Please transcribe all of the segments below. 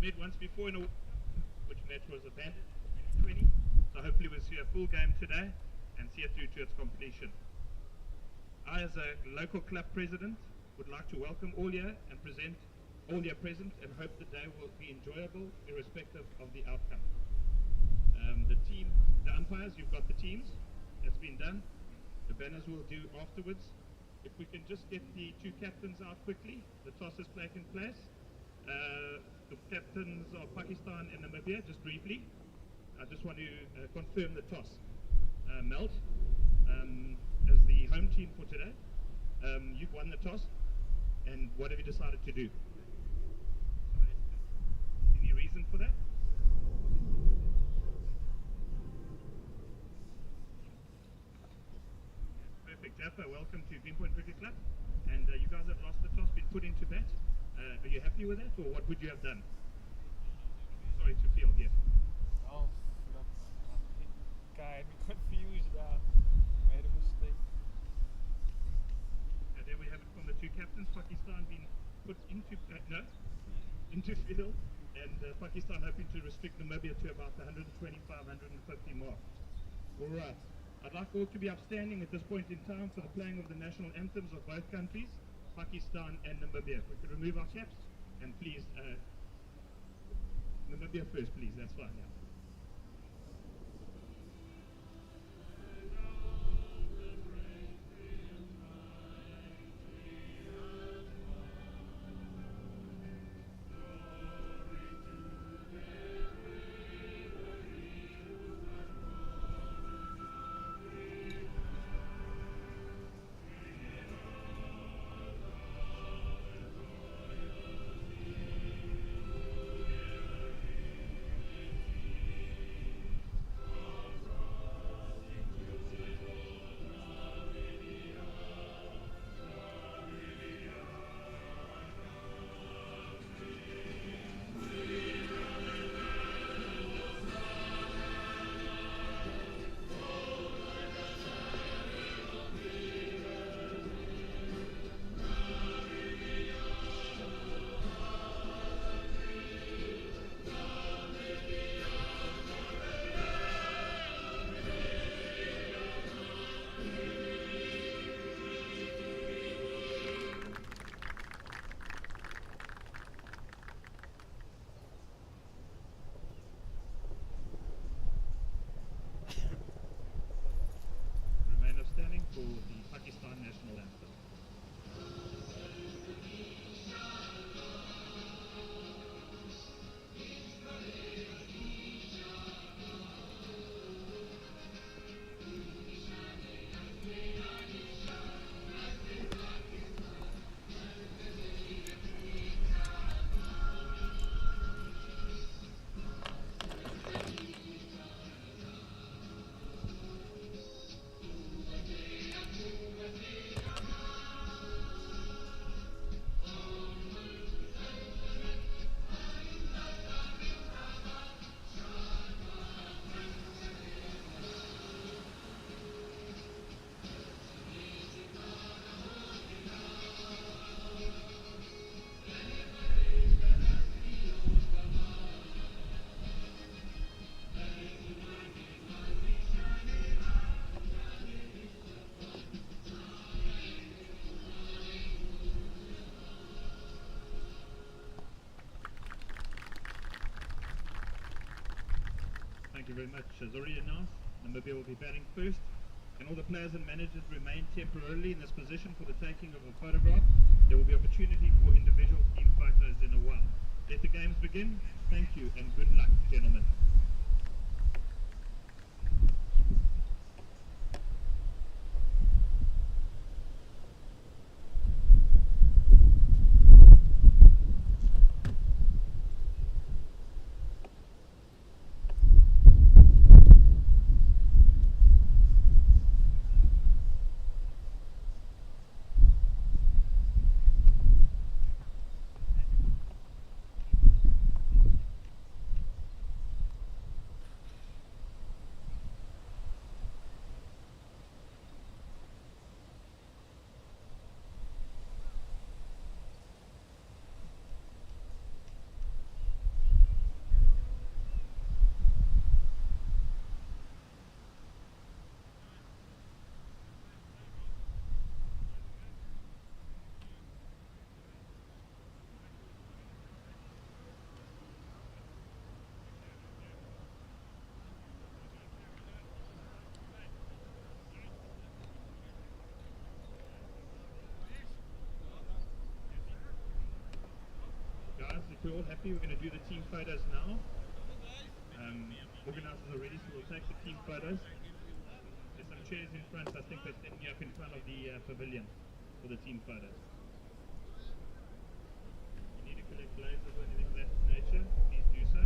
met once before in a which match was abandoned in 2020. So hopefully we'll see a full game today and see it through to its completion. I, as a local club president, would like to welcome all here and present all here present and hope the day will be enjoyable irrespective of the outcome. The umpires, you've got the teams. That's been done. The banners we'll do afterwards. If we can just get the two captains out quickly. The toss is taken place. The captains of Pakistan and Namibia, just briefly. I just want to confirm the toss. Melt, as the home team for today, you've won the toss, and what have you decided to do? Any reason for that? Perfect. Jaffa, welcome to Greenpoint Cricket Club. And you guys have lost the toss, been put into bat. Are you happy with that, or what would you have done? Sorry, to field, yes. Oh, look, guy had me confused. Made a mistake. There we have it from the two captains. Pakistan being put into into field, and Pakistan hoping to restrict Namibia to about the 125, 150 mark. All right. I'd like all to be upstanding at this point in time for the playing of the national anthems of both countries, Pakistan and Namibia. If we could remove our caps, and please, Namibia first, please. That's fine. Yeah. Standing for the Pakistan national anthem. Thank you very much. As already announced, Namibia will be batting first, and all the players and managers remain temporarily in this position for the taking of a photograph. There will be opportunity for individual team photos in a while. Let the games begin. Thank you, and good luck, gentlemen. we're all happy, we're going to do the team photos now. Organizers are ready, so we'll take the team photos. There's some chairs in front, I think they're standing up in front of the pavilion for the team photos. If you need to collect blazers or anything of that nature, please do so.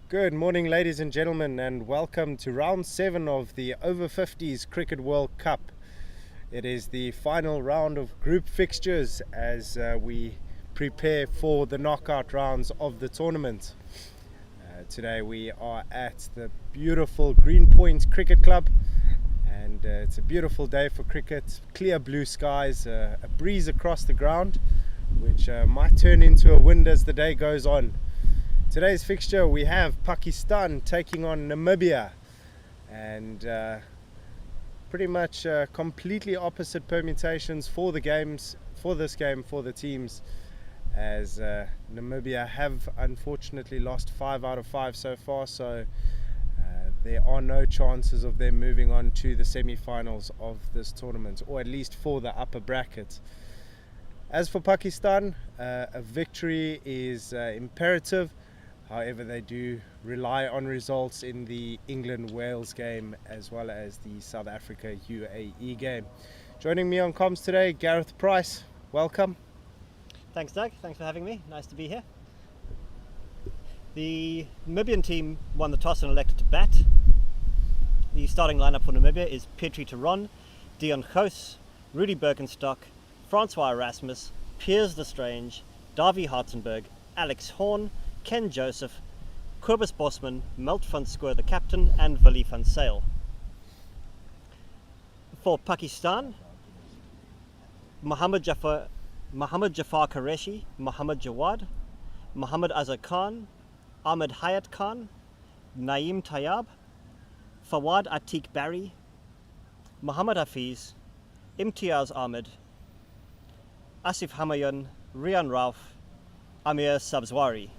Good morning, ladies and gentlemen, and welcome to round 7 of the Over-50s Cricket World Cup. It is the final round of group fixtures as we prepare for the knockout rounds of the tournament. Today we are at the beautiful Greenpoint Cricket Club, and it's a beautiful day for cricket. Clear blue skies, a breeze across the ground, which might turn into a wind as the day goes on. Today's fixture, we have Pakistan taking on Namibia, and pretty much completely opposite permutations for the games, for this game, for the teams, as Namibia have unfortunately lost 5 out of 5 so far, so there are no chances of them moving on to the semi-finals of this tournament, or at least for the upper bracket. As for Pakistan, a victory is imperative. However, they do rely on results in the England-Wales game as well as the South Africa-UAE game. Joining me on comms today, Gareth Price. Welcome. Thanks, Doug. Thanks for having me. Nice to be here. The Namibian team won the toss and elected to bat. The starting lineup for Namibia is Petrie Turon, Dion Gous, Rudy Birkenstock, Francois Erasmus, Piers Lestrange, Davy Hartzenberg, Alex Horn, Ken Joseph, Cobus Bosman, Milt van Schoor the captain, and Willie van Sail. For Pakistan, Muhammad Jafar Qureshi, Muhammad Jawad, Muhammad Azhar Khan, Ahmed Hayat Khan, Naeem Tayyab, Fawad Atiq Barry, Muhammad Hafiz, Imtiaz Ahmed, Asif Hamayan, Rian Rauf, Amir Sabzwari.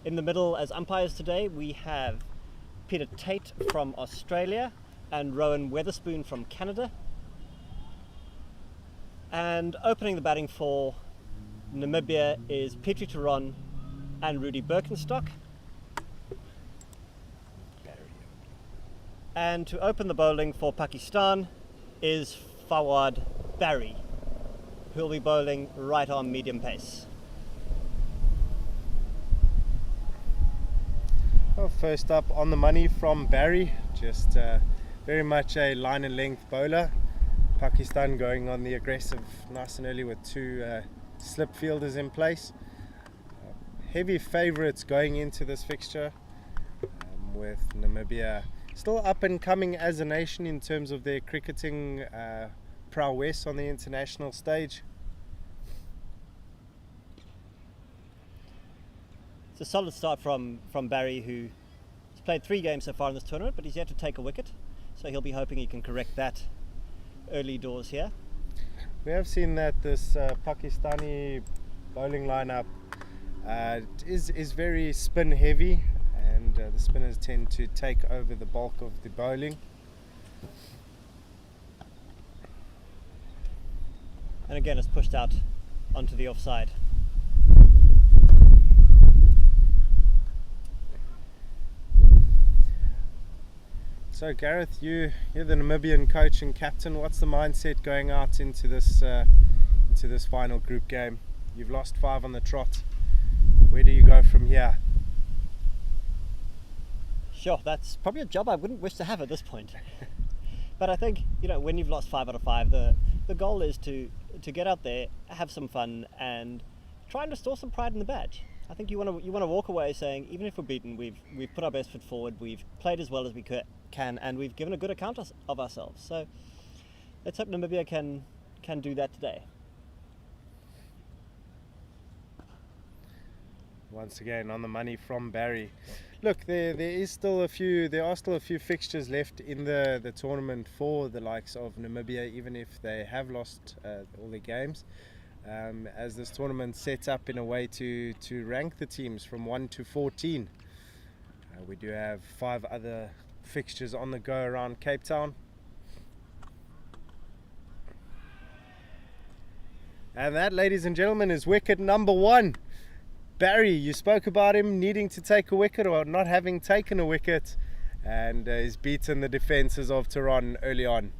In the middle as umpires today, we have Peter Tate from Australia and Rowan Weatherspoon from Canada. And opening the batting for Namibia is Petrie Turon and Rudy Birkenstock. And to open the bowling for Pakistan is Fawad Barry, who will be bowling right arm medium pace. Well, first up on the money from Barry, just very much a line and length bowler. Pakistan going on the aggressive nice and early with 2 slip fielders in place. Heavy favourites going into this fixture, with Namibia still up and coming as a nation in terms of their cricketing prowess on the international stage. It's a solid start from Barry, who has played 3 games so far in this tournament, but he's yet to take a wicket, so he'll be hoping he can correct that early doors here. We have seen that this Pakistani bowling lineup is very spin heavy, and the spinners tend to take over the bulk of the bowling. And again, it's pushed out onto the offside. So Gareth, you're the Namibian coach and captain. What's the mindset going out into this final group game? You've lost 5 on the trot. Where do you go from here? Sure, that's probably a job I wouldn't wish to have at this point. But I think, when you've lost 5 out of 5, the goal is to get out there, have some fun, and try and restore some pride in the badge. I think you want to walk away saying, even if we're beaten, we've put our best foot forward, we've played as well as we can, and we've given a good account of ourselves. So let's hope Namibia can do that today. Once again on the money from Barry. Look, there are still a few fixtures left in the tournament for the likes of Namibia, even if they have lost all their games. As this tournament sets up in a way to rank the teams from 1 to 14. We do have 5 other fixtures on the go around Cape Town. And that, ladies and gentlemen, is wicket number 1. Barry, you spoke about him needing to take a wicket or not having taken a wicket, and he's beaten the defences of Tehran early on.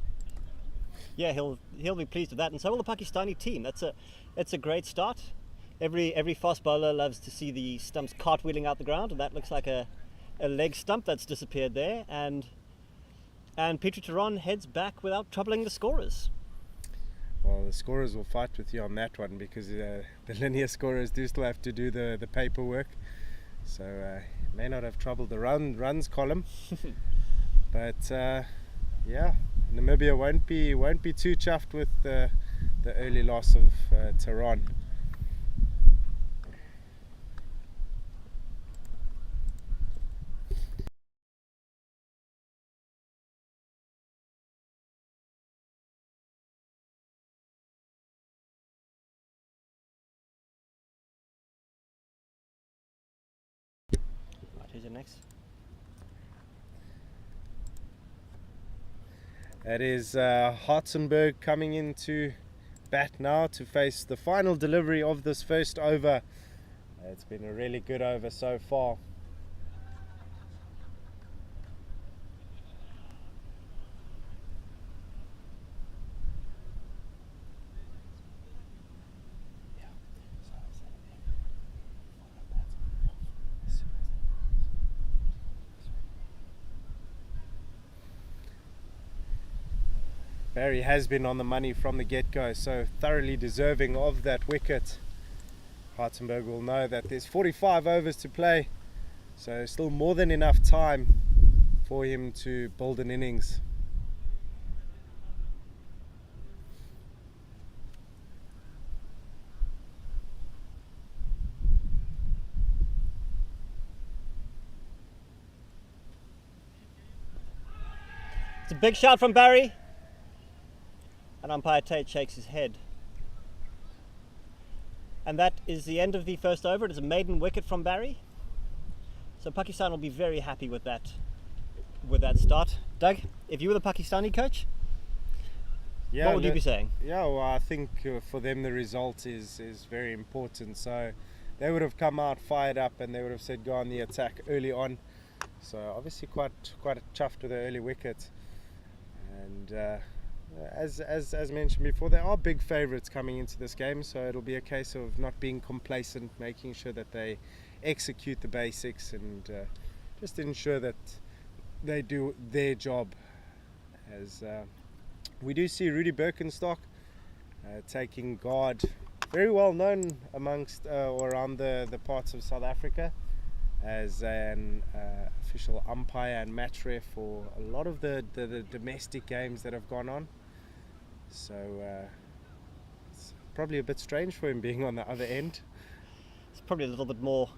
Yeah, he'll be pleased with that, and so will the Pakistani team. It's a great start. Every fast bowler loves to see the stumps cartwheeling out the ground, and that looks like a leg stump that's disappeared there. And Petrie Theron heads back without troubling the scorers. Well, the scorers will fight with you on that one, because the linear scorers do still have to do the paperwork. So may not have troubled the runs column. But yeah, Namibia won't be too chuffed with the early loss of Tehran. Right, who's your next? That is Hartzenberg coming into bat now to face the final delivery of this first over. It's been a really good over so far. Barry has been on the money from the get-go, so thoroughly deserving of that wicket. Hartenberg will know that there's 45 overs to play, so still more than enough time for him to build an innings. It's a big shot from Barry. And umpire Tate shakes his head. And that is the end of the first over. It is a maiden wicket from Barry. So Pakistan will be very happy with that start. Doug, if you were the Pakistani coach, what would you be saying? Yeah, well, I think for them the result is very important. So they would have come out fired up and they would have said go on the attack early on. So obviously quite chuffed with the early wicket. And as mentioned before, they are big favourites coming into this game, so it'll be a case of not being complacent, making sure that they execute the basics and just ensure that they do their job. As we do see Rudy Birkenstock taking guard, very well known amongst or around the parts of South Africa as an official umpire and match ref for a lot of the domestic games that have gone on. So it's probably a bit strange for him being on the other end. It's probably a little bit more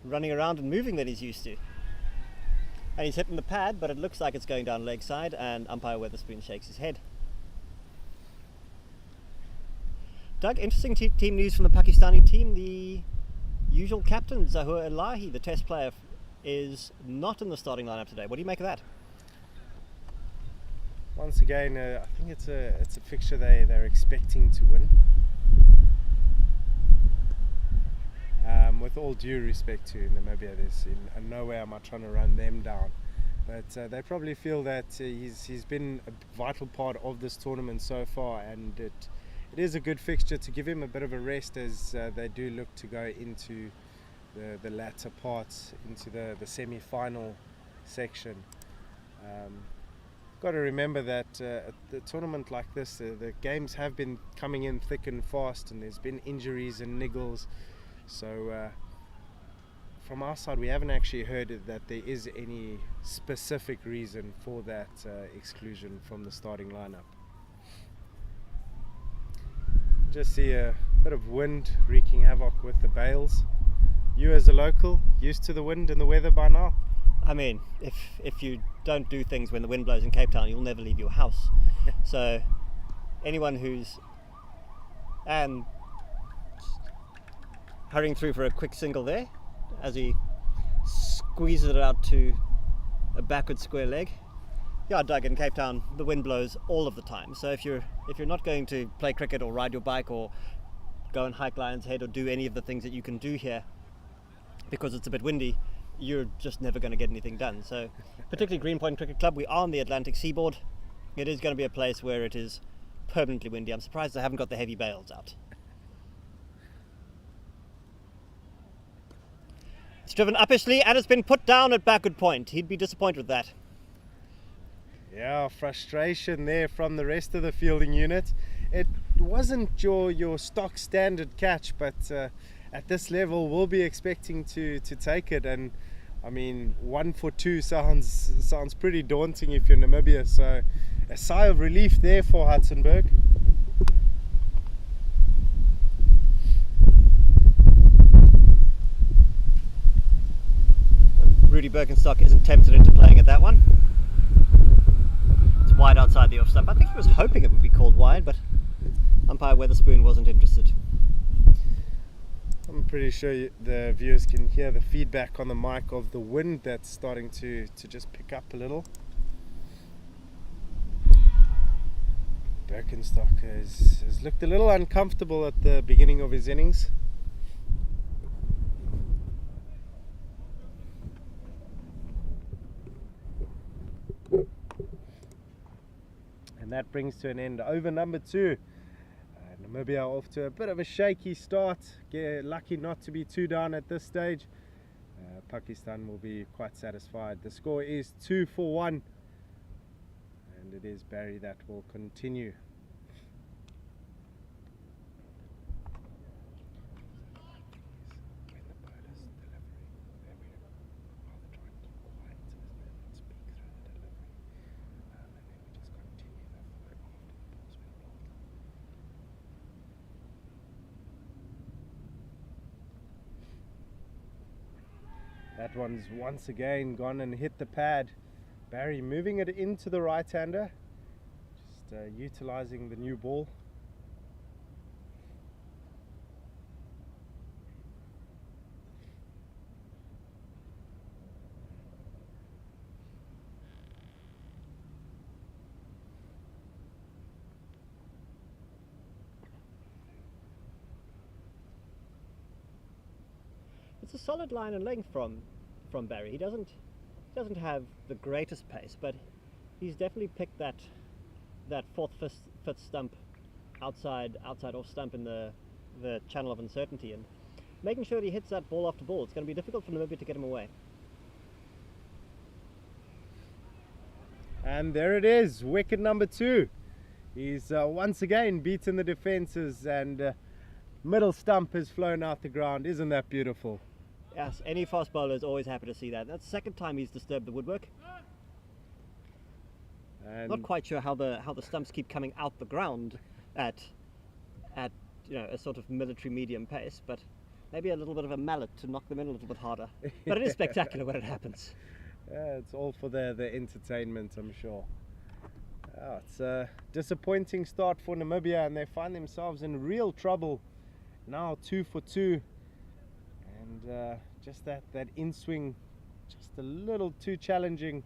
running around and moving than he's used to. And he's hitting the pad, but it looks like it's going down leg side, and umpire Weatherspoon shakes his head. Doug, interesting team news from the Pakistani team. The usual captain, Zahoor Elahi, the test player, is not in the starting lineup today. What do you make of that? Once again, I think it's a fixture they're expecting to win. With all due respect to Namibia, there's in no way am I trying to run them down, but they probably feel that he's been a vital part of this tournament so far, and it is a good fixture to give him a bit of a rest as they do look to go into the latter parts, into the semi-final section. Got to remember that at the tournament like this, the games have been coming in thick and fast, and there's been injuries and niggles. So from our side, we haven't actually heard that there is any specific reason for that exclusion from the starting lineup. Just see a bit of wind wreaking havoc with the bales. You as a local, used to the wind and the weather by now? I mean, if you don't do things when the wind blows in Cape Town, you'll never leave your house. So anyone who's hurrying through for a quick single there as he squeezes it out to a backward square leg. Yeah, Doug, in Cape Town the wind blows all of the time. So if you're not going to play cricket or ride your bike or go and hike Lion's Head or do any of the things that you can do here because it's a bit windy, you're just never going to get anything done. So particularly Greenpoint Cricket Club, we are on the Atlantic seaboard. It is going to be a place where it is permanently windy. I'm surprised they haven't got the heavy bales out. It's driven uppishly and it's been put down at backward point. He'd be disappointed with that. Yeah, frustration there from the rest of the fielding unit. It wasn't your stock standard catch, but at this level we'll be expecting to take it. And I mean, 1 for 2 sounds pretty daunting if you're Namibia, so a sigh of relief there for Hudsonberg. Rudy Birkenstock isn't tempted into playing at that one. It's wide outside the off stump. I think he was hoping it would be called wide, but umpire Weatherspoon wasn't interested. I'm pretty sure the viewers can hear the feedback on the mic of the wind that's starting to just pick up a little. Birkenstock has looked a little uncomfortable at the beginning of his innings. And that brings to an end over number 2. Namibia off to a bit of a shaky start. Lucky not to be 2 down at this stage. Pakistan will be quite satisfied. The score is 2 for 1. And it is Barry that will continue. That one's once again gone and hit the pad. Barry moving it into the right-hander, just utilizing the new ball. It's a solid line and length from Barry. He doesn't have the greatest pace, but he's definitely picked that 4th, 5th stump outside off stump in the channel of uncertainty, and making sure that he hits that ball after ball. It's going to be difficult for Namibia to get him away. And there it is, wicket number 2. He's once again beaten the defences, and middle stump has flown out the ground. Isn't that beautiful? Yes, any fast bowler is always happy to see that. That's the 2nd time he's disturbed the woodwork. And not quite sure how the stumps keep coming out the ground at a sort of military medium pace, but maybe a little bit of a mallet to knock them in a little bit harder. But it is spectacular when it happens. Yeah, it's all for the entertainment, I'm sure. It's a disappointing start for Namibia, and they find themselves in real trouble now. 2 for 2, and just that in swing, just a little too challenging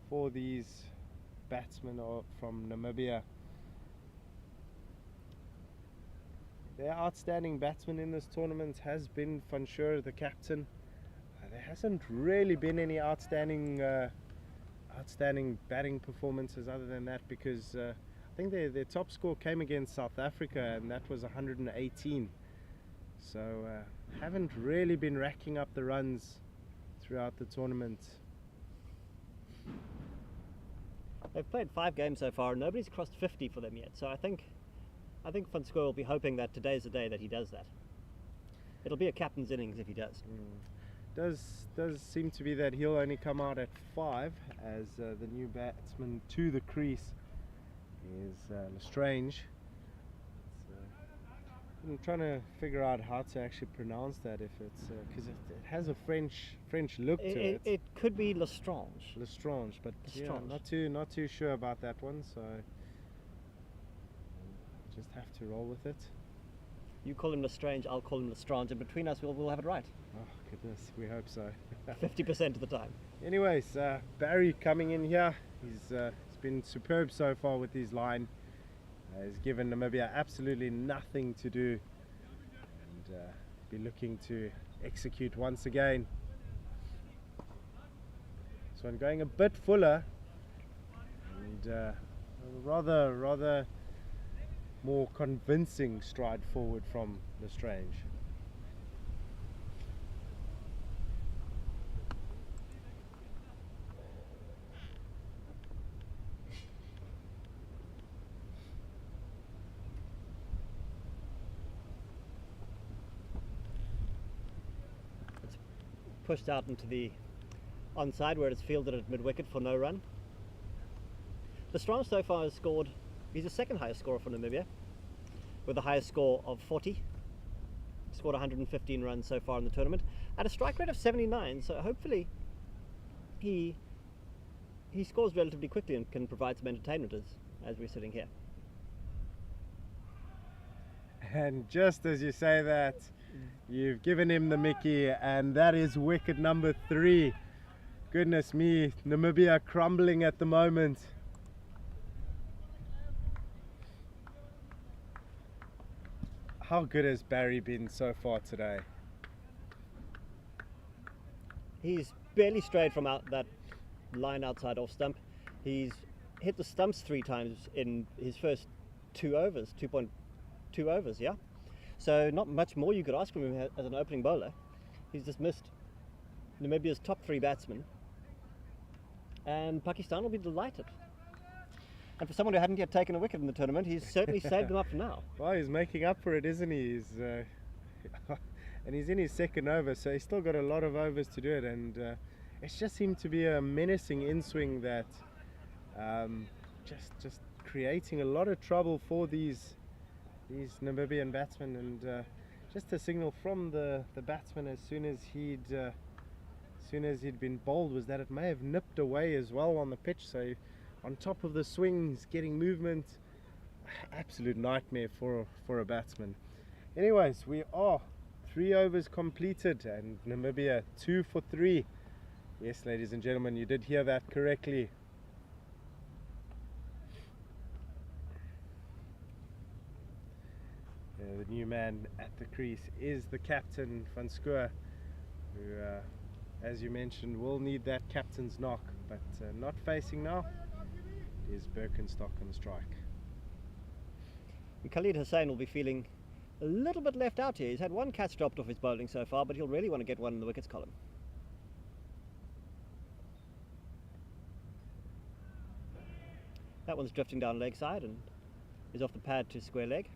for these batsmen from Namibia. Their outstanding batsman in this tournament has been Van Schuur, the captain. There hasn't really been any outstanding batting performances other than that, because I think their top score came against South Africa, and that was 118. So haven't really been racking up the runs throughout the tournament. They've played 5 games so far, and nobody's crossed 50 for them yet. So I think Van Schuur will be hoping that today's the day that he does that. It'll be a captain's innings if he does. Does seem to be that he'll only come out at 5, as the new batsman to the crease is Lestrange. I'm trying to figure out how to actually pronounce that, if it's because it has a French look to it. It could be Lestrange. Lestrange, but Lestrange. Yeah, not too sure about that one, so just have to roll with it. You call him Lestrange, I'll call him Lestrange, and between us we'll have it right. Oh goodness, we hope so. 50% of the time. Anyways, Barry coming in here. He's been superb so far with his line. He's given Namibia absolutely nothing to do, and be looking to execute once again. So I'm going a bit fuller, and rather more convincing stride forward from Lestrange. pushed out into the onside where it's fielded at mid-wicket for no run. Lestrade so far has scored, he's the second highest scorer for Namibia, with the highest score of 40. Scored 115 runs so far in the tournament at a strike rate of 79, so hopefully he scores relatively quickly and can provide some entertainment as we're sitting here. And just as you say that, you've given him the Mickey, and that is wicket number 3. Goodness me, Namibia crumbling at the moment. How good has Barry been so far today? He's barely strayed from that line outside off stump. He's hit the stumps 3 times in his first 2 overs, 2.2 overs, yeah? So not much more you could ask from him as an opening bowler. He's dismissed Namibia's top 3 batsmen, and Pakistan will be delighted. And for someone who hadn't yet taken a wicket in the tournament, he's certainly saved them up for now. Well, he's making up for it, isn't he? And he's in his second over, so he's still got a lot of overs to do it. And it's just seemed to be a menacing in-swing that just creating a lot of trouble for these Namibian batsmen. And just a signal from the batsman as soon as he'd been bowled was that it may have nipped away as well on the pitch. So on top of the swings, getting movement, absolute nightmare for a batsman. Anyways, we are 3 overs completed and Namibia 2 for 3. Yes, ladies and gentlemen, you did hear that correctly. The new man at the crease is the captain, Van Schoor, who, as you mentioned, will need that captain's knock, but not facing now is Birkenstock on strike. And Khalid Hussain will be feeling a little bit left out here. He's had 1 catch dropped off his bowling so far, but he'll really want to get one in the wickets column. That one's drifting down leg side and is off the pad to square leg.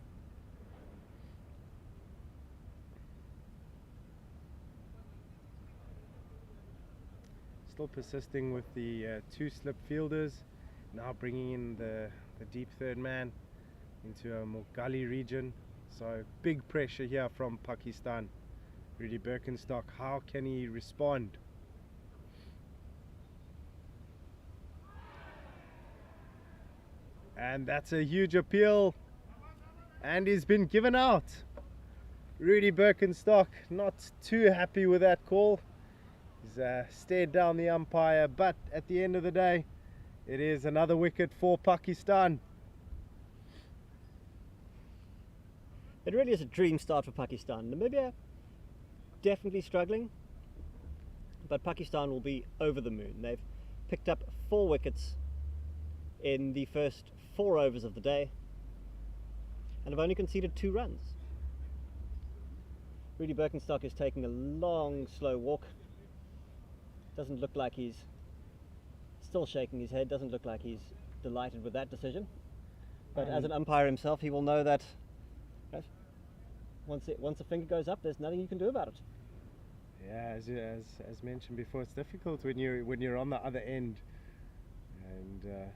Still persisting with the 2 slip fielders, now bringing in the deep third man into a more gully region. So big pressure here from Pakistan. Rudy Birkenstock, how can he respond? And that's a huge appeal, and he's been given out. Rudy Birkenstock not too happy with that call. He's stared down the umpire, but at the end of the day, it is another wicket for Pakistan. It really is a dream start for Pakistan. Namibia definitely struggling, but Pakistan will be over the moon. They've picked up 4 wickets in the first 4 overs of the day and have only conceded 2 runs. Rudy Birkenstock is taking a long, slow walk. Doesn't look like he's still shaking his head, doesn't look like he's delighted with that decision. But as an umpire himself, he will know that once a finger goes up, there's nothing you can do about it. Yeah, as mentioned before, it's difficult when you're on the other end, and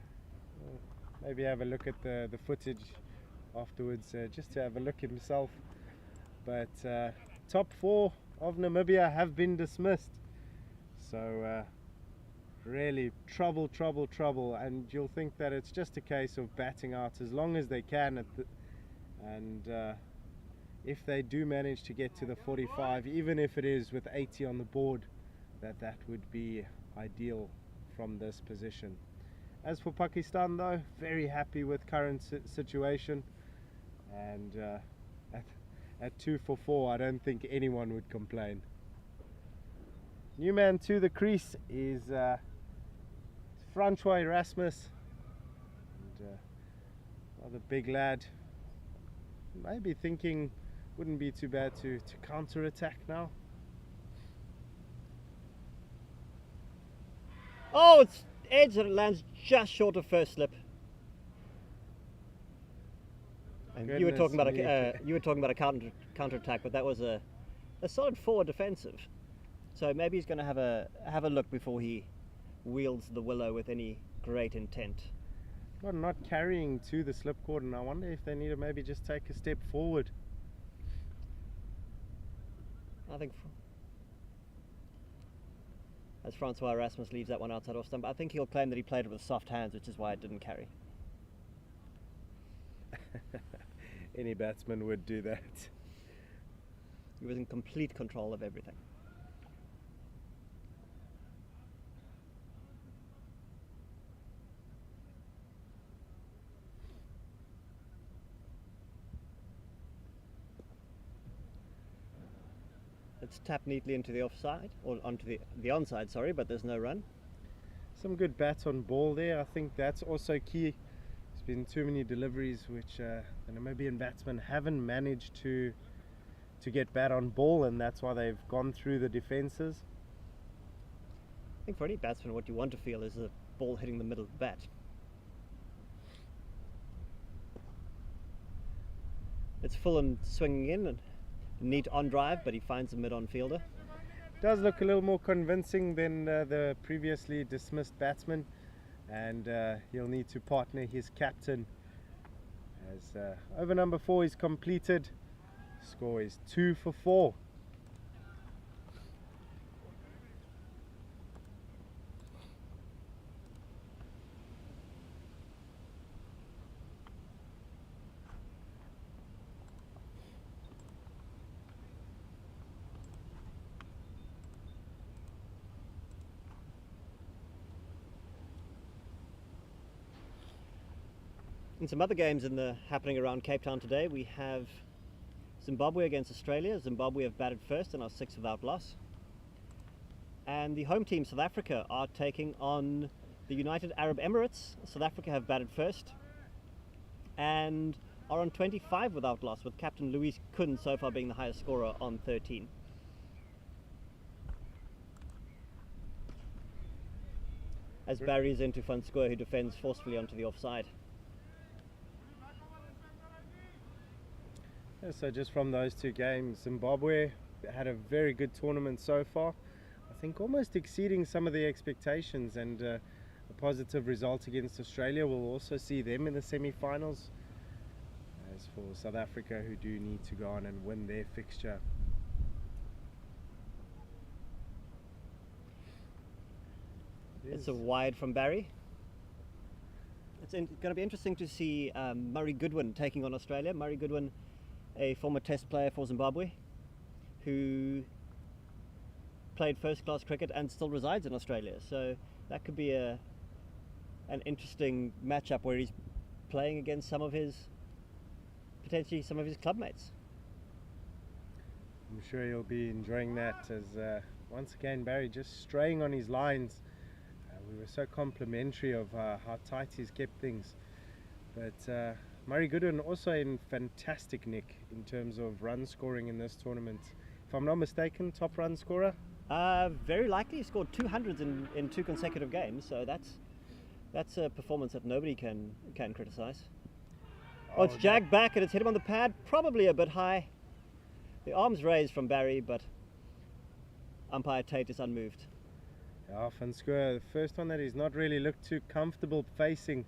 maybe have a look at the footage afterwards, just to have a look himself. But top 4 of Namibia have been dismissed. So really trouble, and you'll think that it's just a case of batting out as long as they can and if they do manage to get to the 45, even if it is with 80 on the board, that would be ideal from this position. As for Pakistan though, very happy with current situation, and at 2 for 4 I don't think anyone would complain. New man to the crease is Francois Erasmus, and another big lad. Maybe thinking wouldn't be too bad to counter attack now. Oh, it's edge and it lands just short of first slip. And you were talking about a counter attack, but that was a solid forward defensive. So maybe he's going to have a look before he wields the willow with any great intent. Well, not carrying to the slip cordon. I wonder if they need to maybe just take a step forward. I think as Francois Erasmus leaves that one outside off stump, I think he'll claim that he played it with soft hands, which is why it didn't carry. Any batsman would do that. He was in complete control of everything. It's tapped neatly into the offside, or onto the onside, sorry, but there's no run. Some good bats on ball there. I think that's also key. There's been too many deliveries which the Namibian batsmen haven't managed to get bat on ball, and that's why they've gone through the defences. I think for any batsman, what you want to feel is the ball hitting the middle of the bat. It's Fulham swinging in, and neat on drive, but he finds a mid-on fielder. Does look a little more convincing than the previously dismissed batsman, and he'll need to partner his captain as over number 4 is completed. Score is 2 for 4. In some other games happening around Cape Town today, we have Zimbabwe against Australia. Zimbabwe have batted first and are 6 without loss. And the home team, South Africa, are taking on the United Arab Emirates. South Africa have batted first and are on 25 without loss, with captain Louis Kuhn so far being the highest scorer on 13. As Barry's into Van Schoor, who defends forcefully onto the offside. Yeah, so just from those two games, Zimbabwe had a very good tournament so far. I think almost exceeding some of the expectations, and a positive result against Australia will also see them in the semi-finals. As for South Africa, who do need to go on and win their fixture. It's a wide from Barry. It's going to be interesting to see Murray Goodwin taking on Australia. Murray Goodwin, a former test player for Zimbabwe, who played first-class cricket and still resides in Australia. So that could be an interesting matchup where he's playing against potentially some of his clubmates. I'm sure he'll be enjoying that, as once again Barry just straying on his lines. We were so complimentary of how tight he's kept things. But Murray Goodwin also in fantastic nick in terms of run scoring in this tournament. If I'm not mistaken, top run scorer? Very likely. He scored 200s in 2 consecutive games, so that's a performance that nobody can criticise. Oh, it's jagged back and it's hit him on the pad, probably a bit high. The arm's raised from Barry, but umpire Tate is unmoved. Yeah, Van Schoor, the first one that he's not really looked too comfortable facing.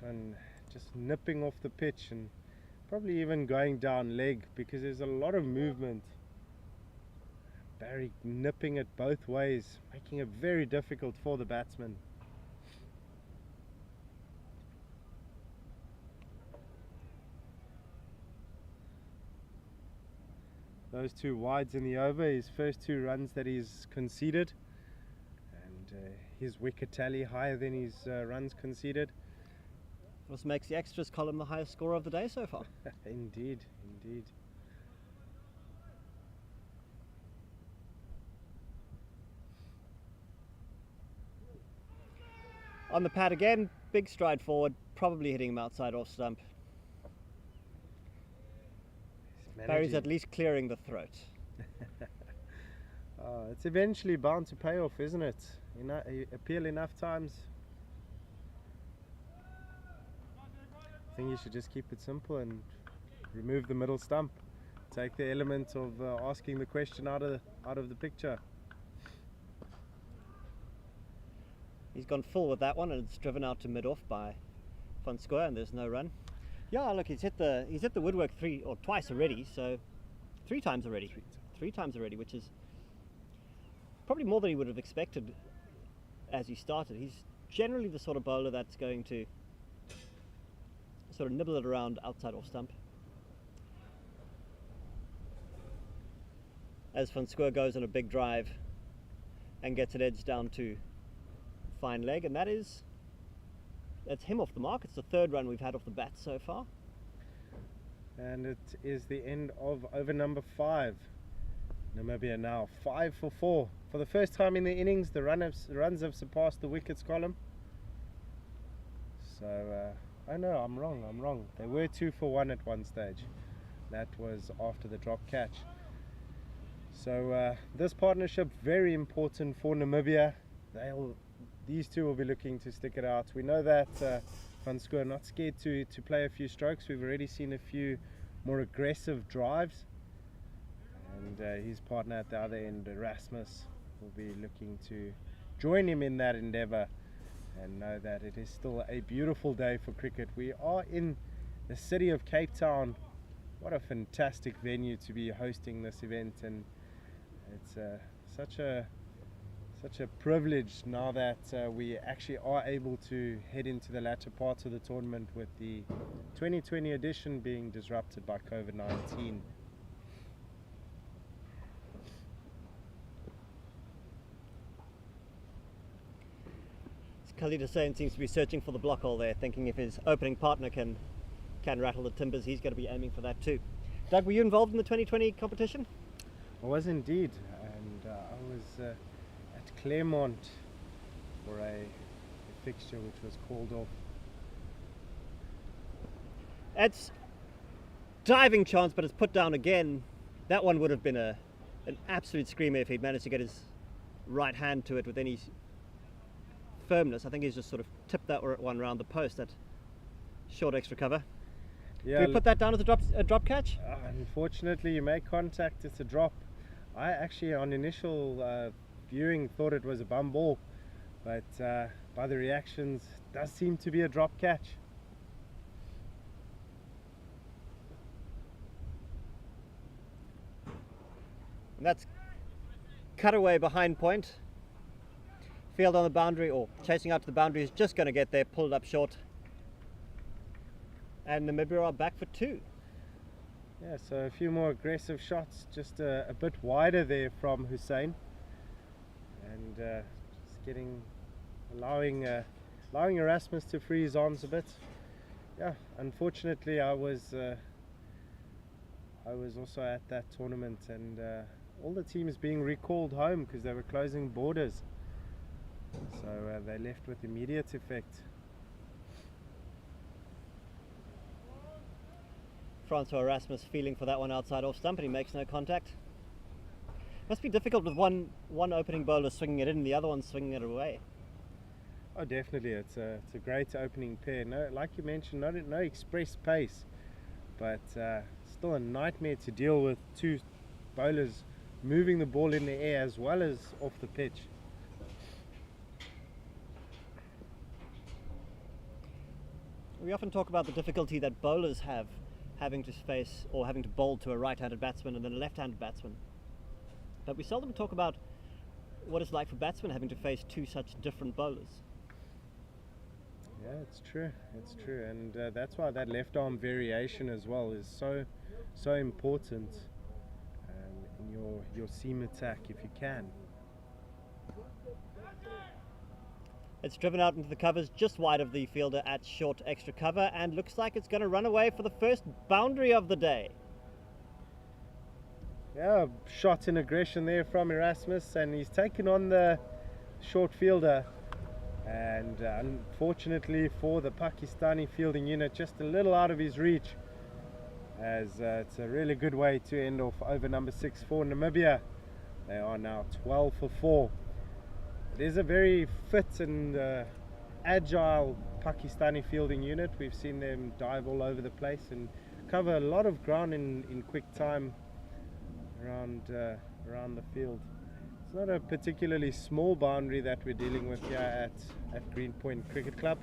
And just nipping off the pitch and probably even going down leg, because there's a lot of movement. Barry nipping it both ways, making it very difficult for the batsman. Those 2 wides in the over, his first 2 runs that he's conceded, and his wicket tally higher than his runs conceded. This makes the extras column the highest score of the day so far. Indeed, indeed. On the pad again, big stride forward, probably hitting him outside off stump. Barry's at least clearing the throat. It's eventually bound to pay off, isn't it? Appeal enough times. I think you should just keep it simple and remove the middle stump. Take the element of asking the question out of the picture. He's gone full with that one, and it's driven out to mid-off by Van Square, and there's no run. Yeah, look, he's hit the woodwork twice already, so three times already, which is probably more than he would have expected as he started. He's generally the sort of bowler that's going to sort of nibble it around outside off stump. As Van Square goes on a big drive and gets it edged down to fine leg, and that's him off the mark. It's the third run we've had off the bat so far. And it is the end of over number 5. Namibia now 5 for 4. For the first time in the innings, the runs have surpassed the wickets column. So, oh no, I'm wrong. They were 2 for 1 at one stage. That was after the drop catch. So this partnership, very important for Namibia. These two will be looking to stick it out. We know that Van Square not scared to play a few strokes. We've already seen a few more aggressive drives. And his partner at the other end, Erasmus, will be looking to join him in that endeavour and know that it is still a beautiful day for cricket. We are in the city of Cape Town. What a fantastic venue to be hosting this event, and it's such a privilege now that we actually are able to head into the latter parts of the tournament, with the 2020 edition being disrupted by COVID-19. Khalid Hussain seems to be searching for the block hole there, thinking if his opening partner can rattle the timbers, he's going to be aiming for that too. Doug, were you involved in the 2020 competition? I was indeed, and I was at Claremont for a fixture which was called off. It's diving chance, but it's put down again. That one would have been an absolute screamer if he'd managed to get his right hand to it with any firmness. I think he's just sort of tipped that one around the post, that short extra cover. Yeah, do we put that down as a drop catch? Unfortunately, you make contact, it's a drop. I actually, on initial viewing, thought it was a bum ball, but by the reactions, it does seem to be a drop catch. And that's cut away behind point. Field on the boundary, or chasing out to the boundary, is just going to get there, pulled up short. And Namibia are back for 2. Yeah, so a few more aggressive shots, just a bit wider there from Hussain, and just allowing Erasmus to free his arms a bit. Yeah, unfortunately, I was also at that tournament, and all the teams being recalled home because they were closing borders. So they left with immediate effect. Francois Erasmus feeling for that one outside off stump, and he makes no contact. Must be difficult with one opening bowler swinging it in and the other one swinging it away. Oh, definitely. It's a great opening pair. No, like you mentioned, no express pace, but still a nightmare to deal with. 2 bowlers moving the ball in the air as well as off the pitch. We often talk about the difficulty that bowlers have having to face or having to bowl to a right-handed batsman and then a left-handed batsman. But we seldom talk about what it's like for batsmen having to face 2 such different bowlers. Yeah, it's true, and that's why that left arm variation as well is so important in your seam attack if you can. It's driven out into the covers just wide of the fielder at short extra cover, and looks like it's going to run away for the first boundary of the day. Yeah, shot in aggression there from Erasmus, and he's taken on the short fielder, and unfortunately for the Pakistani fielding unit, just a little out of his reach, as it's a really good way to end off over number 6 for Namibia. They are now 12 for 4. It is a very fit and agile Pakistani fielding unit. We've seen them dive all over the place and cover a lot of ground in quick time around the field. It's not a particularly small boundary that we're dealing with here at Greenpoint Cricket Club.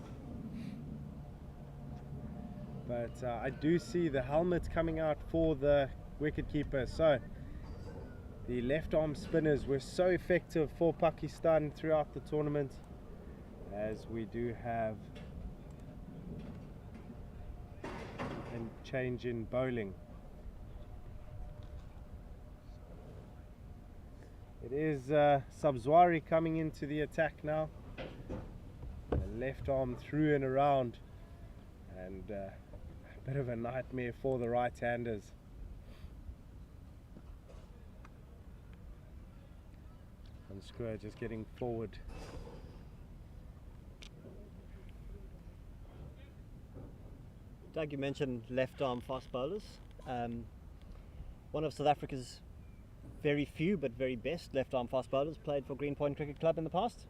But I do see the helmet coming out for the wicketkeeper. So the left arm spinners were so effective for Pakistan throughout the tournament, as we do have a change in bowling. It is Sabzwari coming into the attack now. The left arm through and around, and a bit of a nightmare for the right-handers. And Square just getting forward. Doug, you mentioned left arm fast bowlers. One of South Africa's very few but very best left arm fast bowlers played for Greenpoint Cricket Club in the past.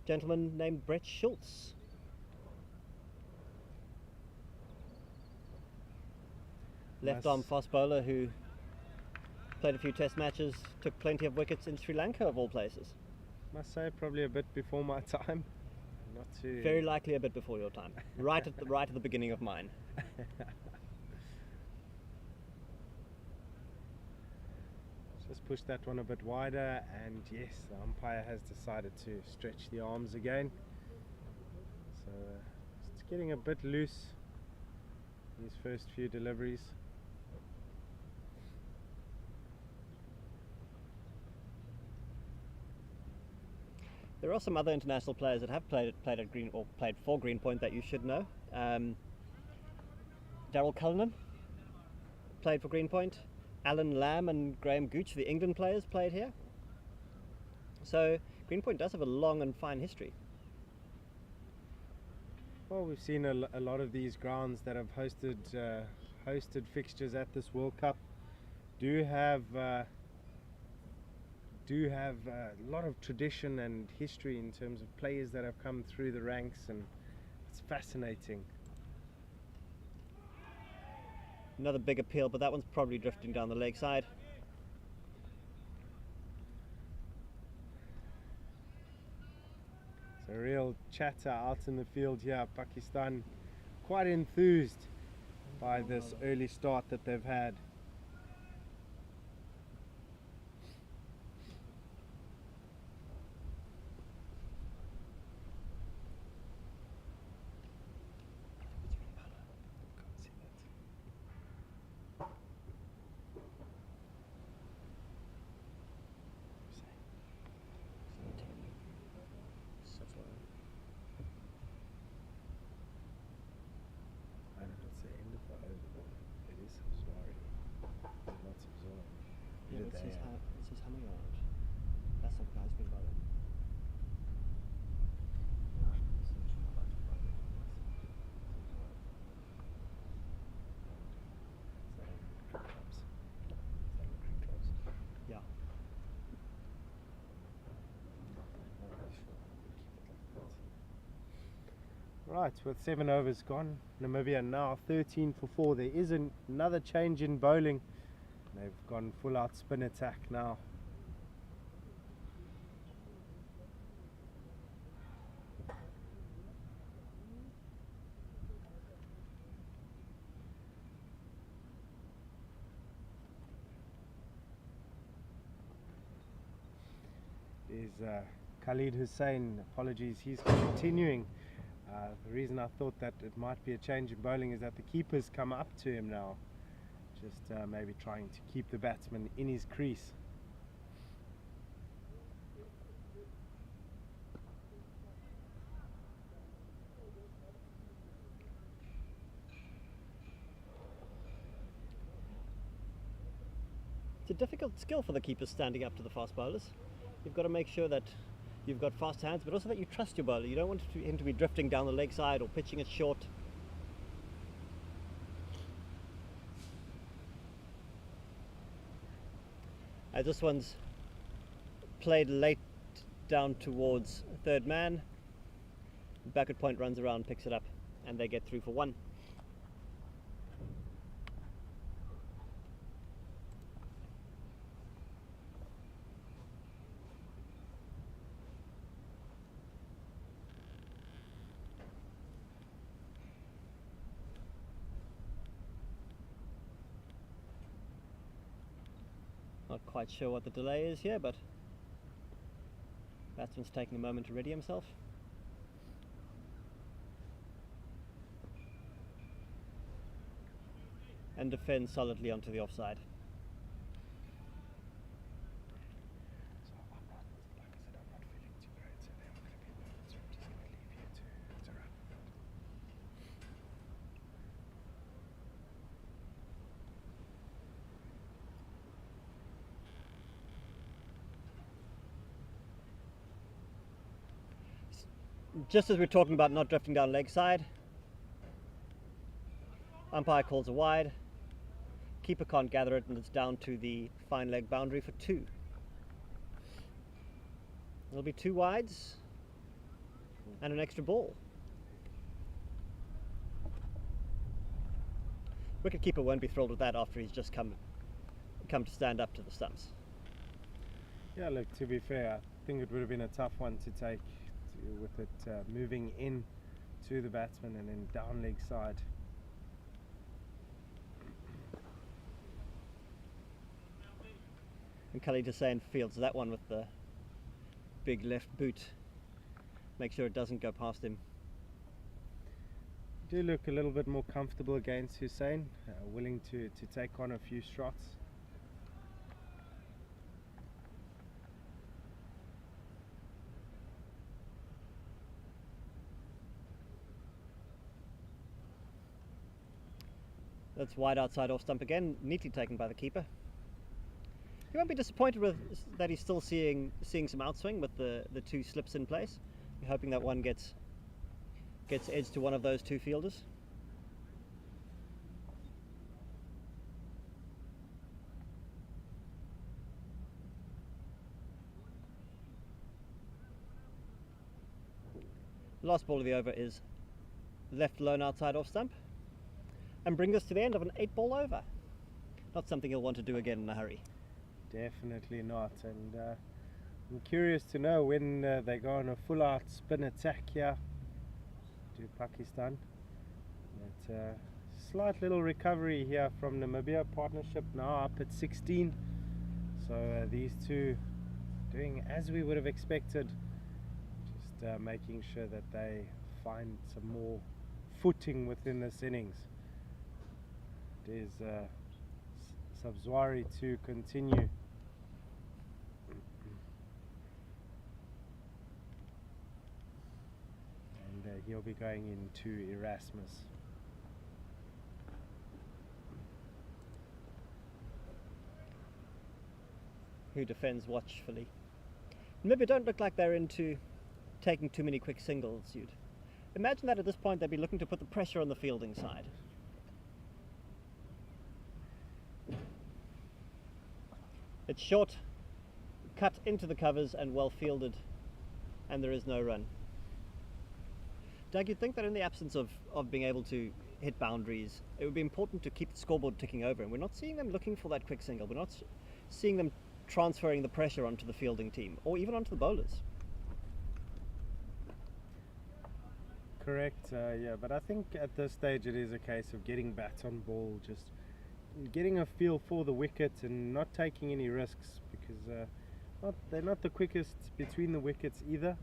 A gentleman named Brett Schultz. Left arm fast bowler who played a few test matches, took plenty of wickets in Sri Lanka of all places. Must say probably a bit before my time. Not too Very likely a bit before your time. Right at the beginning of mine. Just push that one a bit wider, and yes, the umpire has decided to stretch the arms again. So it's getting a bit loose, these first few deliveries. There are some other international players that have played for Greenpoint that you should know. Daryl Cullinan played for Greenpoint. Alan Lamb and Graham Gooch, the England players, played here. So Greenpoint does have a long and fine history. Well, we've seen a lot of these grounds that have hosted fixtures at this World Cup do have a lot of tradition and history in terms of players that have come through the ranks, and it's fascinating. Another big appeal, but that one's probably drifting down the leg side. It's a real chatter out in the field here. Pakistan quite enthused by this early start that they've had. This is humming around. That's some guy's been bowling. Yeah. Right, with 7 overs gone, Namibia now 13 for 4. There is another change in bowling. They've gone full out spin attack now. Is Khalid Hussain, apologies, he's continuing. The reason I thought that it might be a change in bowling is that the keeper's come up to him now, just maybe trying to keep the batsman in his crease. It's a difficult skill for the keepers standing up to the fast bowlers. You've got to make sure that you've got fast hands, but also that you trust your bowler. You don't want him to be drifting down the leg side or pitching it short. As this one's played late down towards third man, backward point runs around, picks it up, and they get through for 1. Not quite sure what the delay is here, but batsman's taking a moment to ready himself. And defends solidly onto the offside. So I'm not, like I said, I'm not feeling too great, so there are going to be moments where I'm just going to leave you to run. Just as we're talking about not drifting down leg side, umpire calls a wide, keeper can't gather it, and it's down to the fine leg boundary for 2. There'll be 2 wides and an extra ball. Wicketkeeper won't be thrilled with that after he's just come to stand up to the stumps. Yeah, look, to be fair, I think it would have been a tough one to take with it moving in to the batsman and then down leg side. And Khalid Hussain fields that one with the big left boot. Make sure it doesn't go past him. Do look a little bit more comfortable against Hussain, willing to take on a few shots. That's wide outside off stump again, neatly taken by the keeper. He won't be disappointed with that he's still seeing some outswing with the 2 slips in place. We're hoping that one gets edge to one of those 2 fielders. Last ball of the over is left lone outside off stump, and brings us to the end of an 8-ball over. Not something he'll want to do again in a hurry. Definitely not, and I'm curious to know when they go on a full-out spin attack here to Pakistan. But slight little recovery here from Namibia. Partnership now up at 16. So these two doing as we would have expected, just making sure that they find some more footing within this innings. It is Sabzwari to continue. And he'll be going into Erasmus. Who defends watchfully. Namibia don't look like they're into taking too many quick singles. You'd imagine that at this point they'd be looking to put the pressure on the fielding side. It's short, cut into the covers and well fielded, and there is no run. Doug, you'd think that in the absence of being able to hit boundaries, it would be important to keep the scoreboard ticking over, and we're not seeing them looking for that quick single. We're not seeing them transferring the pressure onto the fielding team, or even onto the bowlers. Correct, yeah, but I think at this stage it is a case of getting bats on ball, just getting a feel for the wicket and not taking any risks, because they're not the quickest between the wickets either,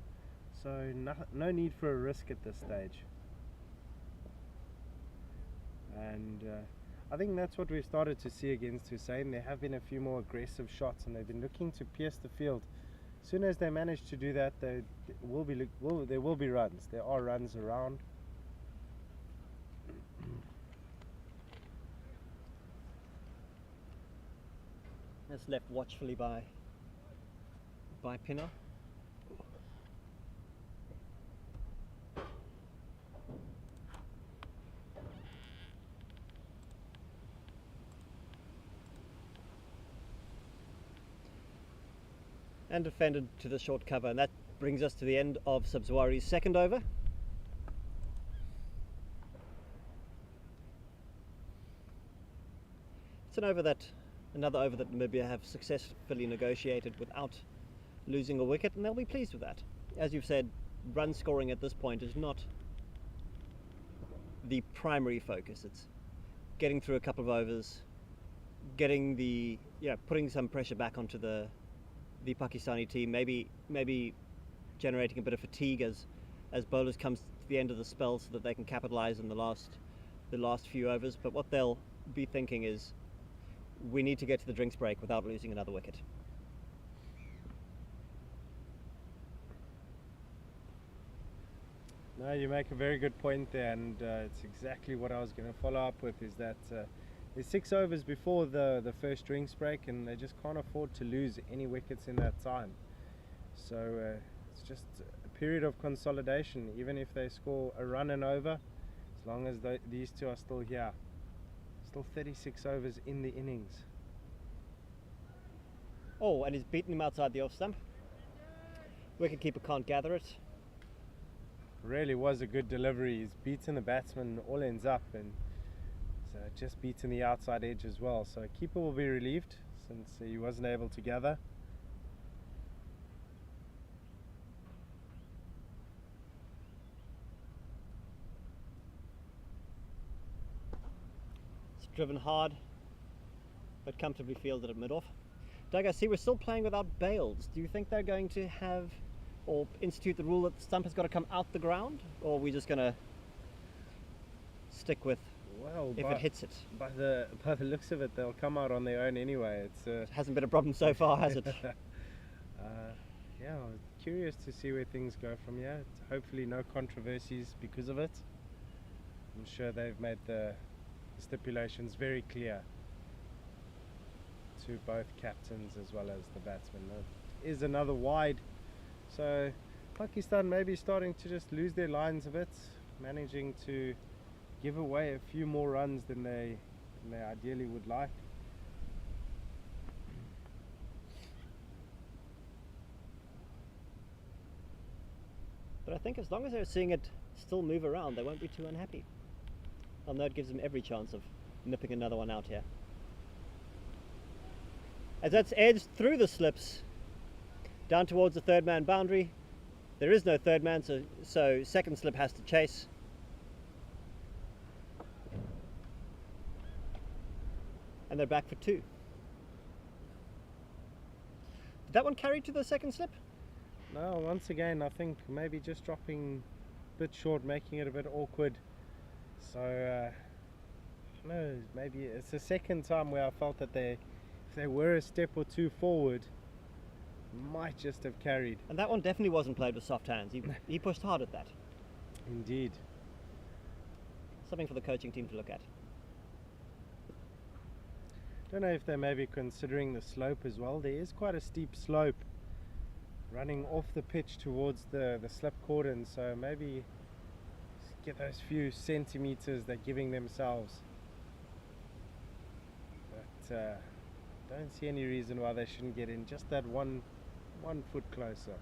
so no need for a risk at this stage. And I think that's what we've started to see against Hussain. There have been a few more aggressive shots and they've been looking to pierce the field. As soon as they manage to do that, there will be runs. There are runs around. That's left watchfully by Pinner. And defended to the short cover, and that brings us to the end of Sabzwari's second over. It's another over that Namibia have successfully negotiated without losing a wicket, and they'll be pleased with that. As you've said, run scoring at this point is not the primary focus. It's getting through a couple of overs, getting the putting some pressure back onto the Pakistani team, maybe generating a bit of fatigue as bowlers comes to the end of the spell, so that they can capitalise on the last few overs. But what they'll be thinking is, we need to get to the drinks break without losing another wicket. No, you make a very good point there, and it's exactly what I was going to follow up with, is that there's 6 overs before the first drinks break, and they just can't afford to lose any wickets in that time. So it's just a period of consolidation. Even if they score a run and over, as long as these two are still here. Still 36 overs in the innings. Oh, and he's beaten him outside the off stump. Wicketkeeper can't gather it. Really was a good delivery. He's beaten the batsman all ends up, and so just beaten the outside edge as well. So keeper will be relieved since he wasn't able to gather. It's driven hard, but comfortably fielded at mid-off. Doug, I see we're still playing without bails. Do you think they're going to have or institute the rule that the stump has got to come out the ground, or are we just going to stick with if it hits it? By the looks of it, they'll come out on their own anyway. It hasn't been a problem so far, has it? Yeah, curious to see where things go from here. Hopefully no controversies because of it. I'm sure they've made the stipulations very clear to both captains as well as the batsmen. It is another wide, so Pakistan maybe starting to just lose their lines a bit, managing to give away a few more runs than they ideally would like. But I think as long as they're seeing it still move around, they won't be too unhappy. I know it gives them every chance of nipping another one out here. As that's edged through the slips down towards the third man boundary. There is no third man, so second slip has to chase. And they're back for 2. Did that one carry to the second slip? No, once again, I think maybe just dropping a bit short, making it a bit awkward. So, no, maybe it's the second time where I felt that if they were a step or 2 forward, might just have carried. And that one definitely wasn't played with soft hands. He pushed hard at that. Indeed. Something for the coaching team to look at. Don't know if they may be considering the slope as well. There is quite a steep slope running off the pitch towards the slip cordon, so maybe get those few centimeters they're giving themselves. But don't see any reason why they shouldn't get in just that one foot closer.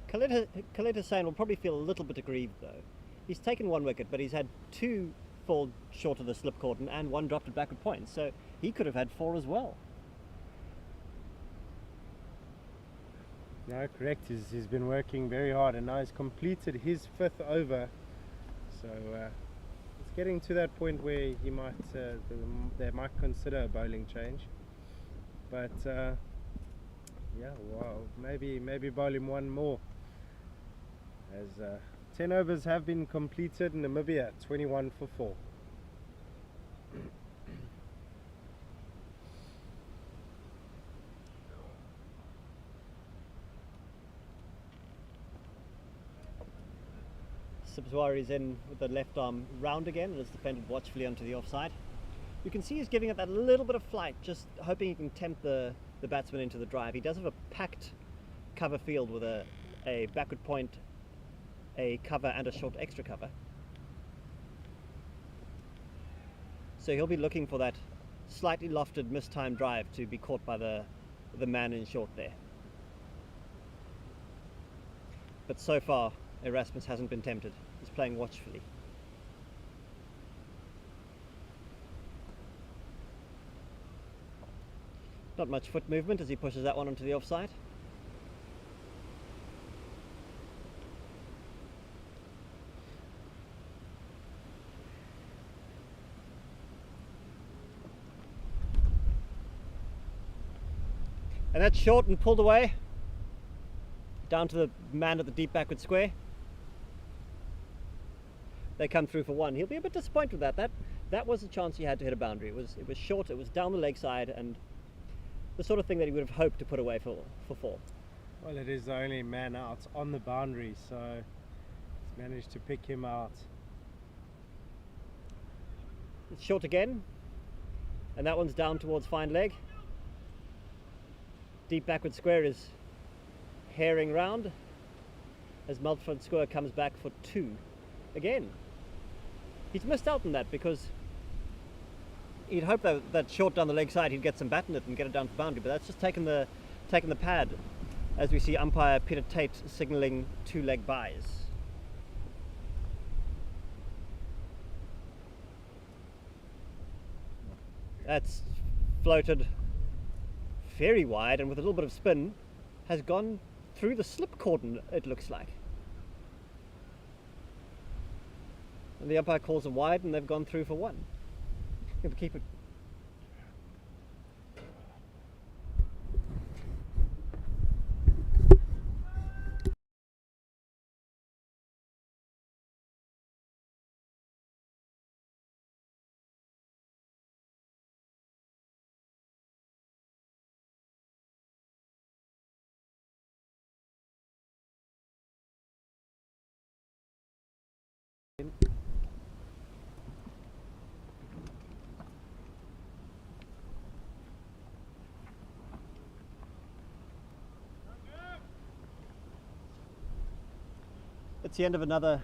Khalid Hussain will probably feel a little bit aggrieved though. He's taken 1 wicket, but he's had 2 fall short of the slip cordon and 1 dropped at backward point, so he could have had 4 as well. No, correct. He's been working very hard, and now he's completed his 5th over. So it's getting to that point where he might they might consider a bowling change. But yeah, wow, maybe bowl him 1 more. As 10 overs have been completed in Namibia, 21 for 4. Subswari is in with the left arm round again and is defended watchfully onto the offside. You can see he's giving it that little bit of flight, just hoping he can tempt the batsman into the drive. He does have a packed cover field with a backward point, a cover and a short extra cover. So he'll be looking for that slightly lofted mistimed drive to be caught by the man in short there. But so far Erasmus hasn't been tempted. He's playing watchfully. Not much foot movement as he pushes that one onto the offside. And that's short and pulled away. Down to the man at the deep backward square. They come through for one. He'll be a bit disappointed with that. That was a chance he had to hit a boundary. It was short, it was down the leg side, and the sort of thing that he would have hoped to put away for four. Well, it is the only man out on the boundary, so he's managed to pick him out. It's short again, and that one's down towards fine leg. Deep backward square is herring round as Multfront square comes back for two again. He's missed out on that because he'd hoped that short down the leg side he'd get some bat in it and get it down to the boundary, but that's just taken the pad, as we see umpire Peter Tate signalling two leg byes. That's floated very wide and with a little bit of spin has gone through the slip cordon, it looks like. And the umpire calls it wide and they've gone through for one. Keep it. It's the end of another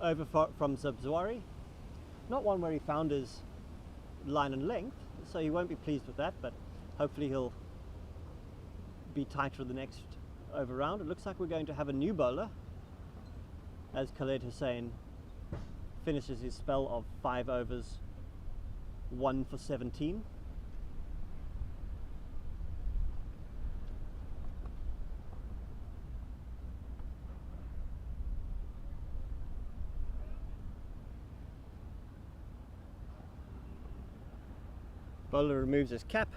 over from Zabzwari. Not one where he found his line and length, so he won't be pleased with that, but hopefully he'll be tighter the next over round. It looks like we're going to have a new bowler as Khaled Hussain finishes his spell of 5 overs, 1 for 17. Bowler removes his cap,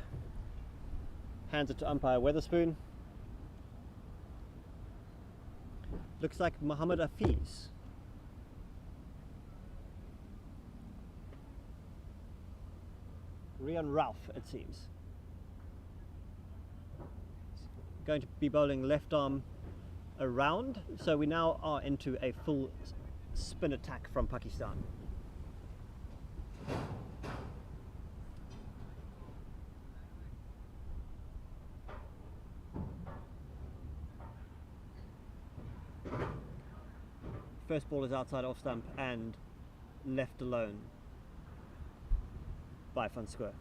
hands it to umpire Weatherspoon. Looks like Muhammad Hafiz. Rian Ralph, it seems. Going to be bowling left arm around, so we now are into a full spin attack from Pakistan. First ball is outside off stump and left alone by Van Square.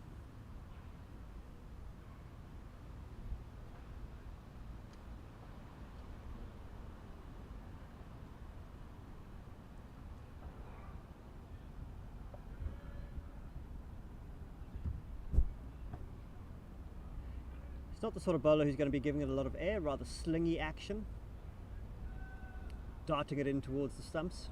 He's not the sort of bowler who's going to be giving it a lot of air, rather slingy action. Darting it in towards the stumps.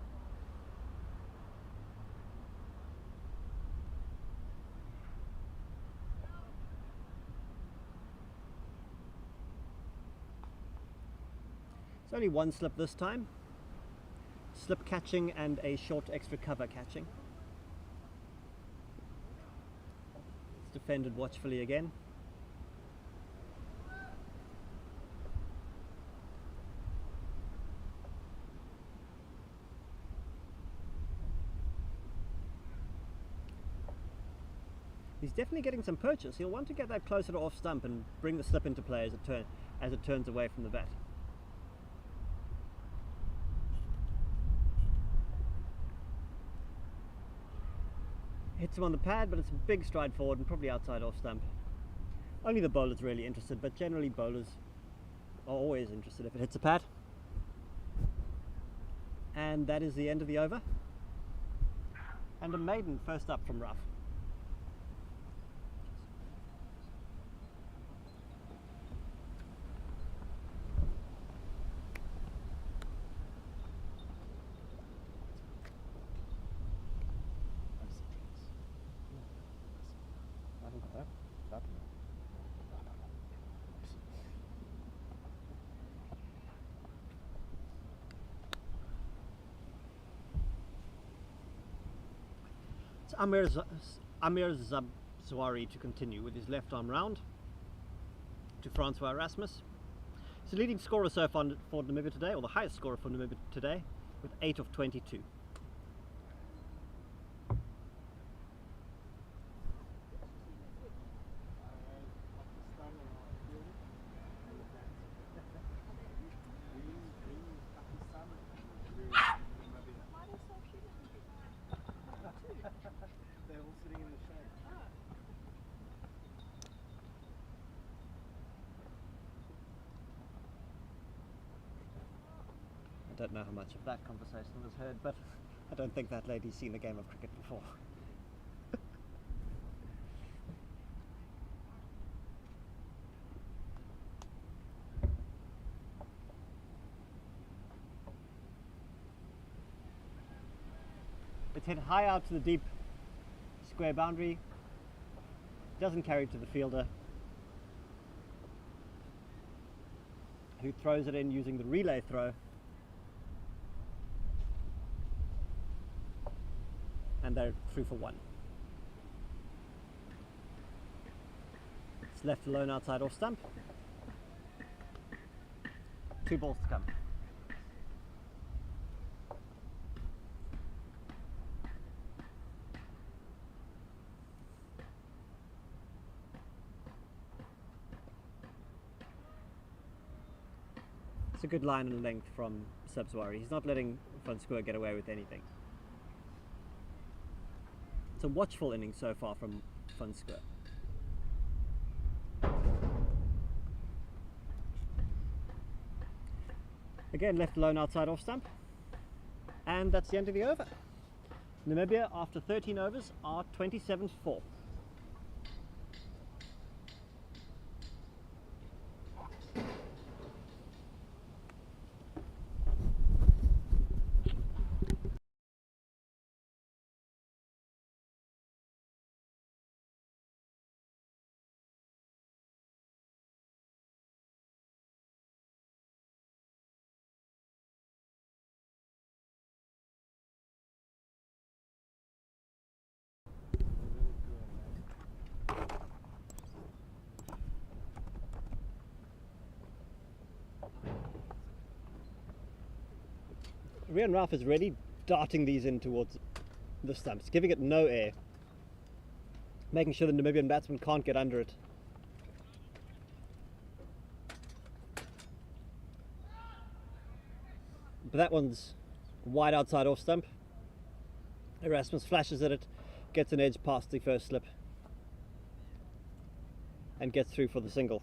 It's only one slip this time. Slip catching and a short extra cover catching. It's defended watchfully again. He's definitely getting some purchase. He'll want to get that closer to off stump and bring the slip into play as it turns away from the bat. Hits him on the pad, but it's a big stride forward and probably outside off stump. Only the bowler's really interested, but generally bowlers are always interested if it hits a pad. And that is the end of the over. And a maiden first up from Ruff. It's Amir Zabzwari to continue with his left arm round to Francois Erasmus. He's the leading scorer so far for Namibia today, or the highest scorer for Namibia today, with 8 of 22. They're all sitting in the shade. I don't know how much of that conversation was heard, but I don't think that lady's seen a game of cricket before. It's hit high out to the deep square boundary, doesn't carry to the fielder, who throws it in using the relay throw, and they're through for 1. It's left alone outside off stump. 2 balls to come. It's a good line and length from Zabzwari. He's not letting Van Schoor get away with anything. It's a watchful inning so far from Van Schoor. Again, left alone outside off stump. And that's the end of the over. Namibia, after 13 overs, are 27 for 4. Rian Ralph is really darting these in towards the stumps, giving it no air, making sure the Namibian batsman can't get under it. But that one's wide outside off stump. Erasmus flashes at it, gets an edge past the first slip, and gets through for the single.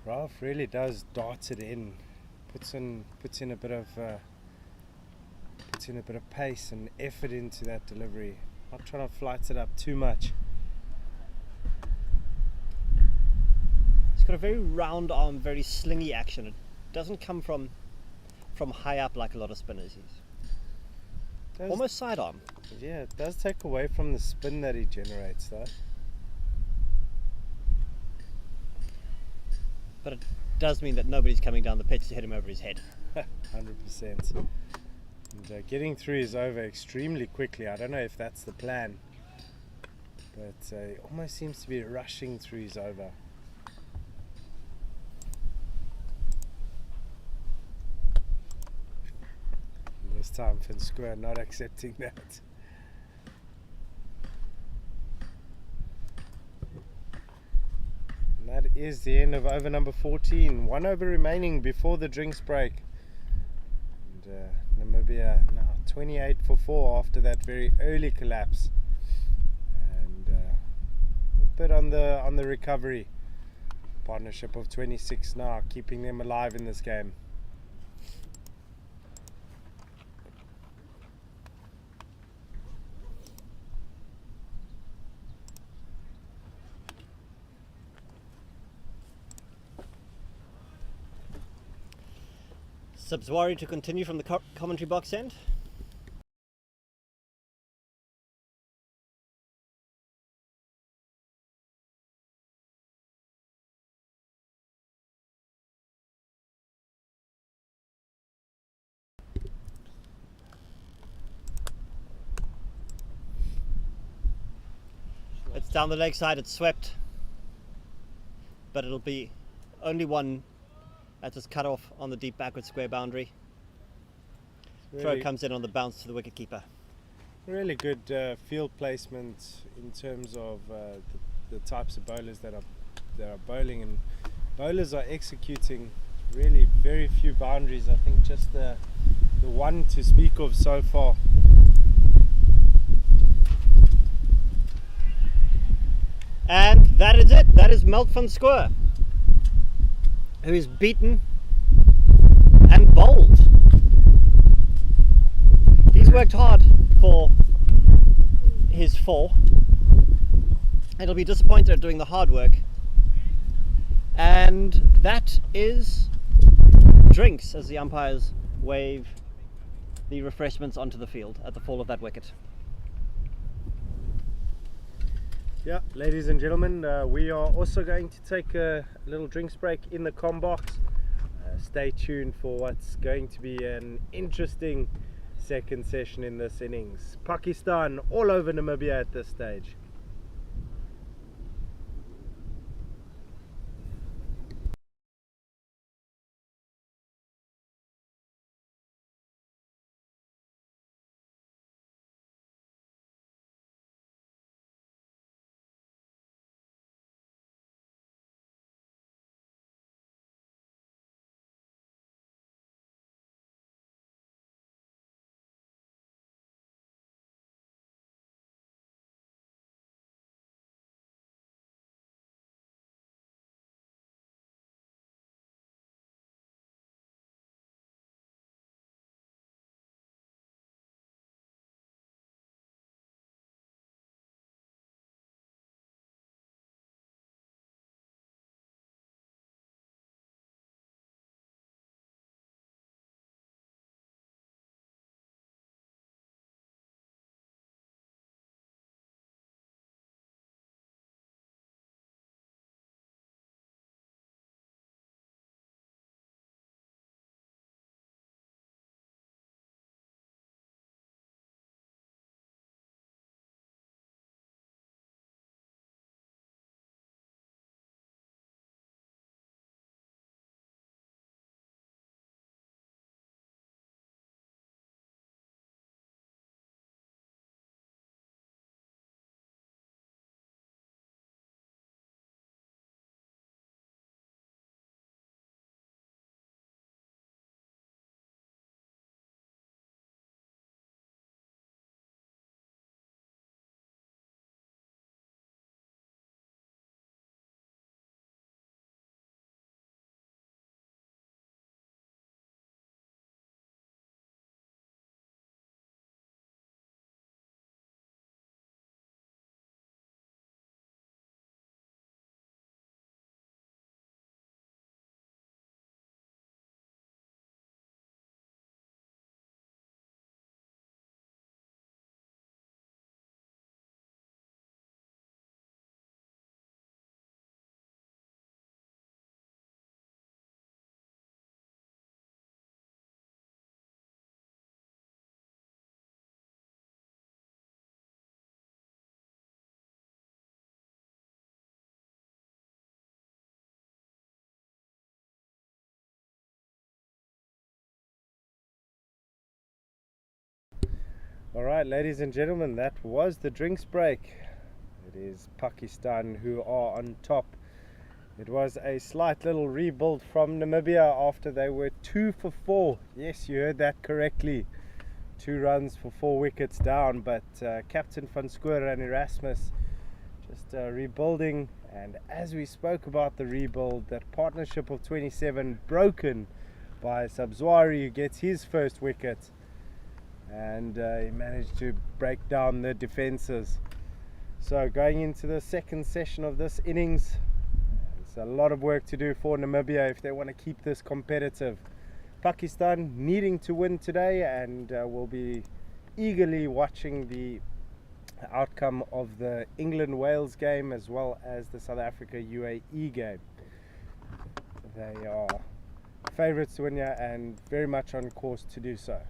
Ralph really does dart it in, puts in a bit of pace and effort into that delivery. Not trying to flight it up too much. It's got a very round arm, very slingy action. It doesn't come from high up like a lot of spinners use. Almost sidearm. Yeah, it does take away from the spin that he generates though. But it does mean that nobody's coming down the pitch to hit him over his head. 100%. And getting through his over extremely quickly. I don't know if that's the plan, but he almost seems to be rushing through his over. And this time Van Schoor not accepting that. That is the end of over number 14. 1 over remaining before the drinks break. And Namibia now 28 for 4 after that very early collapse. And a bit on the recovery. Partnership of 26 now, keeping them alive in this game. Subzwari to continue from the commentary box end. It's down the leg side, it's swept, but it'll be only one as it's cut off on the deep backward square boundary. Throw comes in on the bounce to the wicketkeeper. Really good field placement in terms of the types of bowlers that are bowling, and bowlers are executing really very few boundaries. I think just the one to speak of so far. And that is it. That is Melt van Schoor, who is beaten and bowled. He's worked hard for his 4, and he'll be disappointed at doing the hard work. And that is drinks as the umpires wave the refreshments onto the field at the fall of that wicket. Yeah, ladies and gentlemen, we are also going to take a little drinks break in the comm box. Stay tuned for what's going to be an interesting second session in this innings. Pakistan all over Namibia at this stage. Alright, ladies and gentlemen, that was the drinks break. It is Pakistan who are on top. It was a slight little rebuild from Namibia after they were 2 for 4. Yes, you heard that correctly. 2 runs for 4 wickets down, but Captain van Schoor and Erasmus just rebuilding. And as we spoke about the rebuild, that partnership of 27 broken by Subzwari, who gets his first wicket. And he managed to break down the defences. So going into the second session of this innings, there's a lot of work to do for Namibia if they want to keep this competitive. Pakistan needing to win today, and we'll be eagerly watching the outcome of the England-Wales game as well as the South Africa-UAE game. They are favourites to win here and very much on course to do so.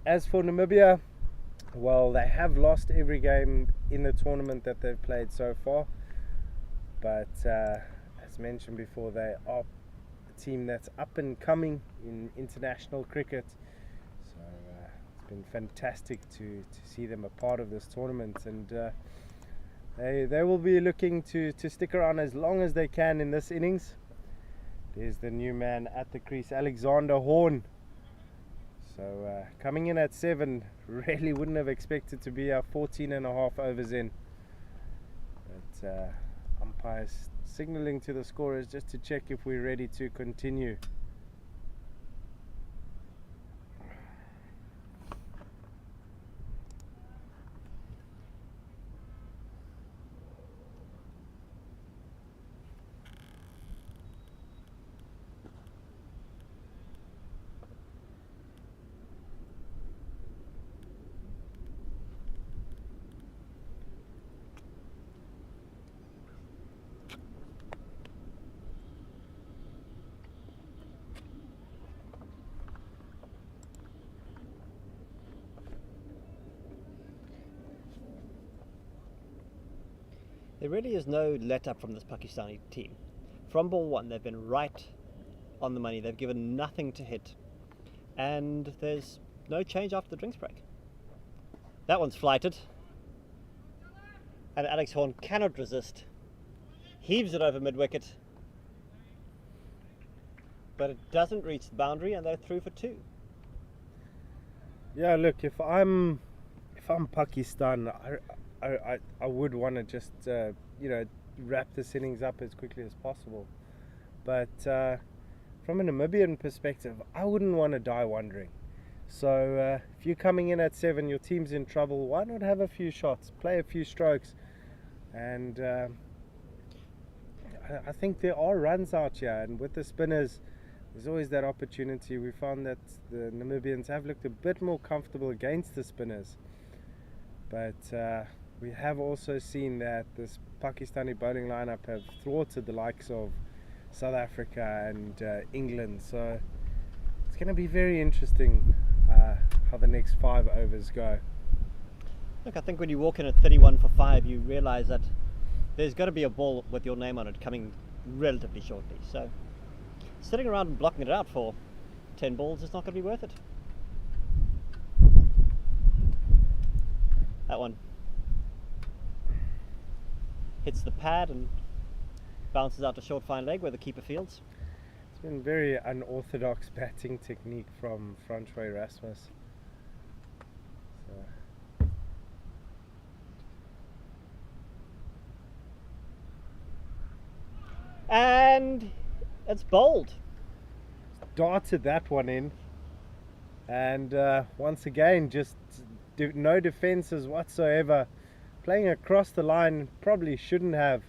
As for Namibia, well, they have lost every game in the tournament that they've played so far, but as mentioned before, they are a team that's up and coming in international cricket, so it's been fantastic to see them a part of this tournament, and they will be looking to stick around as long as they can in this innings. There's the new man at the crease, Alexander Horn. So coming in at 7, really wouldn't have expected to be 14 and a half overs in. But umpires signalling to the scorers just to check if we're ready to continue. There really is no let up from this Pakistani team. From ball 1, they've been right on the money. They've given nothing to hit, and there's no change after the drinks break. That one's flighted, and Alex Horn cannot resist. Heaves it over mid-wicket, but it doesn't reach the boundary, and they're through for 2. Yeah, look, if I'm Pakistan, I would want to just wrap this innings up as quickly as possible, but from a Namibian perspective, I wouldn't want to die wondering. So if you're coming in at 7, your team's in trouble, why not have a few shots, play a few strokes, and I think there are runs out here, and with the spinners there's always that opportunity. We found that the Namibians have looked a bit more comfortable against the spinners, but we have also seen that this Pakistani bowling lineup have thwarted the likes of South Africa and England, so it's going to be very interesting how the next 5 overs go. Look, I think when you walk in at 31 for 5, you realise that there's got to be a ball with your name on it coming relatively shortly, so sitting around and blocking it out for 10 balls is not going to be worth it. That one hits the pad and bounces out to short fine leg where the keeper fields. It's been very unorthodox batting technique from Francois Rasmus. And it's bowled. Darted that one in, and once again just no defences whatsoever, playing across the line. Probably shouldn't have.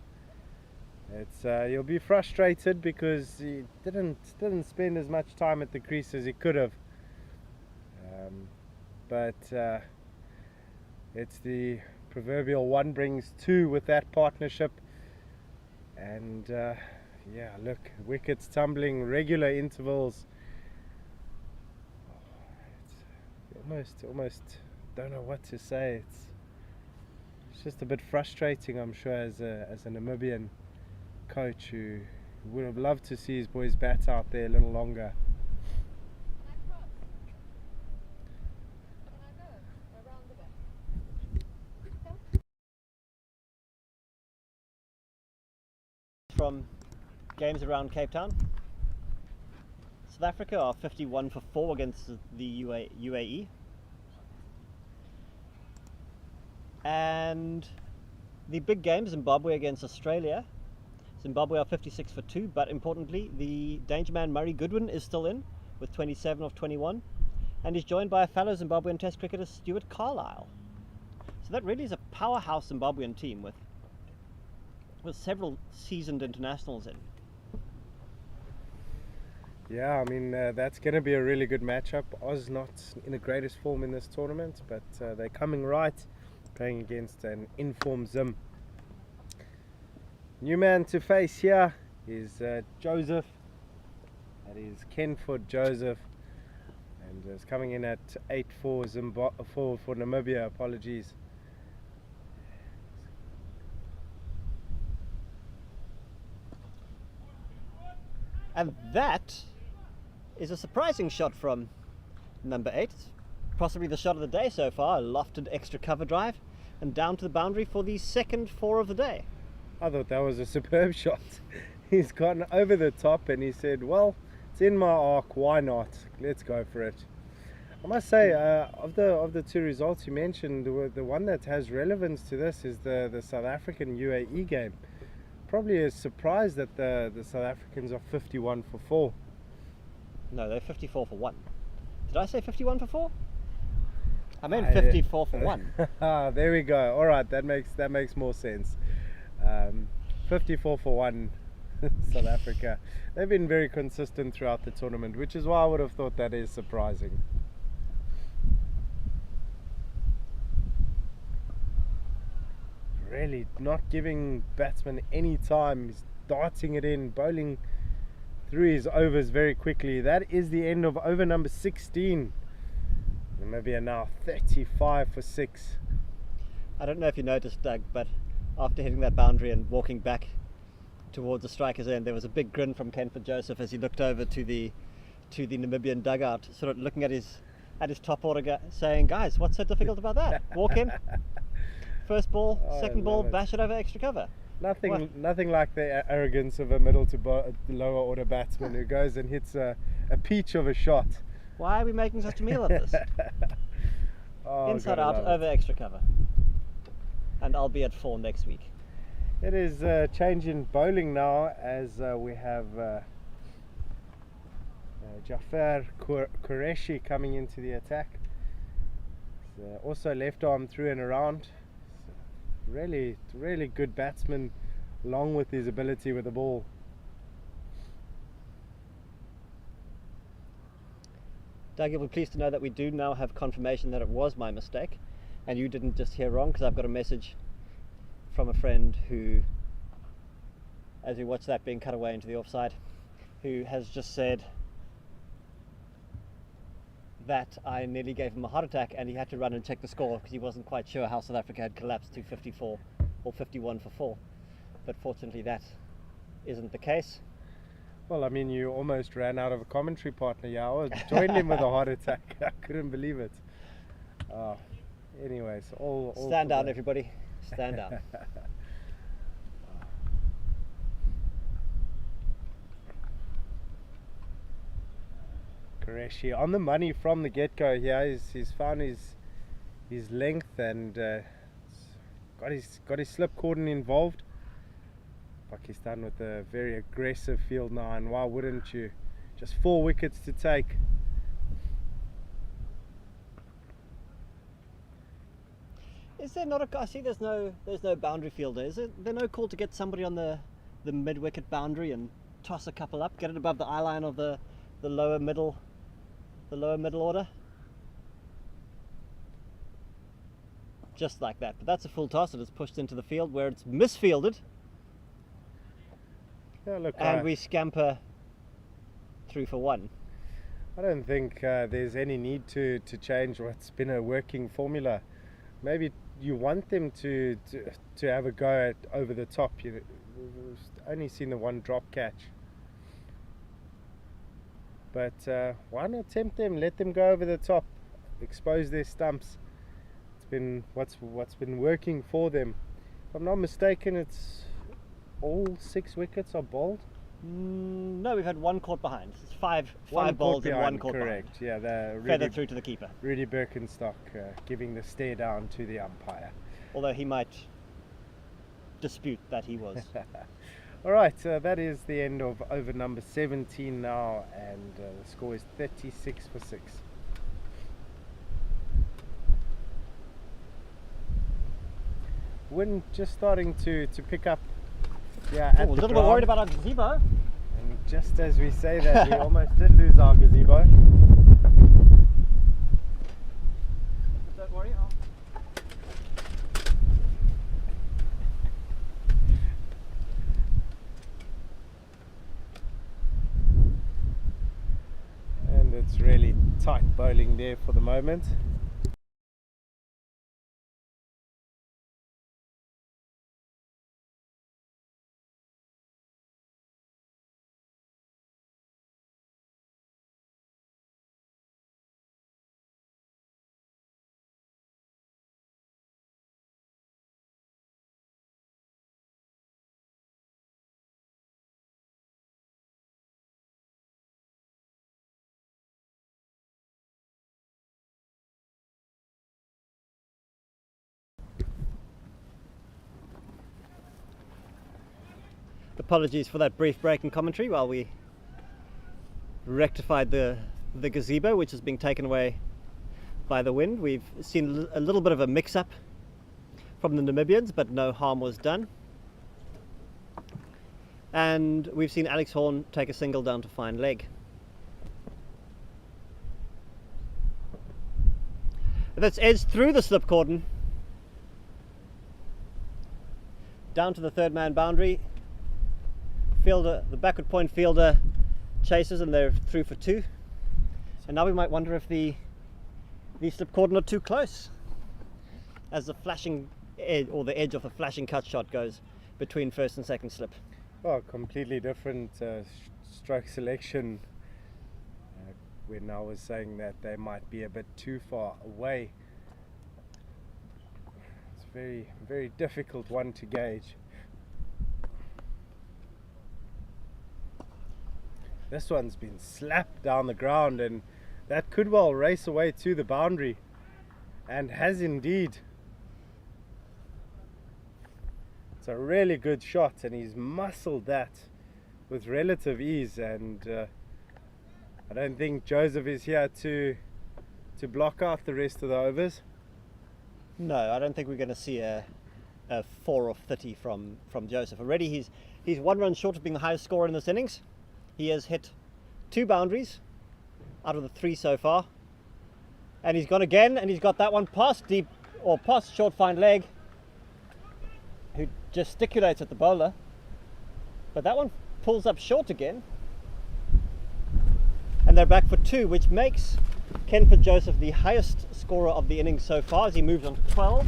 It's you'll be frustrated because he didn't spend as much time at the crease as he could have, but it's the proverbial 1 brings 2 with that partnership, and yeah, look, wickets tumbling, regular intervals. It's almost don't know what to say. It's just a bit frustrating, I'm sure, as a Namibian coach who would have loved to see his boys bat out there a little longer. From games around Cape Town, South Africa are 51 for 4 against the UAE, and the big game, Zimbabwe against Australia. Zimbabwe are 56 for 2, but importantly, the danger man Murray Goodwin is still in with 27 of 21, and he's joined by a fellow Zimbabwean Test cricketer, Stuart Carlisle. So that really is a powerhouse Zimbabwean team with several seasoned internationals in. Yeah, I mean, that's going to be a really good matchup. Oz not in the greatest form in this tournament, but they're coming right, going against an informed Zim. New man to face here is Joseph. That is Kenford Joseph. And is coming in at 8 for Namibia. Apologies. And that is a surprising shot from number 8. Possibly the shot of the day so far. A lofted extra cover drive and down to the boundary for the second 4 of the day. I thought that was a superb shot. He's gotten over the top and he said, well, it's in my arc, why not? Let's go for it. I must say, of the two results you mentioned, the one that has relevance to this is the South African UAE game. Probably a surprise that the South Africans are 51 for 4. No, they're 54 for 1. Did I say 51 for 4? I meant 54 for 1. There we go. All right, that makes more sense. 54 for 1, South Africa. They've been very consistent throughout the tournament, which is why I would have thought that is surprising. Really not giving batsmen any time. He's darting it in, bowling through his overs very quickly. That is the end of over number 16. Namibia now 35 for 6. I don't know if you noticed, Doug, but after hitting that boundary and walking back towards the striker's end, there was a big grin from Kenford Joseph as he looked over to the Namibian dugout, sort of looking at his top order, saying, "Guys, what's so difficult about that? Walk in, first ball, second ball, bash it over extra cover." Nothing like the arrogance of a middle to lower order batsman who goes and hits a peach of a shot. Why are we making such a meal of this? Inside out over extra cover. And I'll be at 4 next week. It is change in bowling now as we have Jafar Qureshi coming into the attack. Also left arm through and around. Really good batsman, along with his ability with the ball. Doug, you'll be pleased to know that we do now have confirmation that it was my mistake, and you didn't just hear wrong, because I've got a message from a friend who, as we watch that being cut away into the offside, who has just said that I nearly gave him a heart attack and he had to run and check the score because he wasn't quite sure how South Africa had collapsed to 54 or 51 for 4. But fortunately that isn't the case. Well, I mean, you almost ran out of a commentary partner. Yeah, I joined him with a heart attack. I couldn't believe it. Anyways, all stand down, everybody. Stand down. Qureshi on the money from the get-go here. He's found his length and got his slip cordon involved. Pakistan with a very aggressive field now, and why wouldn't you? Just 4 wickets to take. Is there not I see there's no boundary fielder. Is there no call to get somebody on the mid-wicket boundary and toss a couple up, get it above the eye line of the lower middle order? Just like that. But that's a full toss. It is pushed into the field where it's misfielded. Yeah, look, and we scamper 3 for 1. I don't think there's any need to change what's been a working formula. Maybe you want them to have a go at over the top. We've only seen the one drop catch. But why not tempt them? Let them go over the top, expose their stumps. It's been what's been working for them. If I'm not mistaken, it's all 6 wickets are bowled. No, we've had 1 caught behind. It's five bowls and 1 caught correct. behind. Yeah, feathered through to the keeper. Rudy Birkenstock giving the stare down to the umpire. Although he might dispute that he was. Alright, that is the end of over number 17 now, and the score is 36 for 6. Wind just starting to pick up. Yeah, a little bit worried about our gazebo. And Just as we say that, we almost did lose our gazebo. Don't worry, And it's really tight bowling there for the moment. Apologies for that brief break in commentary while we rectified the gazebo, which is being taken away by the wind. We've seen a little bit of a mix-up from the Namibians, but no harm was done. And we've seen Alex Horn take a single down to fine leg. That's edged through the slip cordon down to the third man boundary. Fielder, the backward point fielder chases, and they're through for two. And now we might wonder if the slip cordon are too close, as the flashing edge, or the edge of the flashing cut shot, goes between first and second slip. Well, completely different stroke selection. When I was saying that they might be a bit too far away, it's a very, very difficult one to gauge. This one's been slapped down the ground, and that could well race away to the boundary, and has indeed. It's a really good shot, and he's muscled that with relative ease, and I don't think Joseph is here to block out the rest of the overs. No, I don't think we're going to see a 4 of 30 from Joseph. Already he's 1 run short of being the highest scorer in this innings. He has hit 2 boundaries out of the 3 so far, and he's gone again, and he's got that one past deep, or past short fine leg, who gesticulates at the bowler, but that one pulls up short again, and they're back for 2, which makes Ken Joseph the highest scorer of the innings so far, as he moves on to 12.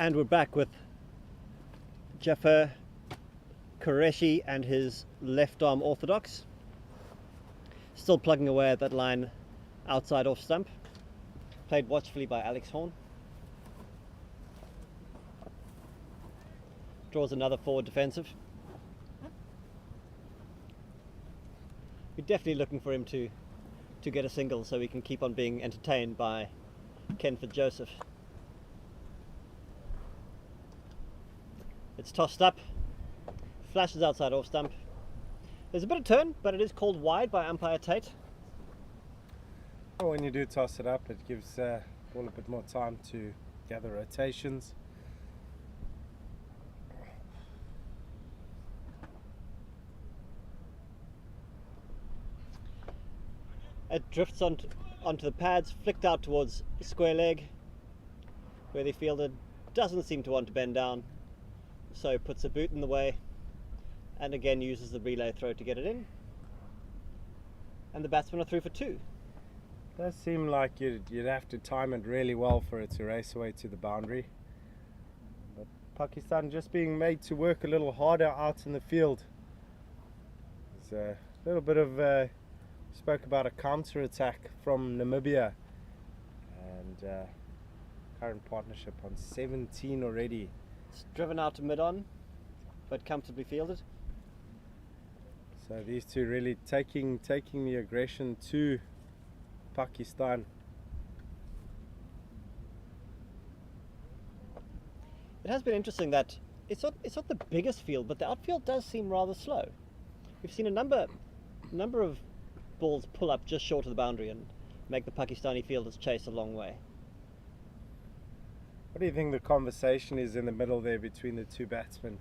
And we're back with Jaffer Qureshi and his left arm orthodox, still plugging away at that line outside off stump, played watchfully by Alex Horn. Draws another forward defensive. We're definitely looking for him to get a single so we can keep on being entertained by Ken Joseph. It's tossed up, flashes outside off stump. There's a bit of turn, but it is called wide by umpire Tate. Well, when you do toss it up, it gives ball a bit more time to gather rotations. It drifts onto the pads, flicked out towards square leg. where the fielder doesn't seem to want to bend down, so puts a boot in the way and again uses the relay throw to get it in. And the batsmen are through for 2. Does seem like you'd have to time it really well for it to race away to the boundary. But Pakistan just being made to work a little harder out in the field. There's a little bit of spoke about a counter attack from Namibia, and current partnership on 17 already. It's driven out to mid-on, but comfortably fielded. So these two really taking the aggression to Pakistan. It has been interesting that it's not the biggest field, but the outfield does seem rather slow. We've seen a number of balls pull up just short of the boundary and make the Pakistani fielders chase a long way. What do you think the conversation is in the middle there between the two batsmen?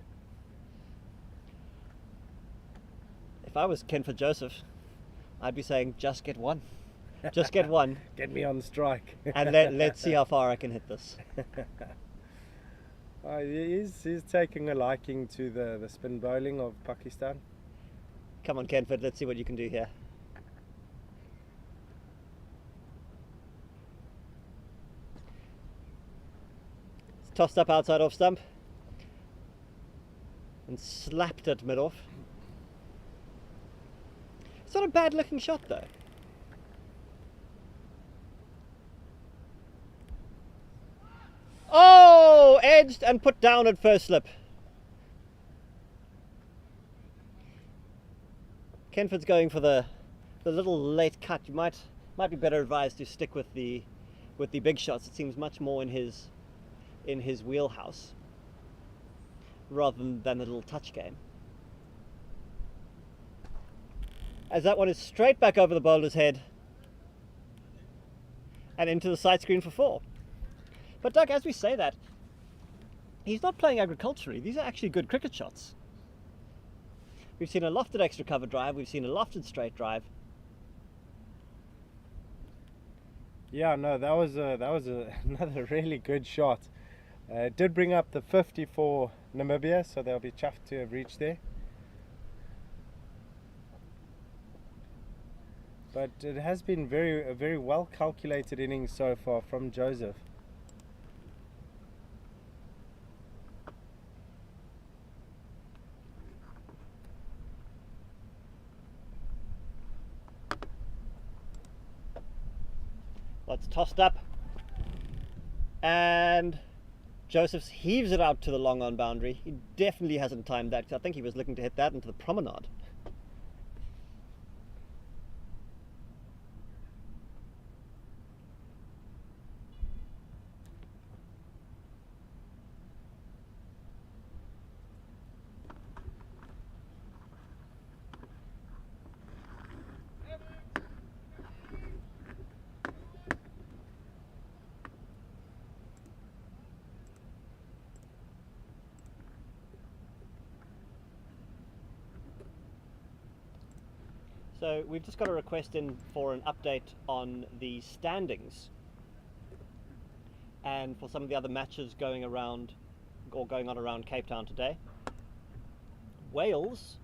If I was Kenford Joseph, I'd be saying, just get one. Just get one. Get me on strike. And let's see how far I can hit this. He's taking a liking to the spin bowling of Pakistan. Come on, Kenford, let's see what you can do here. It's tossed up outside off stump and slapped at mid-off. It's not a bad looking shot though. Oh, edged and put down at first slip. Kenford's going for the little late cut. You might be better advised to stick with the big shots. It seems much more in his wheelhouse rather than the little touch game. As that one is straight back over the bowler's head and into the side screen for 4. But Doug, as we say that, he's not playing agriculturally. These are actually good cricket shots. We've seen a lofted extra cover drive. We've seen a lofted straight drive. Yeah, no, that was another really good shot. It did bring up the 50 for Namibia, so they'll be chuffed to have reached there. But it has been a very well calculated innings so far from Joseph. That's tossed up, and Joseph heaves it out to the long on boundary. He definitely hasn't timed that, because I think he was looking to hit that into the promenade. So we've just got a request in for an update on the standings and for some of the other matches going on around Cape Town today. Wales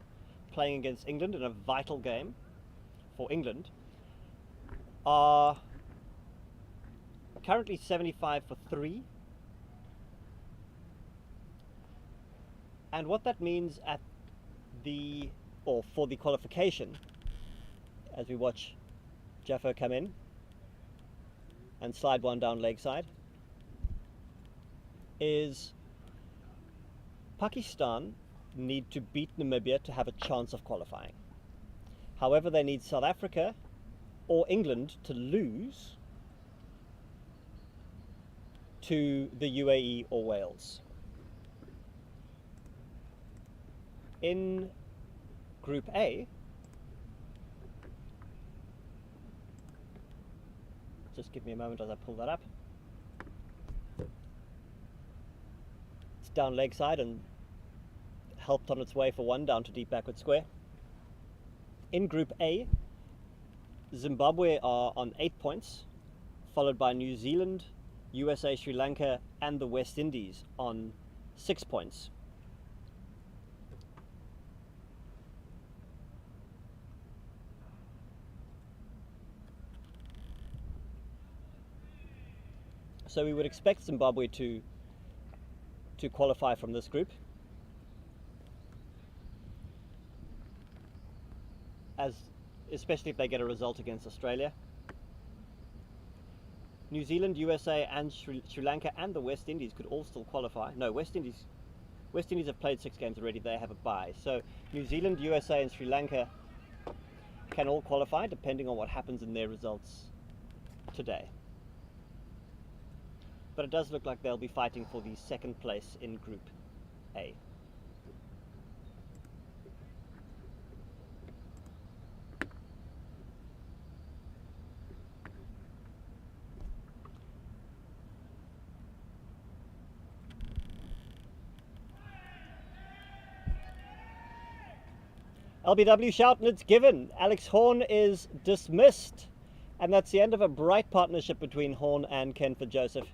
playing against England in a vital game for England are currently 75 for 3. And what that means for the qualification, as we watch Jaffo come in and slide one down leg side, is Pakistan need to beat Namibia to have a chance of qualifying. However, they need South Africa or England to lose to the UAE or Wales. In Group A, just give me a moment as I pull that up. It's down leg side and helped on its way for one down to deep backward square. In Group A, Zimbabwe are on 8 points, followed by New Zealand, USA, Sri Lanka and the West Indies on 6 points. So we would expect Zimbabwe to qualify from this group, especially if they get a result against Australia. New Zealand, USA and Sri Lanka and the West Indies could all still qualify. No, West Indies have played 6 games already, they have a bye. So New Zealand, USA and Sri Lanka can all qualify depending on what happens in their results today. But it does look like they'll be fighting for the second place in Group A. LBW shout and it's given. Alex Horn is dismissed. And that's the end of a bright partnership between Horn and Kenford Joseph.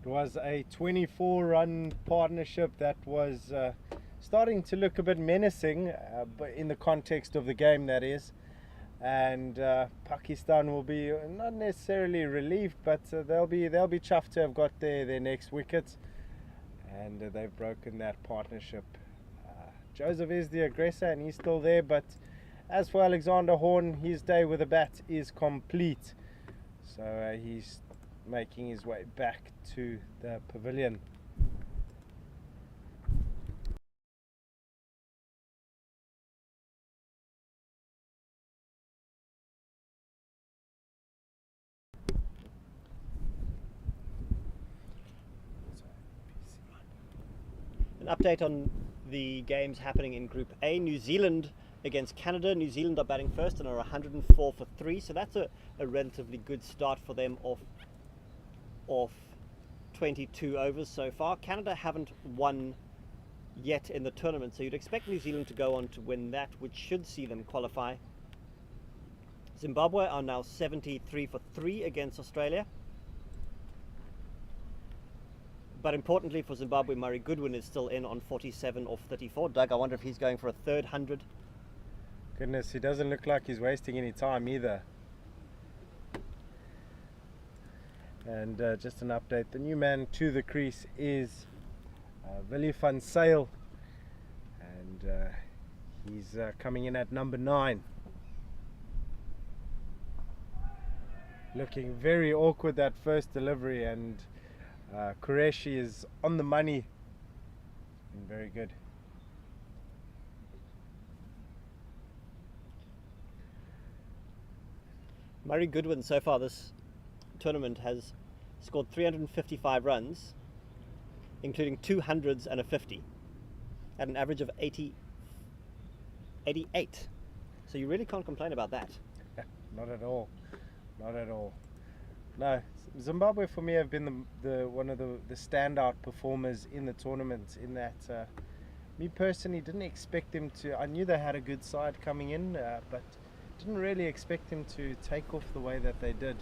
It was a 24-run partnership that was starting to look a bit menacing, but in the context of the game, that is. And Pakistan will be not necessarily relieved, but they'll be chuffed to have got their next wicket, and they've broken that partnership. Joseph is the aggressor, and he's still there. But as for Alexander Horn, his day with the bat is complete. So he's making his way back to the pavilion. An update on the games happening in Group A. New Zealand against Canada. New Zealand are batting first and are 104 for 3, so that's a relatively good start for them off 22 overs so far. Canada haven't won yet in the tournament, so you'd expect New Zealand to go on to win that, which should see them qualify. Zimbabwe are now 73 for 3 against Australia. But importantly for Zimbabwe, Murray Goodwin is still in on 47 off 34. Doug, I wonder if he's going for a third 100. Goodness, he doesn't look like he's wasting any time either. And just an update, the new man to the crease is Willie van Sail, and he's coming in at number 9. Looking very awkward, that first delivery, and Qureshi is on the money and very good. Murray Goodwin so far this tournament has scored 355 runs, including 200s and a 50, at an average of 88. So you really can't complain about that. Not at all. Not at all. No, Zimbabwe for me have been the one of the standout performers in the tournament, in that me personally didn't expect them to. I knew they had a good side coming in, but didn't really expect them to take off the way that they did,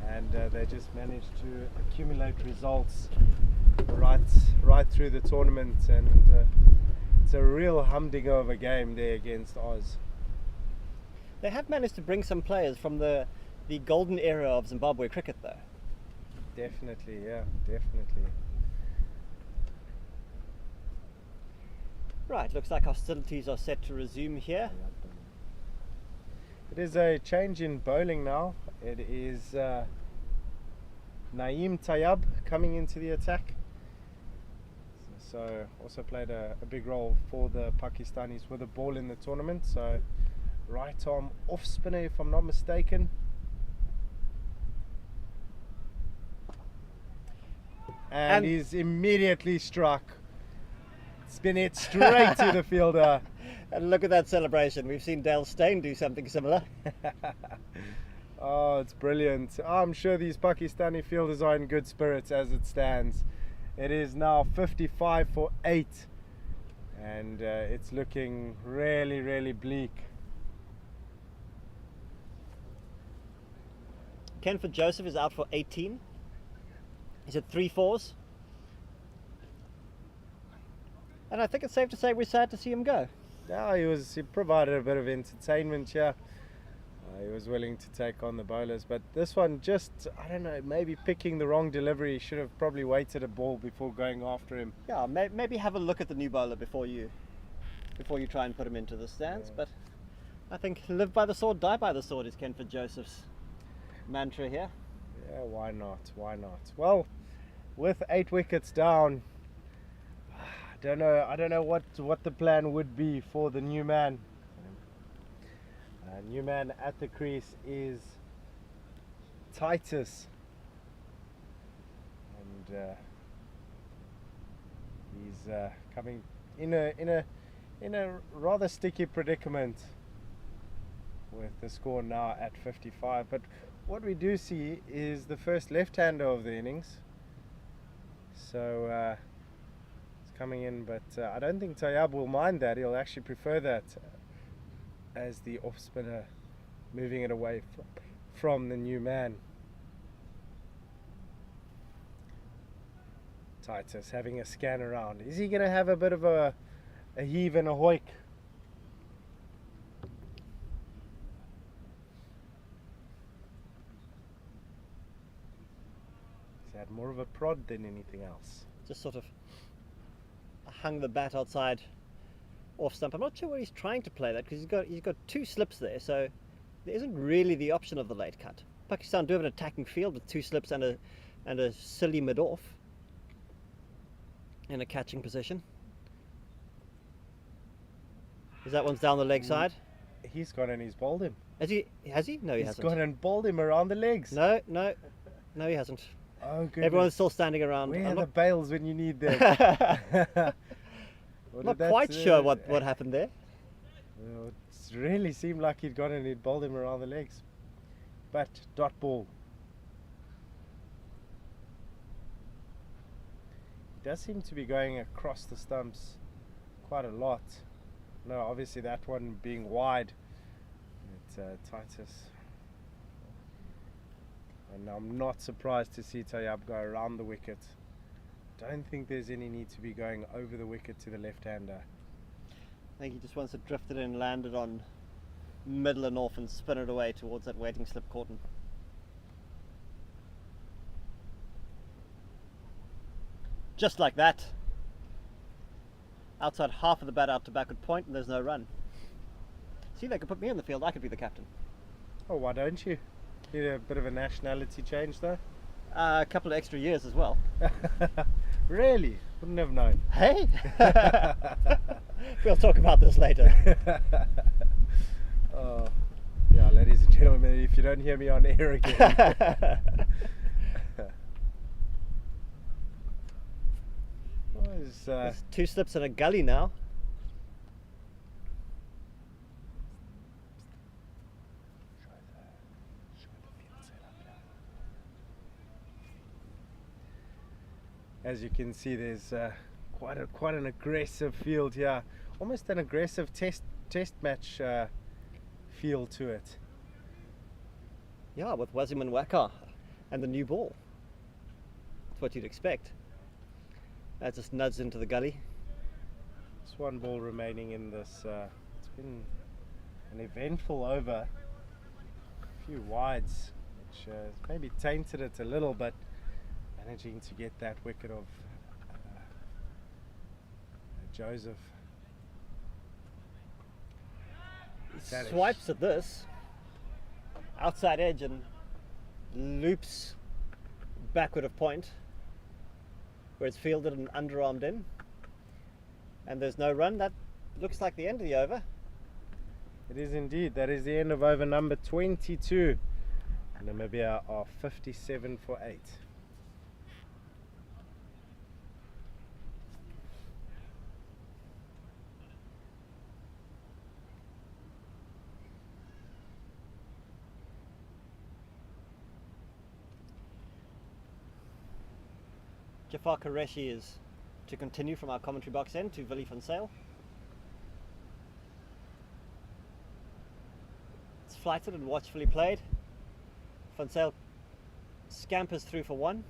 and they just managed to accumulate results right through the tournament, and it's a real humdinger of a game there against Oz. They have managed to bring some players from the golden era of Zimbabwe cricket, though. Definitely, yeah, definitely. Right, looks like hostilities are set to resume here. It is a change in bowling now. It is Naeem Tayyab coming into the attack. So also played a big role for the Pakistanis with the ball in the tournament. So right arm off spinner, if I'm not mistaken. And he's immediately struck. Spin it straight to the fielder. And look at that celebration. We've seen Dale Steyn do something similar. Oh, it's brilliant. I'm sure these Pakistani fielders are in good spirits as it stands. It is now 55 for 8. And it's looking really, really bleak. Kenford Joseph is out for 18. He's at 3-4s. And I think it's safe to say we're sad to see him go. Yeah, he provided a bit of entertainment here. He was willing to take on the bowlers, but this one just, I don't know, maybe picking the wrong delivery. He should have probably waited a ball before going after him. Yeah, maybe have a look at the new bowler before you try and put him into the stands. But I think live by the sword, die by the sword is Kenford Joseph's mantra here. Yeah, why not? Why not? Well, with 8 wickets down, I don't know what the plan would be for the new man. New man at the crease is Titus, and he's coming in a rather sticky predicament with the score now at 55. But what we do see is the first left-hander of the innings, so it's coming in, but I don't think Tayyab will mind that. He'll actually prefer that as the off spinner, moving it away from the new man. Titus having a scan around. Is he going to have a bit of a heave and a hoik? He's had more of a prod than anything else. Just sort of hung the bat outside off stump. I'm not sure what he's trying to play that, because he's got 2 slips there, so there isn't really the option of the late cut. Pakistan do have an attacking field with 2 slips and a silly mid off in a catching position. Is that one's down the leg side? He's gone and he's bowled him. Has he? No, he hasn't. He's gone and bowled him around the legs. No, he hasn't. Oh, goodness. Everyone's still standing around. Where are the bails when you need them? Not quite sure what happened there. Well, it really seemed like he'd gone and he'd bowled him around the legs. But dot ball. He does seem to be going across the stumps quite a lot. No, obviously that one being wide. It's Titus. And I'm not surprised to see Tayyab go around the wicket. Don't think there's any need to be going over the wicket to the left-hander. I think he just wants to drift it in, land it on middle and off, and spin it away towards that waiting slip cordon. Just like that. Outside half of the bat out to backward point, and there's no run. See, they could put me in the field, I could be the captain. Oh, why don't you? Need a bit of a nationality change though? A couple of extra years as well. Really? Wouldn't have known. Hey! We'll talk about this later. Oh, yeah, ladies and gentlemen, if you don't hear me on air again. There's 2 slips and a gully now. As you can see, there's quite an aggressive field here, almost an aggressive test match feel to it. Yeah, with Wasim and Waka and the new ball. That's what you'd expect. That just nudged into the gully. Just 1 ball remaining in this. It's been an eventful over. A few wides, which maybe tainted it a little, but managing to get that wicket of Joseph. Swipes at this outside edge and loops backward of point, where it's fielded and underarmed in, and there's no run. That looks like the end of the over. It is indeed. That is the end of over number 22. Namibia are 57 for 8. Jafar Qureshi is to continue from our commentary box end to Willie van Zyl. It's flighted and watchfully played. Van Zyl scampers through for one.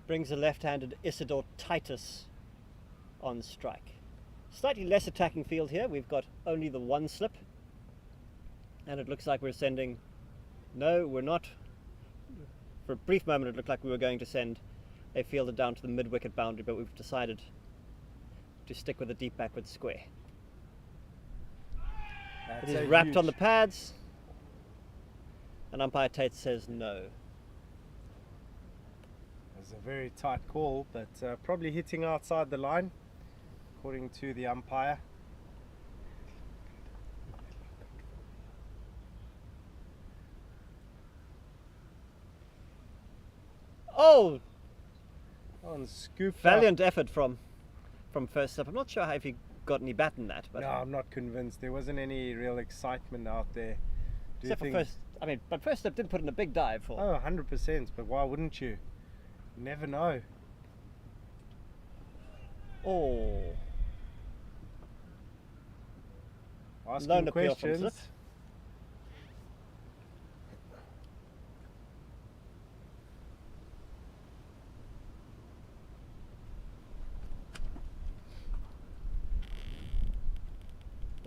Brings the left-handed Isidore Titus on strike. Slightly less attacking field here. We've got only the one slip. And it looks like we're sending... No, we're not. For a brief moment it looked like we were going to send a fielder down to the mid-wicket boundary, but we've decided to stick with a deep backward square. It is wrapped on the pads. And umpire Tate says no. It's a very tight call, but probably hitting outside the line, according to the umpire. Oh! On scoop. Valiant effort from first up. I'm not sure how if he got any bat in that, but No, I'm not convinced. There wasn't any real excitement out there. Do you except for think? first. I mean, but first up did put in a big dive for. Oh, 100%. But why wouldn't you? You never know. Oh. Asking Lone appeal from questions. slip.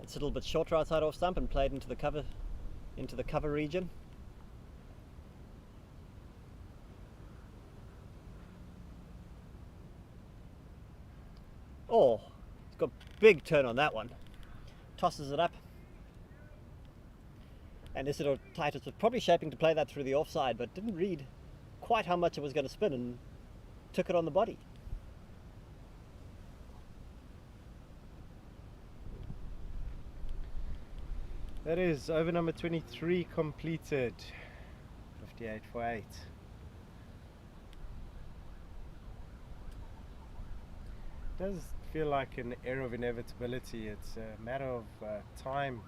It's a little bit shorter outside off stump and played into the cover region. Oh, it's got big turn on that one. Tosses it up. And Isidore Titus was probably shaping to play that through the offside, but didn't read quite how much it was going to spin and took it on the body. That is over number 23 completed. 58 for 8. It does feel like an era of inevitability. It's a matter of time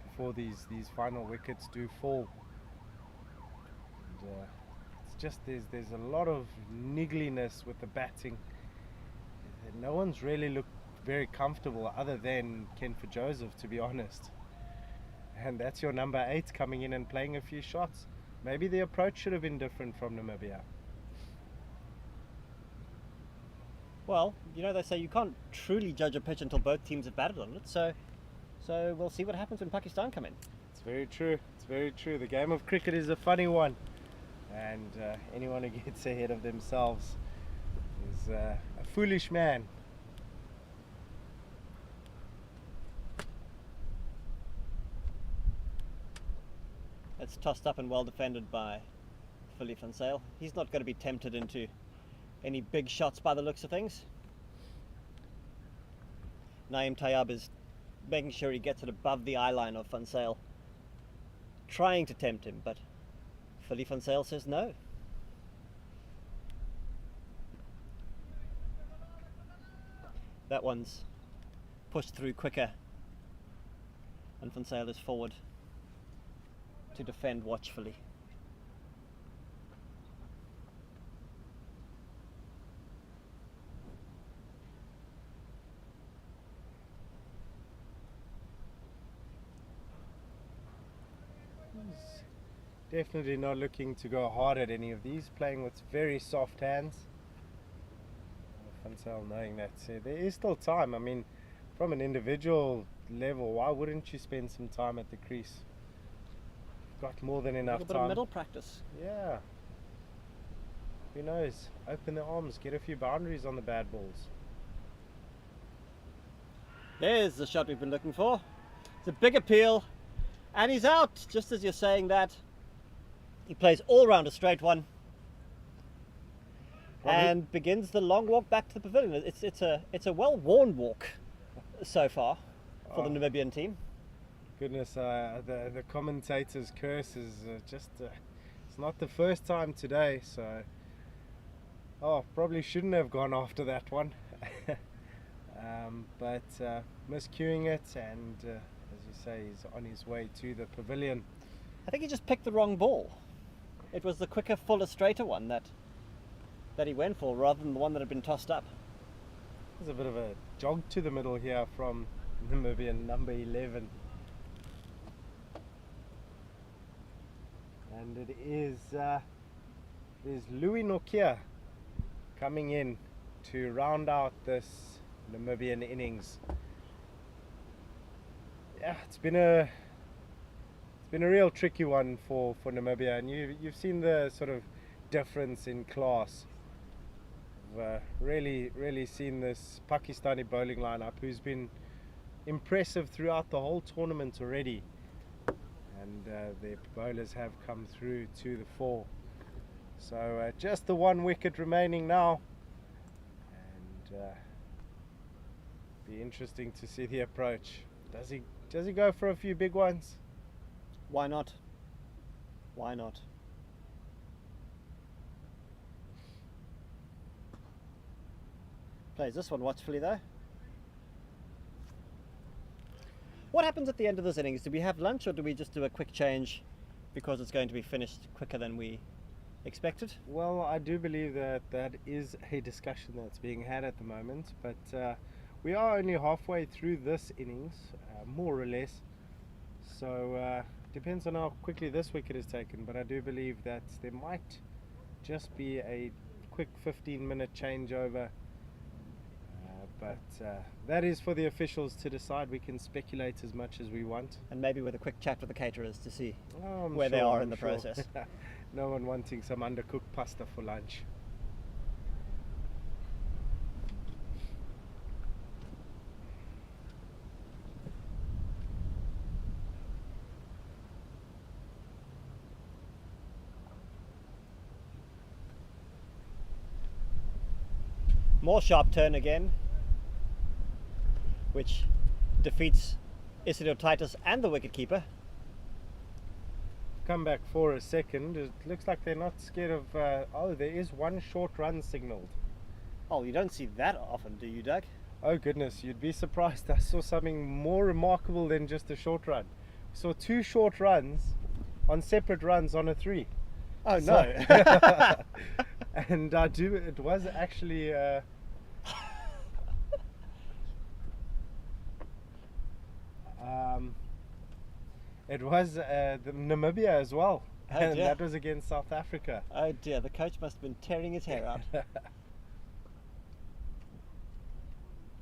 before these final wickets do fall. And, it's just there's a lot of niggliness with the batting. No one's really looked very comfortable other than Ken for Joseph, to be honest. And that's your number 8 coming in and playing a few shots. Maybe the approach should have been different from Namibia. Well, you know, they say you can't truly judge a pitch until both teams have batted on it, so we'll see what happens when Pakistan come in. It's very true. It's very true. The game of cricket is a funny one, and anyone who gets ahead of themselves is a foolish man. It's tossed up and well defended by Philippe van Zyl. He's not going to be tempted into any big shots by the looks of things. Naeem Tayyab is making sure he gets it above the eye line of Van Zyl, trying to tempt him, but Philippe van Zyl says no. That one's pushed through quicker, and Van Zyl is forward to defend watchfully. Definitely not looking to go hard at any of these, playing with very soft hands. Van Zyl knowing that there is still time. I mean, from an individual level, why wouldn't you spend some time at the crease? You've got more than enough A little bit time. of middle practice. Yeah. Who knows? Open the arms, get a few boundaries on the bad balls. There's the shot we've been looking for. It's a big appeal, and he's out. Just as you're saying that, he plays all round a straight one, and begins the long walk back to the pavilion. It's a well-worn walk so far for the Namibian team. Goodness, the commentator's curse is just it's not the first time today, so probably shouldn't have gone after that one. But miscuing it, and as you say, he's on his way to the pavilion. I think he just picked the wrong ball. It was the quicker, fuller, straighter one that he went for rather than the one that had been tossed up. There's a bit of a jog to the middle here from Namibian number 11. And it is Louis Nokia coming in to round out this Namibian innings. Yeah, it's been a real tricky one for Namibia, and you've seen the sort of difference in class. Really seen this Pakistani bowling lineup, who's been impressive throughout the whole tournament already, and their bowlers have come through to the fore. So just the one wicket remaining now, and be interesting to see the approach. Does he go for a few big ones? Why not? Why not? Plays this one watchfully though. What happens at the end of this innings? Do we have lunch, or do we just do a quick change because it's going to be finished quicker than we expected? Well, I do believe that is a discussion that's being had at the moment, but we are only halfway through this innings, more or less. So depends on how quickly this wicket is taken, but I do believe that there might just be a quick 15-minute changeover. But that is for the officials to decide. We can speculate as much as we want. And maybe with a quick chat with the caterers to see I'm where they sure, are I'm in the sure. process. No one wanting some undercooked pasta for lunch. More sharp turn again, which defeats Isidiotitis and the wicketkeeper. Come back for a second. It looks like they're not scared of... oh, there is one short run signalled. Oh, you don't see that often, do you, Doug? Oh goodness, you'd be surprised. I saw something more remarkable than just a short run. We saw 2 short runs on separate runs on a 3. Oh no. And it was actually it was the Namibia as well. Oh, And dear. that was against South Africa. Oh dear, the coach must have been tearing his hair out.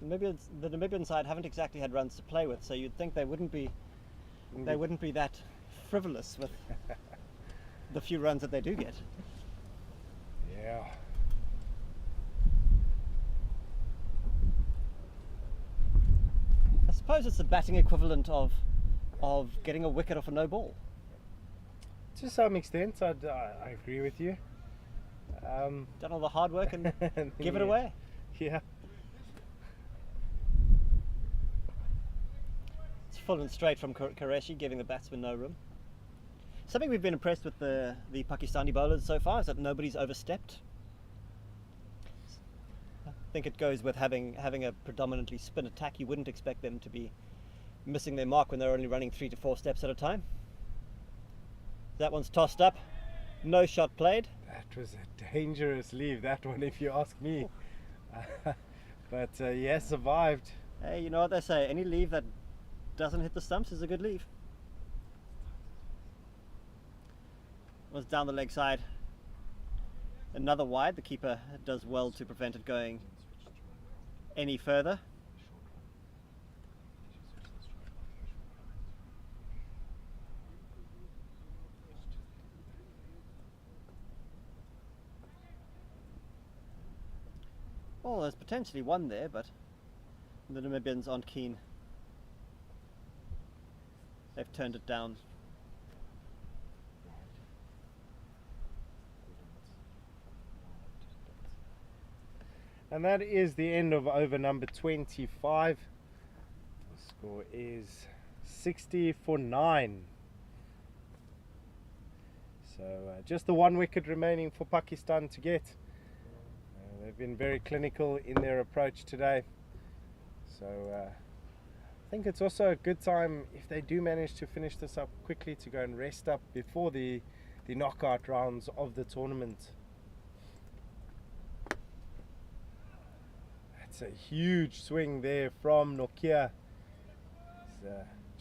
The Namibian side haven't exactly had runs to play with, so you'd think they wouldn't be that frivolous with the few runs that they do get. Yeah. I suppose it's the batting equivalent of getting a wicket off a no ball. To some extent, I agree with you. Done all the hard work and give it Yeah. away. Yeah. It's full and straight from Qureshi, giving the batsman no room. Something we've been impressed with the Pakistani bowlers so far is that nobody's overstepped. I think it goes with having a predominantly spin attack. You wouldn't expect them to be missing their mark when they're only running 3 to 4 steps at a time. That one's tossed up. No shot played. That was a dangerous leave, that one, if you ask me. But he has survived. Hey, you know what they say, any leave that doesn't hit the stumps is a good leave. Was down the leg side. Another wide. The keeper does well to prevent it going any further. Oh, there's potentially one there, but the Namibians aren't keen. They've turned it down. And that is the end of over number 25. The score is 60 for 9. So just the 1 wicket remaining for Pakistan to get. They've been very clinical in their approach today. So I think it's also a good time, if they do manage to finish this up quickly, to go and rest up before the knockout rounds of the tournament. That's a huge swing there from Nokia.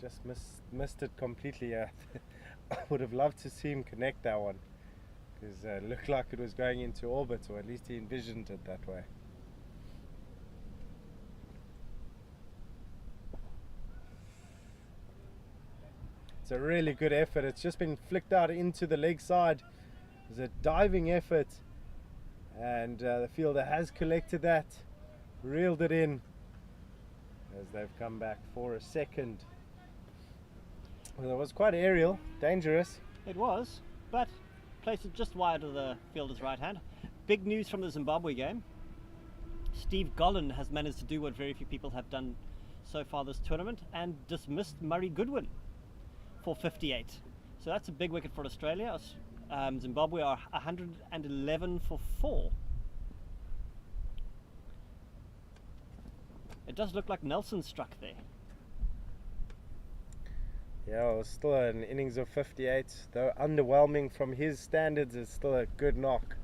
Just missed it completely. I would have loved to see him connect that one, because it looked like it was going into orbit, or at least he envisioned it that way. It's a really good effort. It's just been flicked out into the leg side. It's a diving effort, and the fielder has collected that, reeled it in as they've come back for a second. Well, it was quite aerial, dangerous. It was, but placed it just wide of the fielder's right hand. Big news from the Zimbabwe game. Steve Gollan has managed to do what very few people have done so far this tournament, and dismissed Murray Goodwin for 58. So that's a big wicket for Australia. Zimbabwe are 111 for 4. It does look like Nelson struck there. Yeah, it was still an innings of 58, though underwhelming from his standards. It's still a good knock.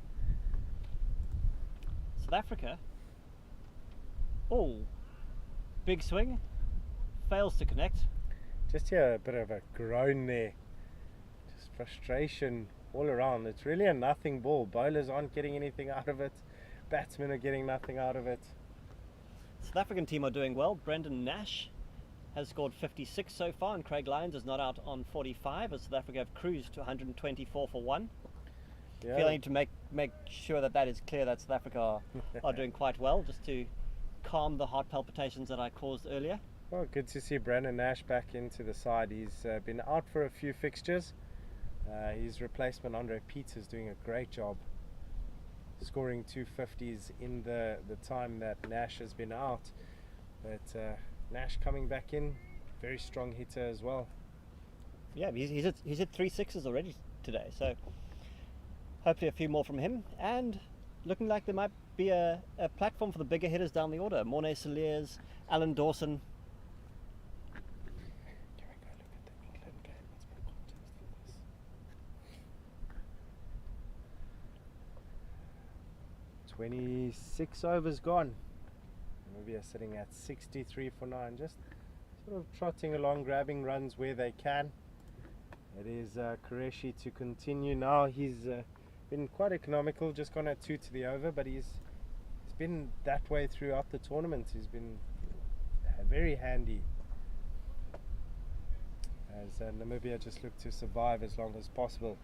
South Africa, big swing, fails to connect. Just hear a bit of a groan there. Just frustration all around. It's really a nothing ball. Bowlers aren't getting anything out of it. Batsmen are getting nothing out of it. South African team are doing well. Brendan Nash has scored 56 so far, and Craig Lyons is not out on 45, as South Africa have cruised to 124 for 1. Yeah. I feel I need to make sure that is clear, that South Africa are doing quite well, just to calm the heart palpitations that I caused earlier. Well, good to see Brandon Nash back into the side. He's been out for a few fixtures. His replacement, Andre Peters, doing a great job, scoring 250s in the time that Nash has been out. But Nash coming back in, very strong hitter as well. Yeah, he's hit 3 sixes already today, so hopefully a few more from him, and looking like there might be a platform for the bigger hitters down the order. Morne Saliers, Alan Dawson. Can we go look at the England game? What's more context for this? 26 overs gone. Namibia sitting at 63 for 9, just sort of trotting along, grabbing runs where they can. It is Qureshi to continue now. He's been quite economical, just gone at 2 to the over, but he's been that way throughout the tournament. He's been very handy, as Namibia just look to survive as long as possible.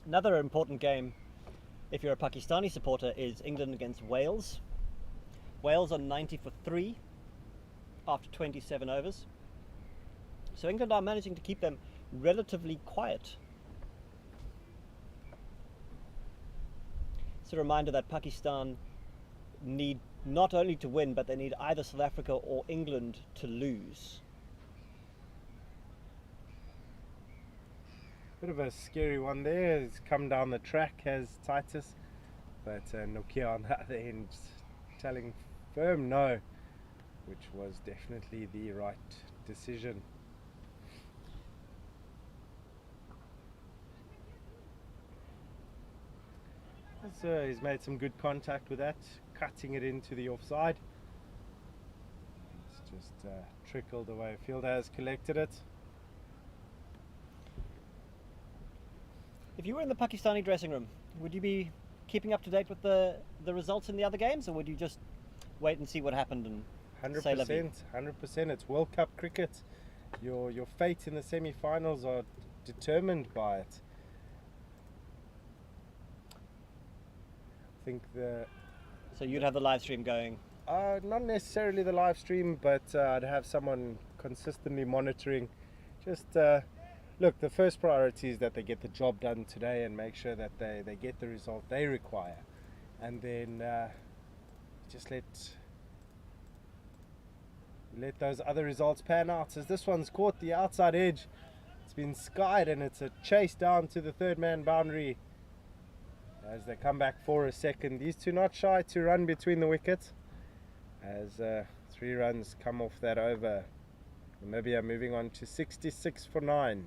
Another important game, if you're a Pakistani supporter, is England against Wales. Wales are 90 for 3 after 27 overs. So England are managing to keep them relatively quiet. It's a reminder that Pakistan need not only to win, but they need either South Africa or England to lose. Bit of a scary one there. It's come down the track, has Titus, but Nokia on the other end telling firm no, which was definitely the right decision. So he's made some good contact with that, cutting it into the offside. It's just trickled away. Fielder has collected it. If you were in the Pakistani dressing room, would you be keeping up to date with the results in the other games, or would you just wait and see what happened and say la vie? 100%. It's World Cup cricket. Your fate in the semi-finals are determined by it. I think So you'd have the live stream going? not necessarily the live stream, but I'd have someone consistently monitoring. Just look, the first priority is that they get the job done today and make sure that they get the result they require, and then just let those other results pan out. As this one's caught the outside edge, it's been skied, and it's a chase down to the third man boundary as they come back for a second. These two not shy to run between the wickets. as 3 runs come off that over. Namibia moving on to 66 for 9.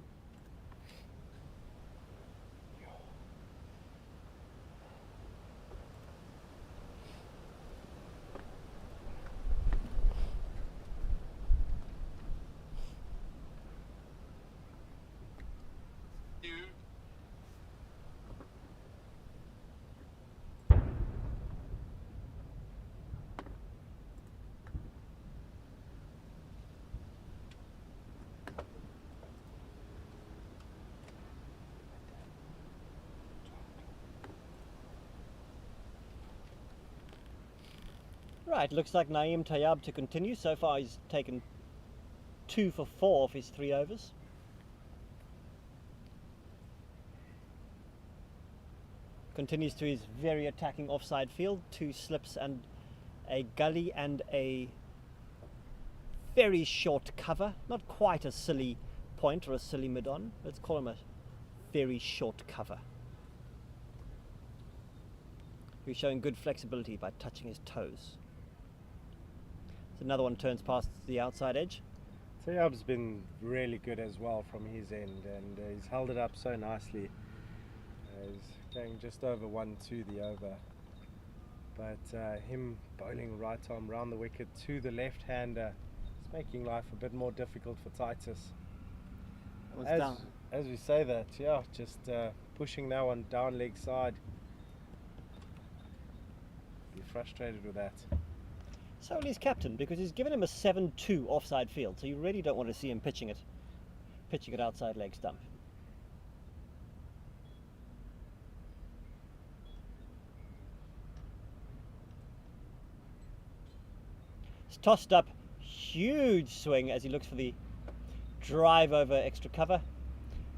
Right, looks like Naeem Tayyab to continue. So far he's taken 2 for 4 of his 3 overs. Continues to his very attacking offside field. 2 slips and a gully and a very short cover. Not quite a silly point or a silly mid-on. Let's call him a very short cover. He's showing good flexibility by touching his toes. Another one turns past the outside edge. Tayyab's been really good as well from his end, and he's held it up so nicely. He's going just over 1-2 the over, but him bowling right arm round the wicket to the left-hander is making life a bit more difficult for Titus. As we say that, yeah, just pushing now on down leg side. Be frustrated with that. So he's captain because he's given him a 7-2 offside field, so you really don't want to see him pitching it outside leg stump. It's tossed up, huge swing as he looks for the drive over extra cover.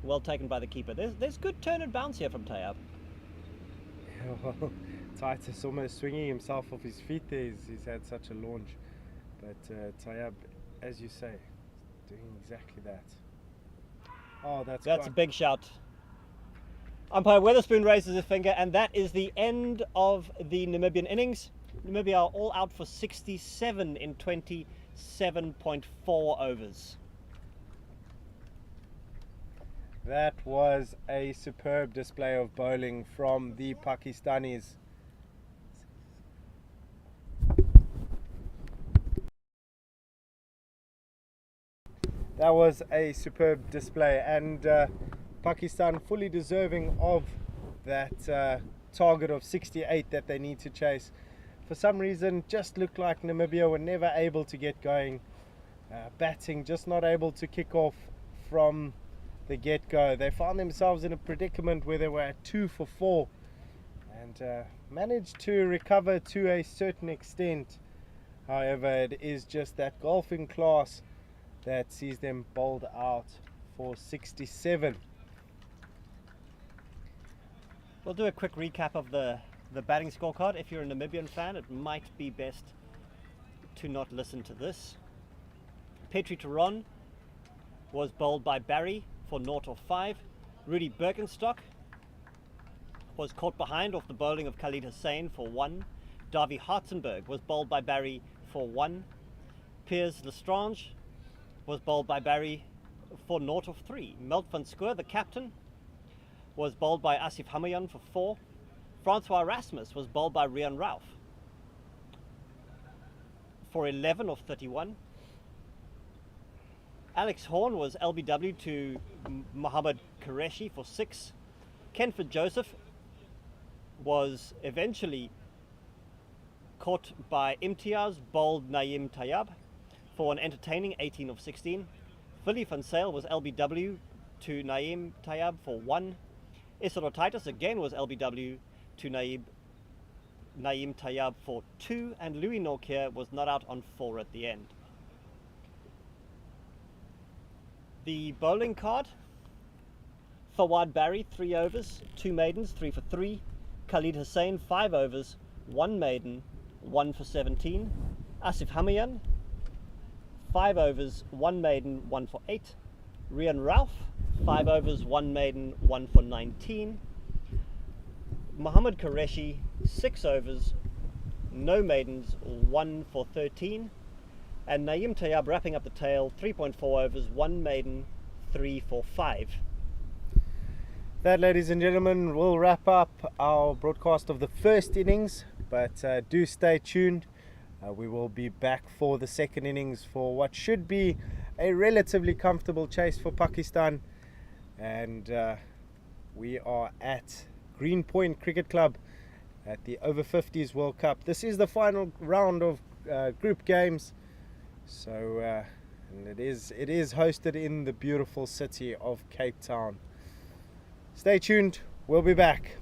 Well taken by the keeper. There's good turn and bounce here from Tayyab. Yeah, well, Titus almost swinging himself off his feet there. He's had such a launch, but Tayyab, as you say, is doing exactly that. Oh, that's a big shout. Umpire Weatherspoon raises his finger, and that is the end of the Namibian innings. Namibia are all out for 67 in 27.4 overs. That was a superb display of bowling from the Pakistanis. That was a superb display, and Pakistan fully deserving of that target of 68 that they need to chase. For some reason, just looked like Namibia were never able to get going. Batting just not able to kick off from the get-go. They found themselves in a predicament where they were at 2 for 4 and managed to recover to a certain extent. However, it is just that golfing class that sees them bowled out for 67. We'll do a quick recap of the batting scorecard. If you're a Namibian fan, it might be best to not listen to this. Petri Turon was bowled by Barry for 0 of 5. Rudy Birkenstock was caught behind off the bowling of Khalid Hussain for 1. Davy Hartzenberg was bowled by Barry for 1. Piers Lestrange was bowled by Barry for 0 of 3. Milt van Schoor, the captain, was bowled by Asif Hamayan for 4. Francois Erasmus was bowled by Rian Ralph for 11 of 31. Alex Horn was LBW to Mohammad Qureshi for 6. Kenford Joseph was eventually caught by Imtiaz, bowled Naeem Tayyab for an entertaining 18 of 16. Philly van Sale was LBW to Naeem Tayyab for 1. Isidore Titus again was LBW to Naeem Tayyab for 2, and Louis Norkier was not out on 4 at the end. The bowling card: Fawad Barry 3 overs, 2 maidens, 3 for 3. Khalid Hussain 5 overs, 1 maiden, 1 for 17. Asif Hamayan 5 overs, 1 maiden, 1 for 8. Rian Ralph 5 overs, 1 maiden, 1 for 19. Mohammad Qureshi 6 overs, no maidens, 1 for 13. And Naeem Tayyab wrapping up the tail, 3.4 overs, 1 maiden, 3 for 5. That, ladies and gentlemen, will wrap up our broadcast of the first innings, but do stay tuned. We will be back for the second innings for what should be a relatively comfortable chase for Pakistan. And we are at Green Point Cricket Club at the Over-50s World Cup. This is the final round of group games. So and it is hosted in the beautiful city of Cape Town. Stay tuned, we'll be back.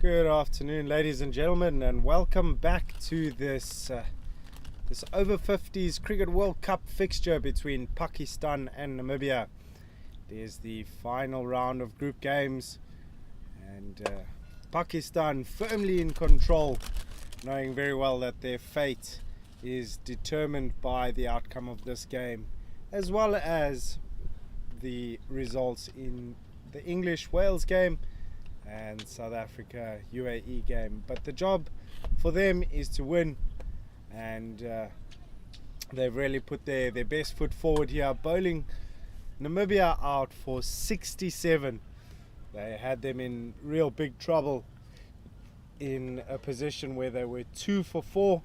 Good afternoon, ladies and gentlemen, and welcome back to this Over-50s Cricket World Cup fixture between Pakistan and Namibia. It is the final round of group games, and Pakistan firmly in control, knowing very well that their fate is determined by the outcome of this game, as well as the results in the English-Wales game and South Africa UAE game. But the job for them is to win, and they've really put their best foot forward here, bowling Namibia out for 67. They had them in real big trouble in a position where they were 2 for 4.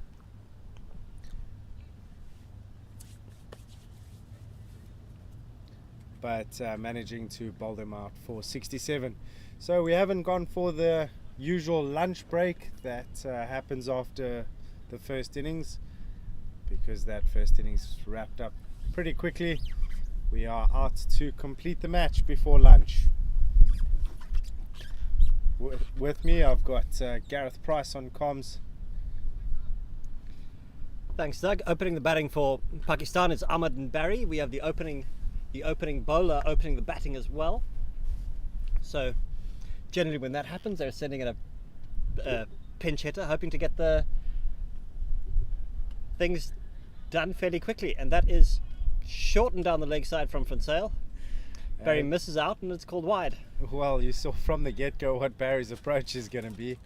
But managing to bowl them out for 67. So we haven't gone for the usual lunch break that happens after the first innings, because that first innings wrapped up pretty quickly. We are out to complete the match before lunch. With me I've got Gareth Price on comms. Thanks, Doug. Opening the batting for Pakistan is Ahmed and Barry. We have the opening bowler opening the batting as well. So generally when that happens, they're sending in a pinch hitter, hoping to get the things done fairly quickly, and that is shortened down the leg side from Van Zyl. Barry misses out and it's called wide. Well, you saw from the get-go what Barry's approach is going to be.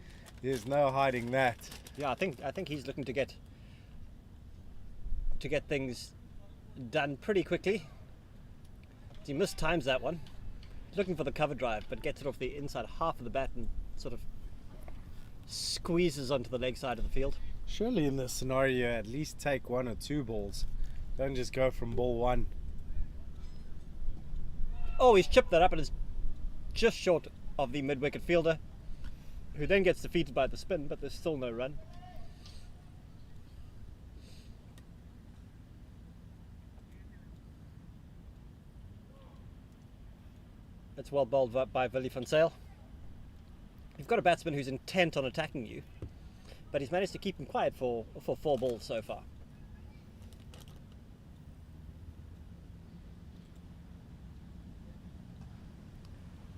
There's no hiding that. Yeah, I think he's looking to get things done pretty quickly. He mistimes that one. He's looking for the cover drive, but gets it off the inside half of the bat and sort of squeezes onto the leg side of the field. Surely in this scenario, at least take 1 or 2 balls. Don't just go from ball 1. Oh, he's chipped that up and is just short of the mid-wicket fielder, who then gets defeated by the spin, but there's still no run. That's well bowled by Willie van Zyl. You've got a batsman who's intent on attacking you, but he's managed to keep him quiet for 4 balls so far.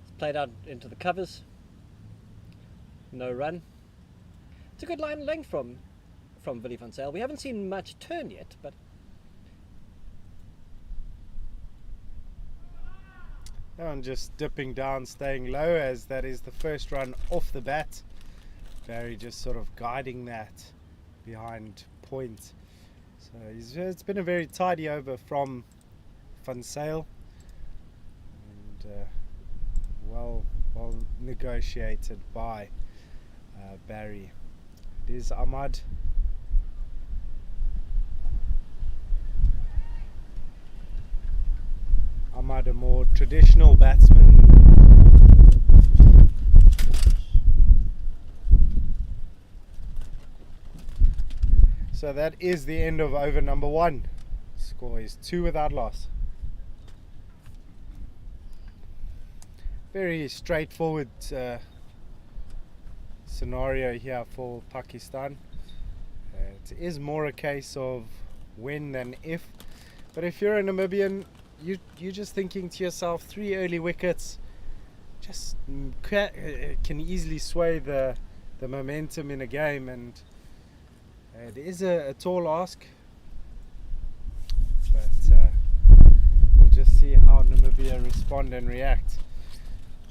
It's played out into the covers. No run. It's a good line of length from Willie van Zyl. We haven't seen much turn yet, but And just dipping down, staying low, as that is the first run off the bat. Barry just sort of guiding that behind point. So it's been a very tidy over from Van Zyl, and well negotiated by Barry. It is Ahmad. Ahmad, a more traditional batsman. So that is the end of over number 1. Score is 2 without loss. Very straightforward scenario here for Pakistan. It is more a case of when than if. But if you're a Namibian, you're just thinking to yourself, 3 early wickets just can easily sway the momentum in a game, and it is a tall ask, but we'll just see how Namibia respond and react.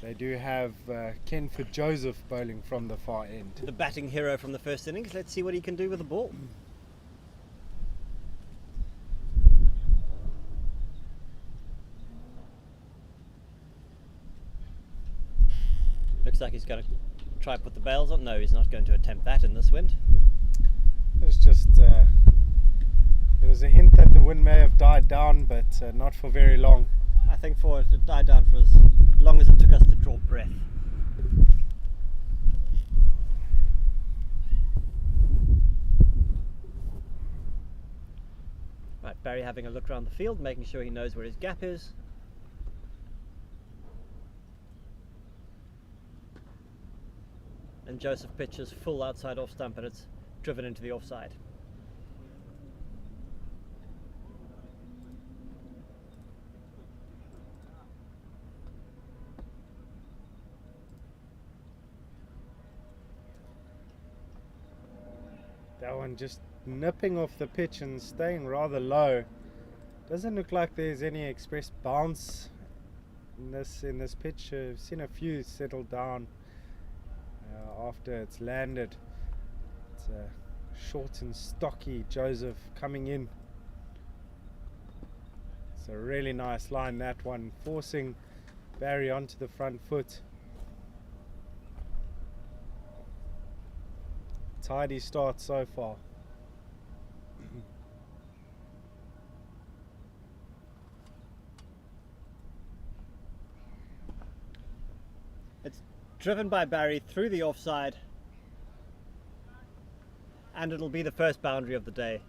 They do have Kenford Joseph bowling from the far end. the batting hero from the first innings. Let's see what he can do with the ball. Looks like he's going to try and put the bails on. No, he's not going to attempt that in this wind. It was just there was a hint that the wind may have died down, but not for very long. I think for it to die down for as long as it took us to draw breath. Right, Barry having a look around the field, making sure he knows where his gap is. and Joseph pitches full outside off stump, and it's driven into the offside. That one just nipping off the pitch and staying rather low. Doesn't look like there's any express bounce in this pitch. I've seen a few settle down after it's landed. It's a short and stocky Joseph coming in. It's a really nice line, that one, forcing Barry onto the front foot. Tidy start so far. It's driven by Barry through the offside, and it'll be the first boundary of the day.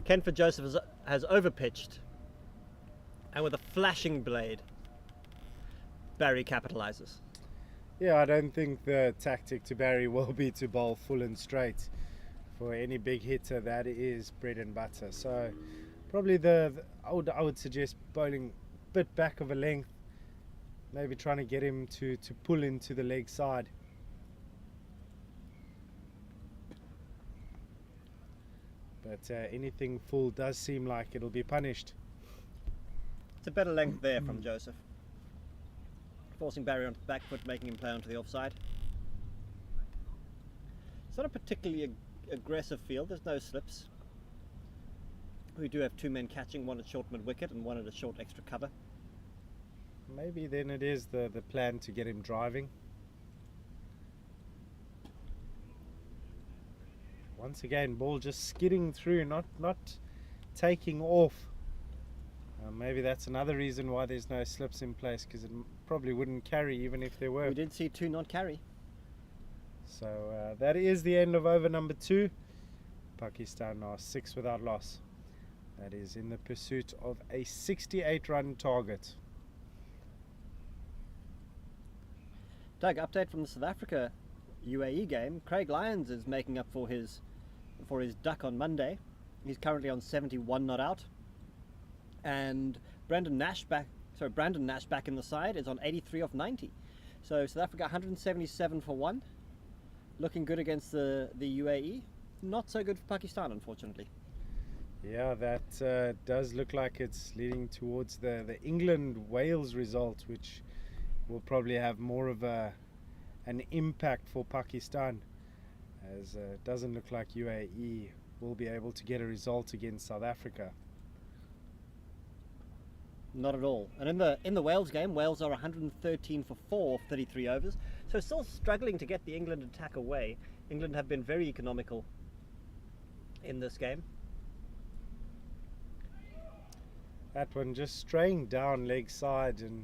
Kenford Joseph has overpitched, and with a flashing blade, Barry capitalizes. Yeah, I don't think the tactic to Barry will be to bowl full and straight. For any big hitter, that is bread and butter. So probably I would suggest bowling a bit back of a length, maybe trying to get him to pull into the leg side. But anything full does seem like it'll be punished. It's a better length there from Joseph, forcing Barry onto the back foot, making him play onto the offside. It's not a particularly aggressive field, there's no slips. We do have two men catching, one at short mid wicket and one at a short extra cover. Maybe then it is the plan to get him driving. Once again, ball just skidding through, not taking off. Maybe that's another reason why there's no slips in place, because it probably wouldn't carry even if there were. We did see two not carry. So that is the end of over number 2. Pakistan are 6 without loss. That is in the pursuit of a 68-run target. Doug, update from the South Africa UAE game. Craig Lyons is making up for his duck on Monday. He's currently on 71 not out. And Brandon Nash back in the side is on 83 off 90. So South Africa 177 for 1. Looking good against the UAE. Not so good for Pakistan, unfortunately. Yeah, that does look like it's leading towards the England-Wales result, which will probably have more of an impact for Pakistan, as it doesn't look like UAE will be able to get a result against South Africa. Not at all. And in the Wales game, Wales are 113 for 4 off 33 overs. So still struggling to get the England attack away. England have been very economical in this game. That one just straying down leg side. And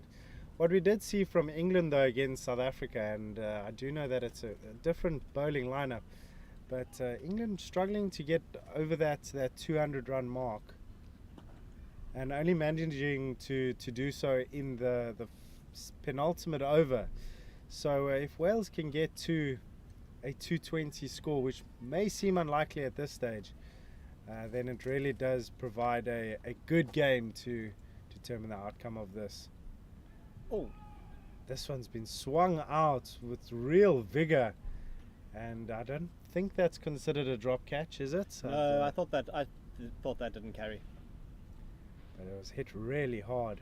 what we did see from England though against South Africa, and I do know that it's a different bowling lineup, but England struggling to get over that 200-run mark, and only managing to do so in the penultimate over. So if Wales can get to a 220 score, which may seem unlikely at this stage, then it really does provide a good game to determine the outcome of this. Oh, this one's been swung out with real vigor, and I don't think that's considered a drop catch, is it? No, I thought that didn't carry. But it was hit really hard.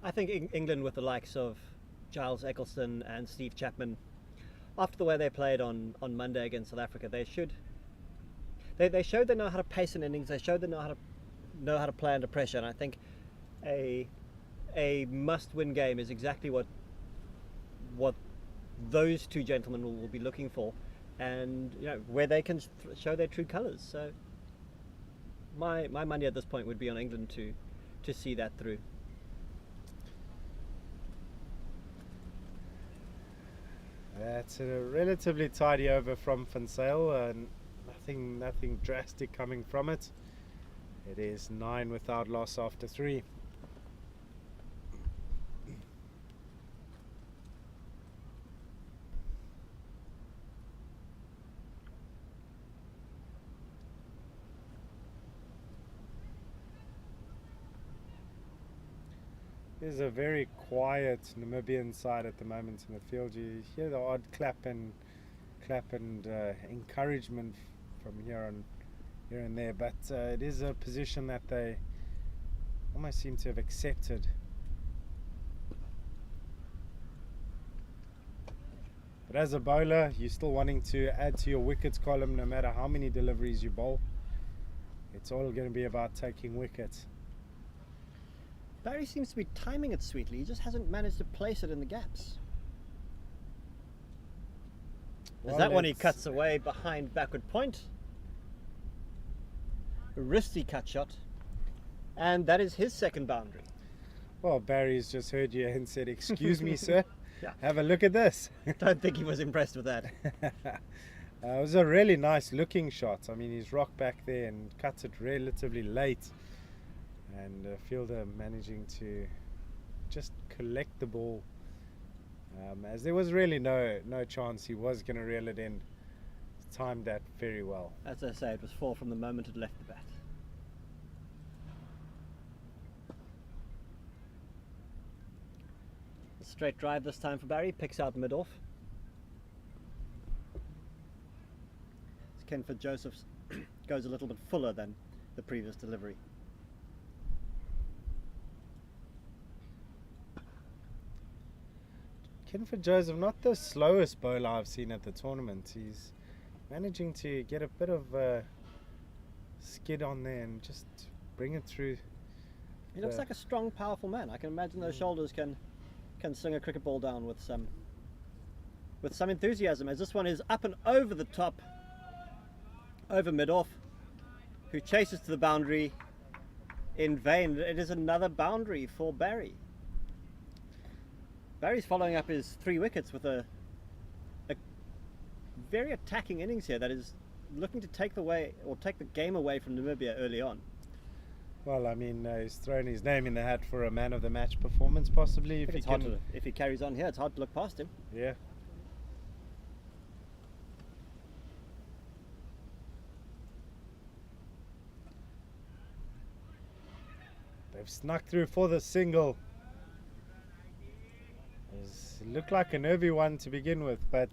I think England, with the likes of Giles Eccleston and Steve Chapman, after the way they played on Monday against South Africa, they showed they know how to pace an innings. They showed they know how to play under pressure, and I think a must-win game is exactly what those two gentlemen will be looking for, and where they can show their true colours. So my money at this point would be on England to see that through. That's a relatively tidy over from Van Zyl. Nothing drastic coming from it. It is 9 without loss after 3. is a very quiet Namibian side at the moment in the field. You hear the odd clap and encouragement from here and there, but it is a position that they almost seem to have accepted. But as a bowler, you're still wanting to add to your wickets column no matter how many deliveries you bowl. It's all going to be about taking wickets. Barry seems to be timing it sweetly. He just hasn't managed to place it in the gaps. Is that when he cuts away behind backward point? A wristy cut shot. And that is his second boundary. Well, Barry's just heard you and said, "Excuse me, sir. Yeah. Have a look at this." Don't think he was impressed with that. It was a really nice looking shot. I mean, he's rocked back there and cuts it relatively late. And fielder managing to just collect the ball, as there was really no chance he was going to reel it in. Timed that very well. As I say, it was 4 from the moment it left the bat. A straight drive this time for Barry, picks out mid-off. Kenford Joseph's goes a little bit fuller than the previous delivery. Kenford Joseph, not the slowest bowler I've seen at the tournament. He's managing to get a bit of a skid on there and just bring it through. He looks like a strong, powerful man. I can imagine those shoulders can swing a cricket ball down with some enthusiasm, as this one is up and over the top, over mid-off, who chases to the boundary in vain. It is another boundary for Barry. Barry's following up his 3 wickets with a very attacking innings here that is looking to take the game away from Namibia early on. Well, I mean, he's thrown his name in the hat for a man of the match performance, possibly. If he carries on here, it's hard to look past him. Yeah. They've snuck through for the single. It looked like a nervy one to begin with, but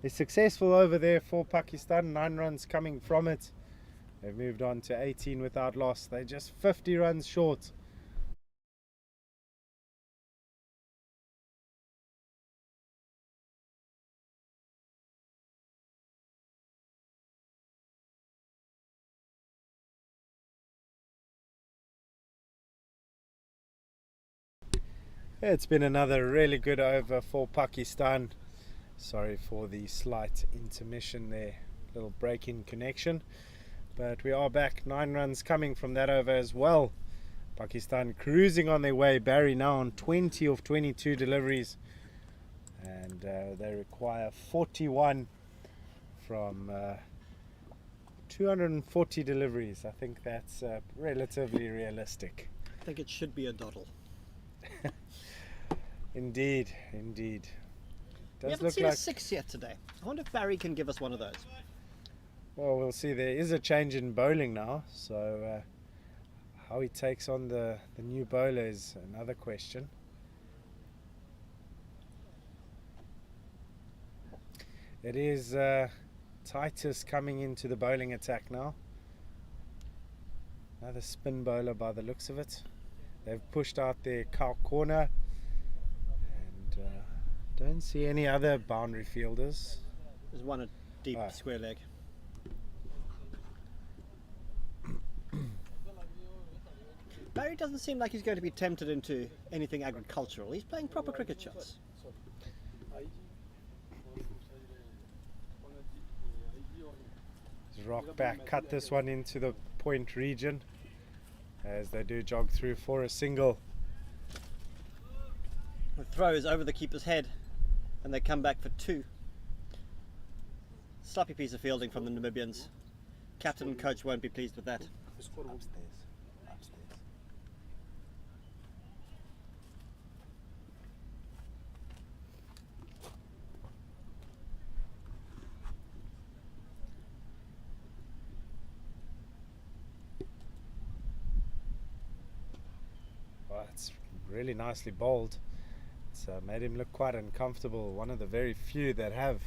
it's successful over there for Pakistan. 9 runs coming from it. They've moved on to 18 without loss. They're just 50 runs short. It's been another really good over for Pakistan. Sorry for the slight intermission there, little break in connection. But we are back, 9 runs coming from that over as well. Pakistan cruising on their way. Barry now on 20 of 22 deliveries. And they require 41 from 240 deliveries. I think that's relatively realistic. I think it should be a doddle. Indeed. We haven't seen a 6 yet today. I wonder if Barry can give us one of those. Well, we'll see. There is a change in bowling now, so how he takes on the new bowler is another question. It is Titus coming into the bowling attack now. Another spin bowler by the looks of it. They've pushed out their cow corner and don't see any other boundary fielders. There's one a deep square leg. Barry doesn't seem like he's going to be tempted into anything agricultural. He's playing proper cricket shots. Rock back, cut this one into the point region as they do jog through for a single. The throw is over the keeper's head and they come back for 2. Sloppy piece of fielding from the Namibians. Captain and coach won't be pleased with that. Upstairs. Well, it's really nicely bowled. It's made him look quite uncomfortable. One of the very few that have.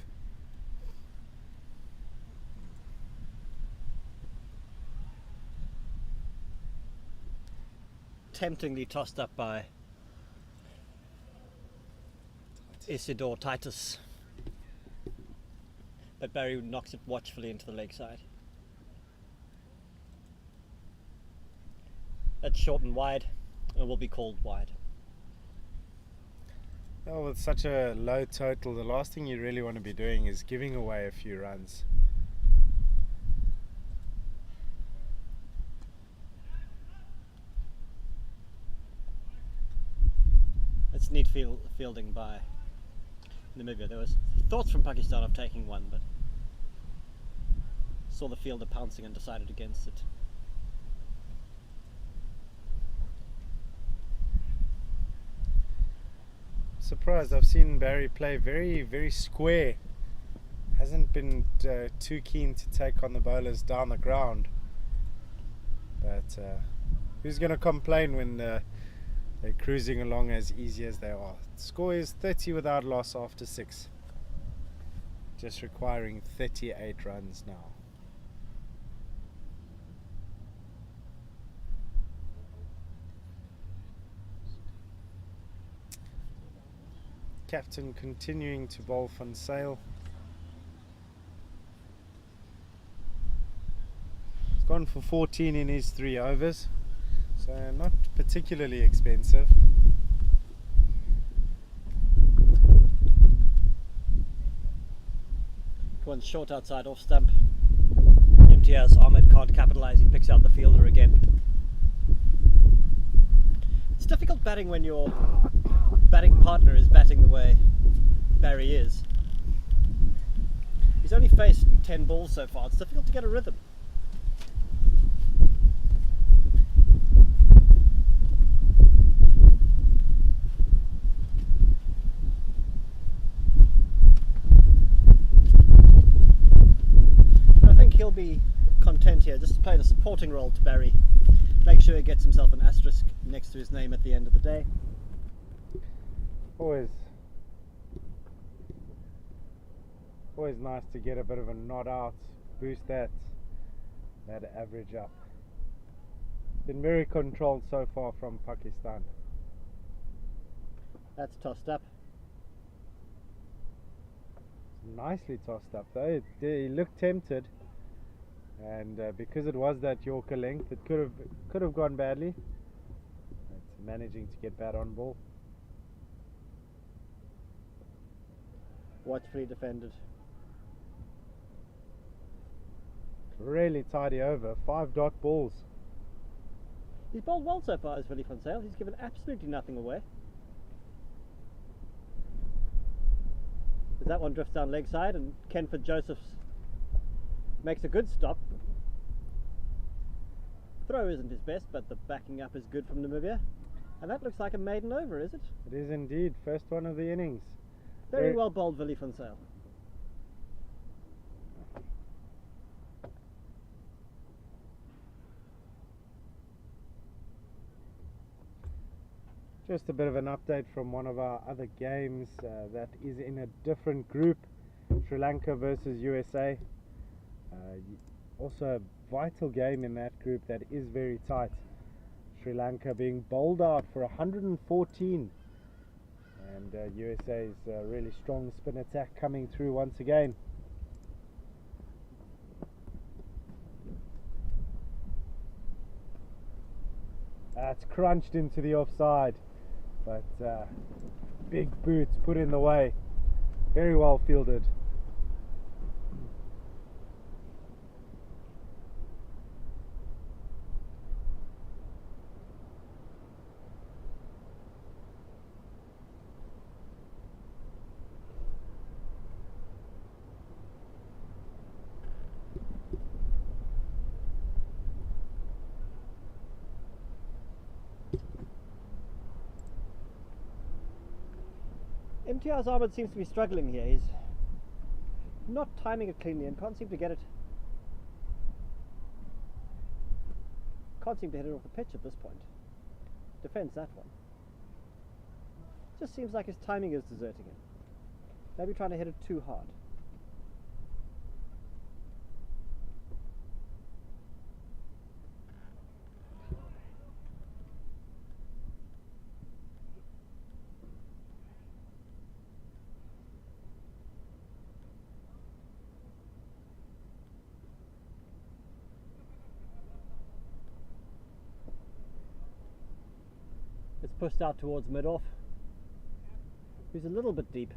Temptingly tossed up by Isidore Titus, but Barry knocks it watchfully into the leg side. That's short and wide, and will be called wide. Well, with such a low total, the last thing you really want to be doing is giving away a few runs. It's neat fielding by Namibia. There was thoughts from Pakistan of taking one, but saw the fielder pouncing and decided against it. Surprised. I've seen Barry play very, very square. Hasn't been too keen to take on the bowlers down the ground. But who's going to complain when they're cruising along as easy as they are? The score is 30 without loss after 6. Just requiring 38 runs now. Captain continuing to bowl Van Sail. He's gone for 14 in his 3 overs, so not particularly expensive. One's short outside off stump. Imtiaz Ahmed can't capitalise, he picks out the fielder again. It's difficult batting when your batting partner is batting the way Barry is. He's only faced 10 balls so far, it's difficult to get a rhythm. I think he'll be content here just to play the supporting role to Barry. Make sure he gets himself an asterisk next to his name at the end of the day. Always nice to get a bit of a nod out, boost that average up. Been very controlled so far from Pakistan. That's tossed up. Nicely tossed up though. He looked tempted, and because it was that Yorker length, it could have gone badly. It's managing to get bat on ball. Watchfully defended. Really tidy over. 5 dot balls. He's bowled well so far as Willie van Sail. He's given absolutely nothing away. As that one drifts down leg side and Kenford Josephs makes a good stop. Throw isn't his best, but the backing up is good from Namibia. And that looks like a maiden over, is it? It is indeed. First one of the innings. Very well bowled, Willie van Sail. Just a bit of an update from one of our other games that is in a different group, Sri Lanka versus USA. Also a vital game in that group that is very tight. Sri Lanka being bowled out for 114, and USA's really strong spin attack coming through once again. That's crunched into the offside, but big boots put in the way. Very well fielded. Imtiaz Ahmed seems to be struggling here. He's not timing it cleanly and can't seem to get it. Can't seem to hit it off the pitch at this point. Defends that one. Just seems like his timing is deserting him. Maybe trying to hit it too hard. It's pushed out towards mid-off, who's a little bit deep.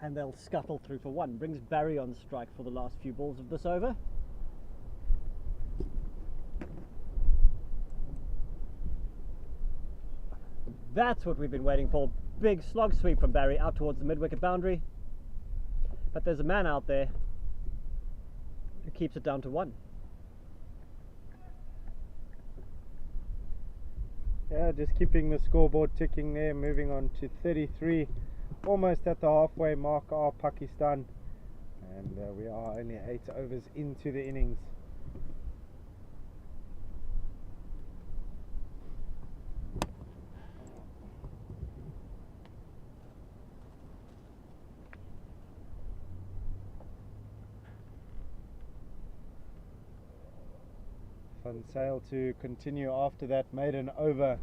And they'll scuttle through for one. Brings Barry on strike for the last few balls of this over. That's what we've been waiting for. Big slog sweep from Barry out towards the mid-wicket boundary. But there's a man out there who keeps it down to one. Yeah, just keeping the scoreboard ticking there, moving on to 33. Almost at the halfway mark are Pakistan. And we are only 8 overs into the innings. Van Sail to continue after that maiden over.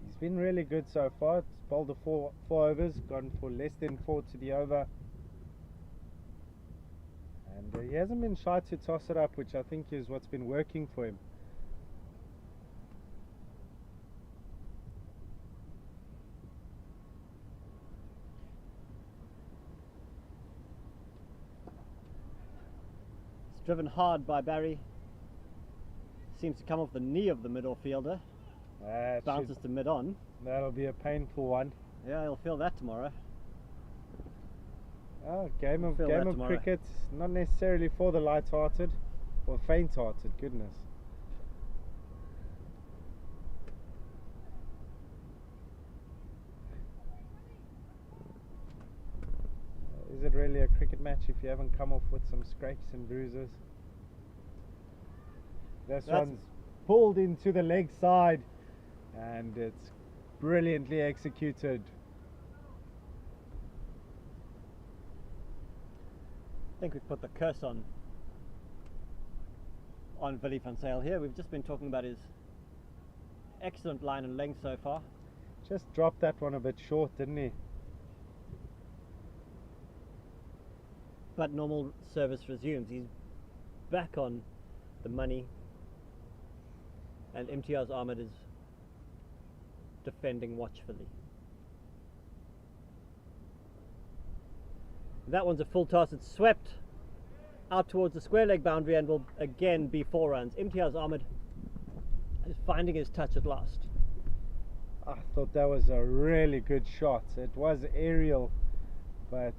He's been really good so far. It's bowled the four overs, gone for less than 4 to the over. And he hasn't been shy to toss it up, which I think is what's been working for him. Driven hard by Barry. Seems to come off the knee of the middle fielder. Bounces to mid-on. That'll be a painful one. Yeah, he'll feel that tomorrow. Oh, game of cricket, not necessarily for the light-hearted or faint-hearted, goodness. Is it really a cricket match if you haven't come off with some scrapes and bruises? This one's pulled into the leg side and it's brilliantly executed. I think we've put the curse on Willie van Sail here. We've just been talking about his excellent line and length so far. Just dropped that one a bit short, didn't he? But normal service resumes. He's back on the money, and Imtiaz Ahmed is defending watchfully. That one's a full toss. It's swept out towards the square leg boundary and will again be 4 runs. Imtiaz Ahmed is finding his touch at last. I thought that was a really good shot. It was aerial, but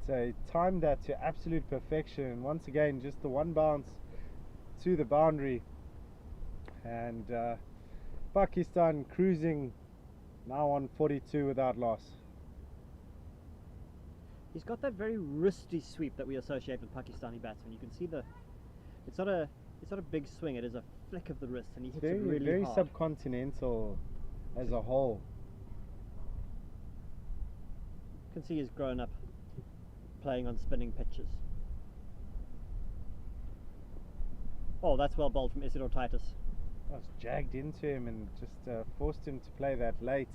timed that to absolute perfection. And once again, just the one bounce to the boundary. And Pakistan cruising now on 42 without loss. He's got that very wristy sweep that we associate with Pakistani batsmen. You can see it's not a big swing. It is a flick of the wrist, and he hits it really very hard. subcontinental as a whole. You can see he's grown up playing on spinning pitches. Oh, that's well bowled from Isidore Titus. I was jagged into him and just forced him to play that late.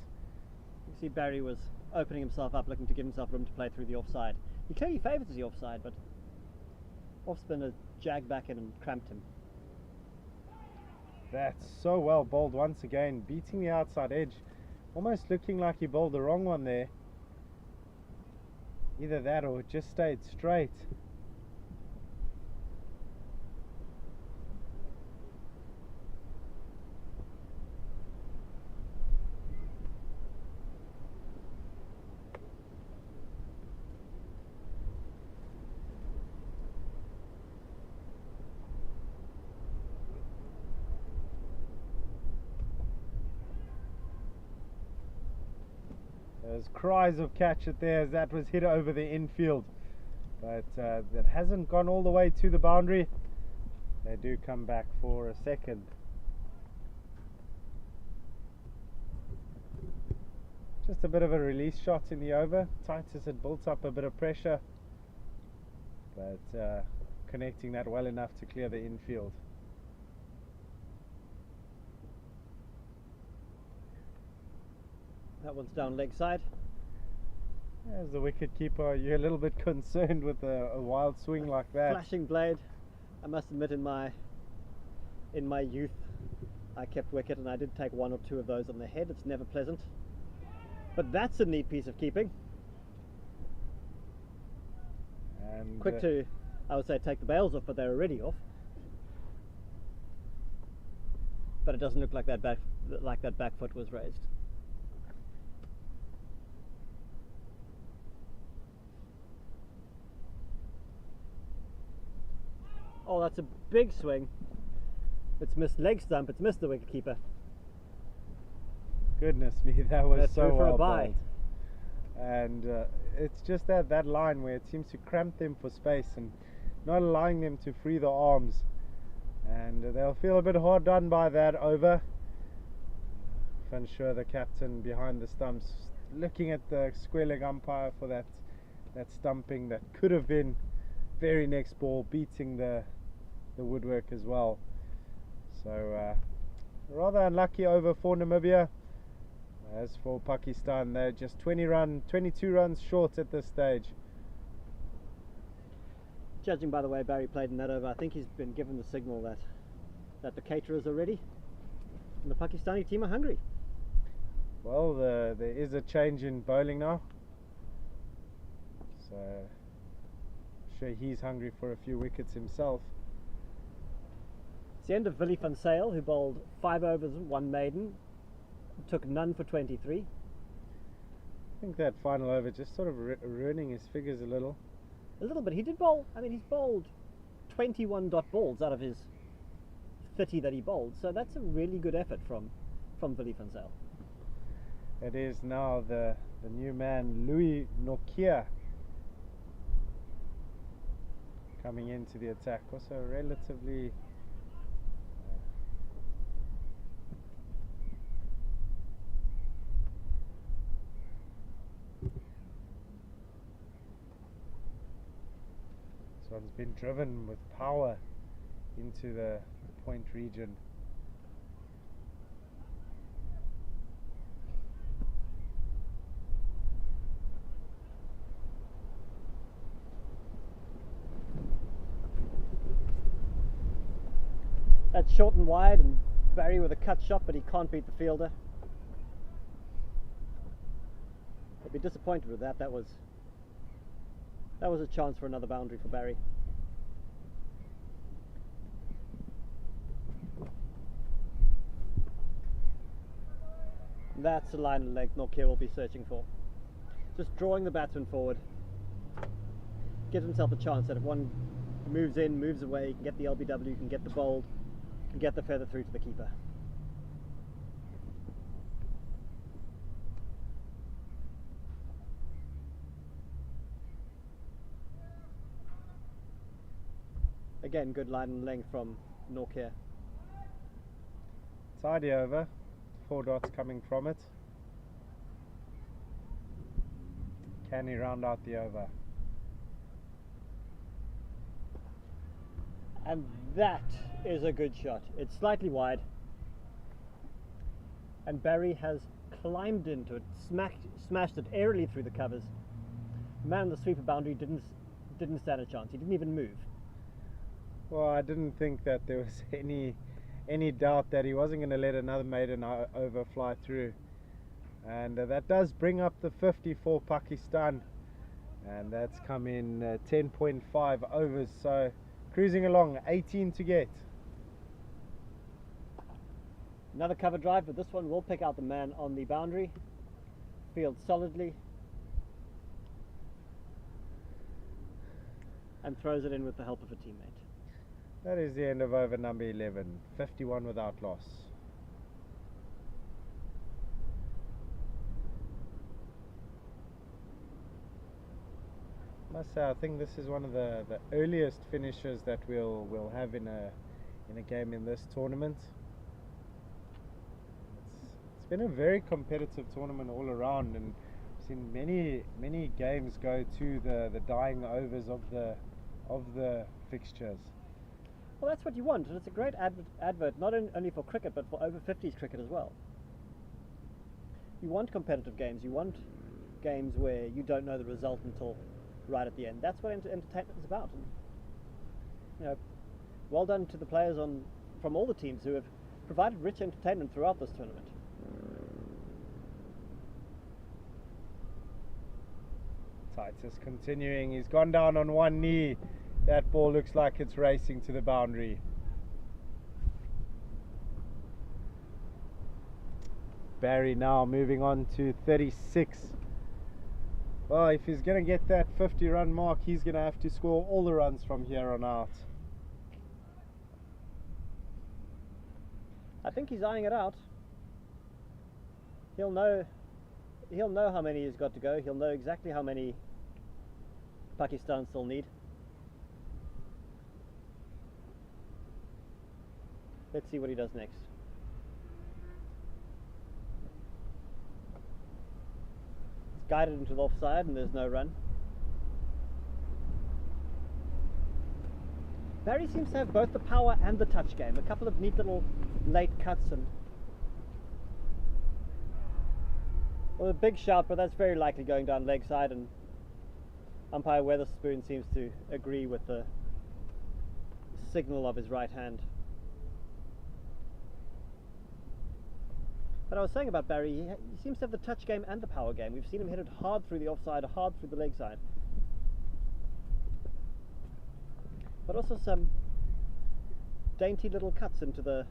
You see Barry was opening himself up, looking to give himself room to play through the offside. He clearly favours the offside, but off spinner jagged back in and cramped him. That's so well bowled once again, beating the outside edge. Almost looking like he bowled the wrong one there. Either that or it just stayed straight. There's cries of catch it there as that was hit over the infield. but that hasn't gone all the way to the boundary. They do come back for a second. Just a bit of a release shot in the over. Titus had built up a bit of pressure, but connecting that well enough to clear the infield. That one's down leg side. As the wicket keeper, you're a little bit concerned with a wild swing like that. Flashing blade. I must admit, in my youth, I kept wicket and I did take one or two of those on the head. It's never pleasant, but that's a neat piece of keeping. And Quick to, I would say, take the bails off, but they're already off. But it doesn't look like that back foot was raised. Oh, that's a big swing. It's missed leg stump. It's missed the wicketkeeper. goodness me, that was That's so through for a well bye. bowled. And it's just that line where it seems to cramp them for space and not allowing them to free the arms, and they'll feel a bit hard done by that over. Van Sure, the captain behind the stumps, looking at the square leg umpire for that stumping that could have been very next ball, beating the woodwork as well. So rather unlucky over for Namibia. As for Pakistan, they're just 22 runs short at this stage. Judging by the way Barry played in that over, I think he's been given the signal that the caterers are ready and the Pakistani team are hungry. Well, there is a change in bowling now, so I'm sure he's hungry for a few wickets himself. It's the end of Willie van Zyl, who bowled 5 overs, 1 maiden, took none for 23. I think that final over just sort of ruining his figures a little. A little bit. He did bowl, I mean, he's bowled 21 dot balls out of his 30 that he bowled, so that's a really good effort from Willie van Zyl. It is now the new man, Louis Nokia, coming into the attack. Also relatively this one's been driven with power into the point region. That's short and wide, and Barry with a cut shot, but he can't beat the fielder. He'll be disappointed with that. That was a chance for another boundary for Barry. That's the line of length Nokia will be searching for. Just drawing the batsman forward. Gives himself a chance that if one moves in, moves away, he can get the LBW, can get the bowled, and get the feather through to the keeper. Again, good line and length from Nokia. Tidy over, 4 dots coming from it. Can he round out the over? And that is a good shot. It's slightly wide, and Barry has climbed into it, smashed it airily through the covers. The man on the sweeper boundary didn't stand a chance. He didn't even move. Well, I didn't think that there was any doubt that he wasn't going to let another maiden over fly through, and that does bring up the 50 for Pakistan, and that's come in 10.5 overs, so cruising along, 18 to get. Another cover drive, but this one will pick out the man on the boundary. Fields solidly and throws it in with the help of a teammate. That is the end of over number 11, 51 without loss. Must say, I think this is one of the earliest finishes that we'll have in a game in this tournament. It's been a very competitive tournament all around, and I've seen many games go to the dying overs of the fixtures. Well, that's what you want, and it's a great advert not only for cricket but for over 50s cricket as well. You want competitive games. You want games where you don't know the result until right at the end. That's what entertainment is about. And, you know, well done to the players from all the teams who have provided rich entertainment throughout this tournament. Titus continuing. He's gone down on one knee. That ball looks like it's racing to the boundary. Barry now moving on to 36. Well, if he's going to get that 50-run mark, he's going to have to score all the runs from here on out. I think he's eyeing it out. He'll know how many he's got to go. He'll know exactly how many Pakistan still need. Let's see what he does next. It's guided into the offside and there's no run. Barry seems to have both the power and the touch game. A couple of neat little late cuts and well, a big shot, but that's very likely going down leg side, and umpire Weatherspoon seems to agree with the signal of his right hand. But I was saying about Barry, he seems to have the touch game and the power game. We've seen him hit it hard through the offside, hard through the leg side. But also some dainty little cuts into the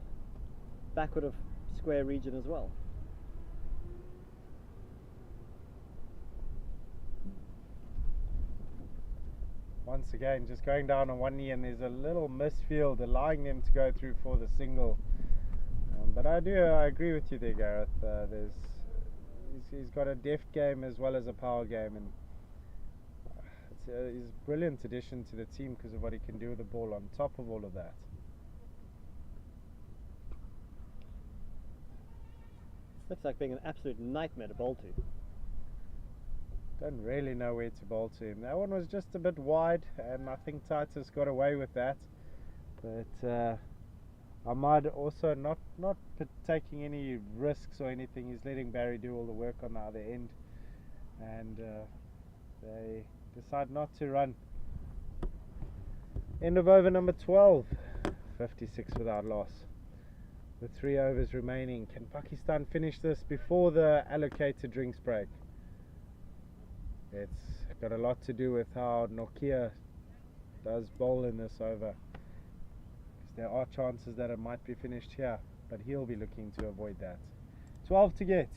backward of square region as well. Once again, just going down on one knee, and there's a little misfield allowing them to go through for the single. But I agree with you there, Gareth. He's got a deft game as well as a power game, and he's a brilliant addition to the team because of what he can do with the ball on top of all of that. Looks like being an absolute nightmare to bowl to. Don't really know where to bowl to him. That one was just a bit wide, and I think Titus got away with that. But Ahmad also not taking any risks or anything. He's letting Barry do all the work on the other end, and they decide not to run. End of over number 12. 56 without loss. With 3 overs remaining, can Pakistan finish this before the allocated drinks break? It's got a lot to do with how Nokia does bowl in this over. There are chances that it might be finished here, but he'll be looking to avoid that. 12 to get.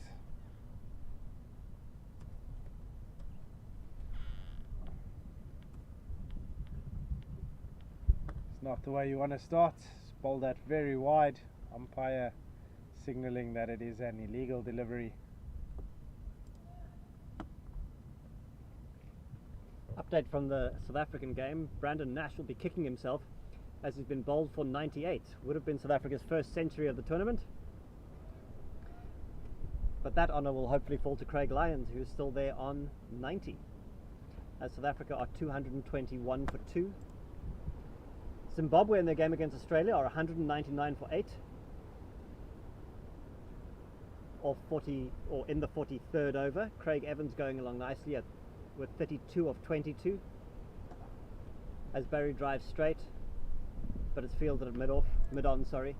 It's not the way you want to start. It's bowled that very wide. Umpire signalling that it is an illegal delivery. Update from the South African game. Brandon Nash will be kicking himself as he's been bowled for 98. Would have been South Africa's first century of the tournament. But that honour will hopefully fall to Craig Lyons, who is still there on 90. As South Africa are 221 for 2. Zimbabwe in their game against Australia are 199 for 8. Or in the 43rd over. Craig Evans going along nicely with 32 of 22. As Barry drives straight, but it's fielded at mid-on.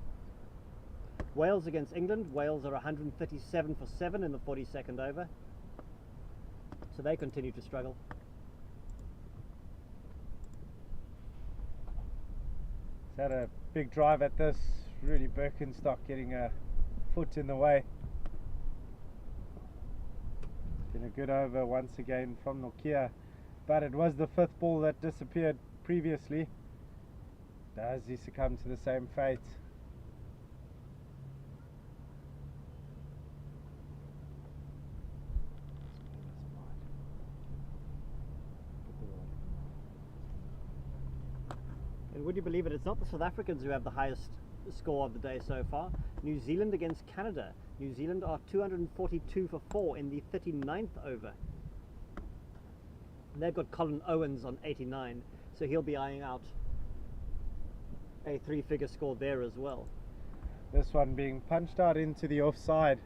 Wales against England. Wales are 137 for 7 in the 42nd over. So they continue to struggle. He's had a big drive at this. Really Birkenstock getting a foot in the way. Been a good over once again from Nokia, but it was the 5th ball that disappeared previously. Does he succumb to the same fate? And would you believe it, it's not the South Africans who have the highest score of the day so far. New Zealand against Canada. New Zealand are 242 for 4 in the 39th over. And they've got Colin Owens on 89, so he'll be eyeing out a 3-figure score there as well. This one being punched out into the offside.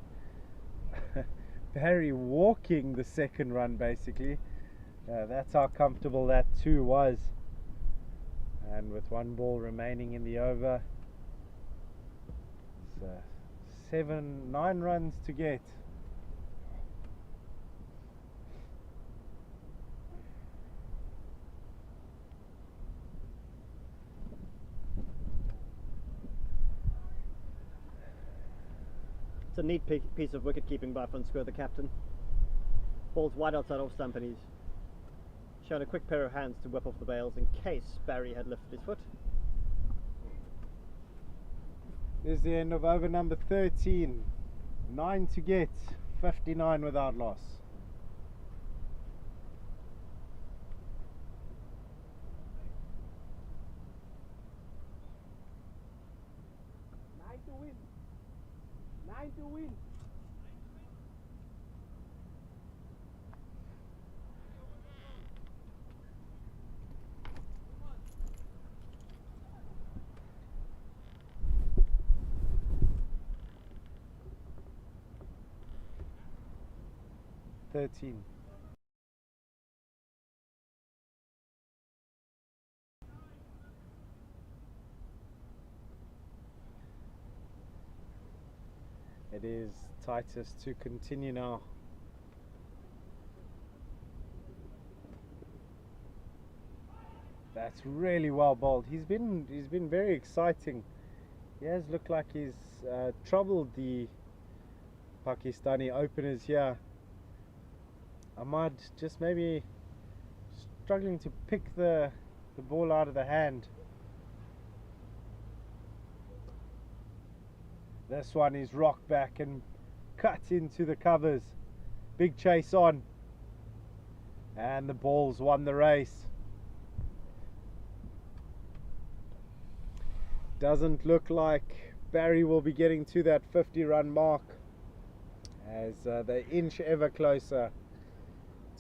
Barry walking the second run basically. That's how comfortable that 2 was. And with 1 ball remaining in the over, it's 9 runs to get. It's a neat piece of wicket keeping by Van Square, the captain. Ball's wide outside off stump and he's shown a quick pair of hands to whip off the bails in case Barry had lifted his foot. This is the end of over number 13. 9 to get, 59 without loss. Nine to win. 13. It is Titus to continue now. That's really well bowled. He's been very exciting. He has looked like he's troubled the Pakistani openers here. Ahmad just maybe struggling to pick the ball out of the hand. This one is rocked back and cut into the covers. Big chase on. And the ball's won the race. Doesn't look like Barry will be getting to that 50-run mark as they inch ever closer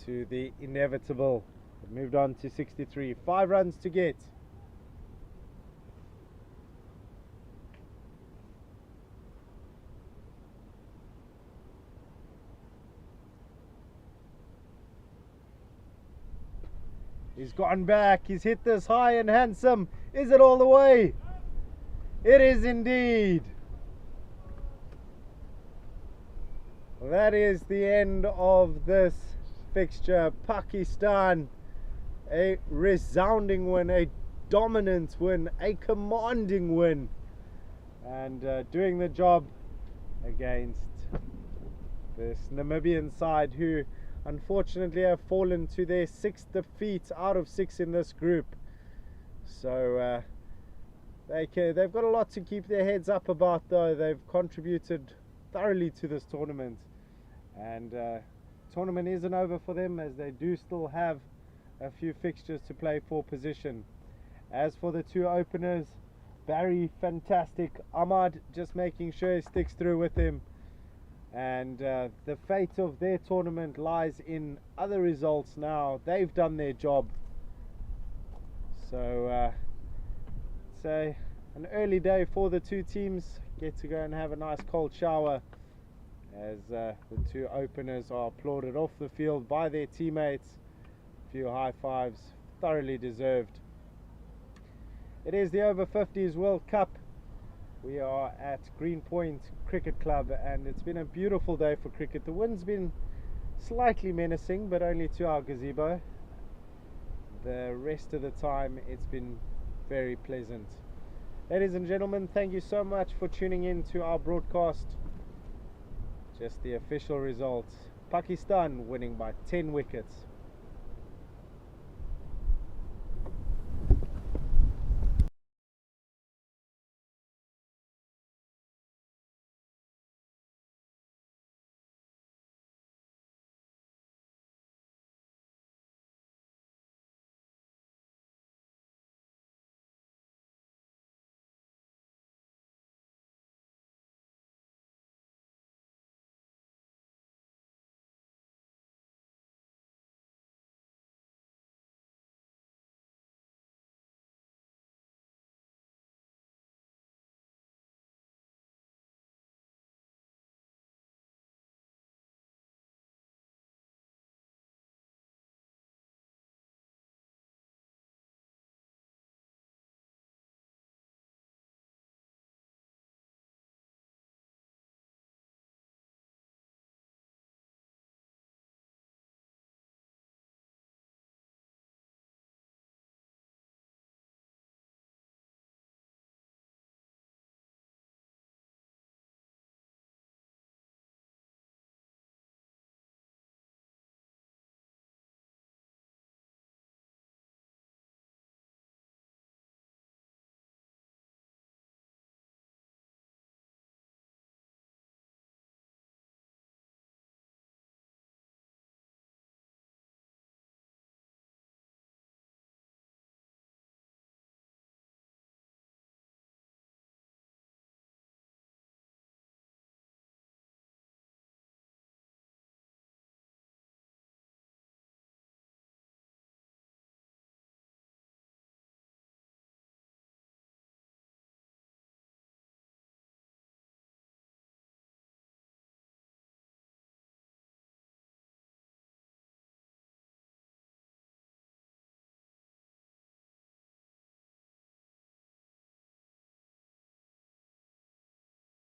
to the inevitable. They've moved on to 63. 5 runs to get. He's gone back. He's hit this high and handsome. Is it all the way? It is indeed. That is the end of this fixture. Pakistan, a resounding win, a dominant win, a commanding win, and doing the job against this Namibian side, who unfortunately have fallen to their 6th defeat out of 6 in this group. So they've got a lot to keep their heads up about, though. They've contributed thoroughly to this tournament, and tournament isn't over for them, as they do still have a few fixtures to play for position. As for the 2 openers, Barry fantastic, Ahmad just making sure he sticks through with him, and the fate of their tournament lies in other results now. They've done their job. So it's an early day for the 2 teams. Get to go and have a nice cold shower as the 2 openers are applauded off the field by their teammates. A few high fives, thoroughly deserved. It is the Over-50s World Cup. We are at Greenpoint Cricket Club, and it's been a beautiful day for cricket. The wind's been slightly menacing, but only to our gazebo. The rest of the time it's been very pleasant. Ladies and gentlemen, thank you so much for tuning in to our broadcast. Just the official results: Pakistan winning by 10 wickets.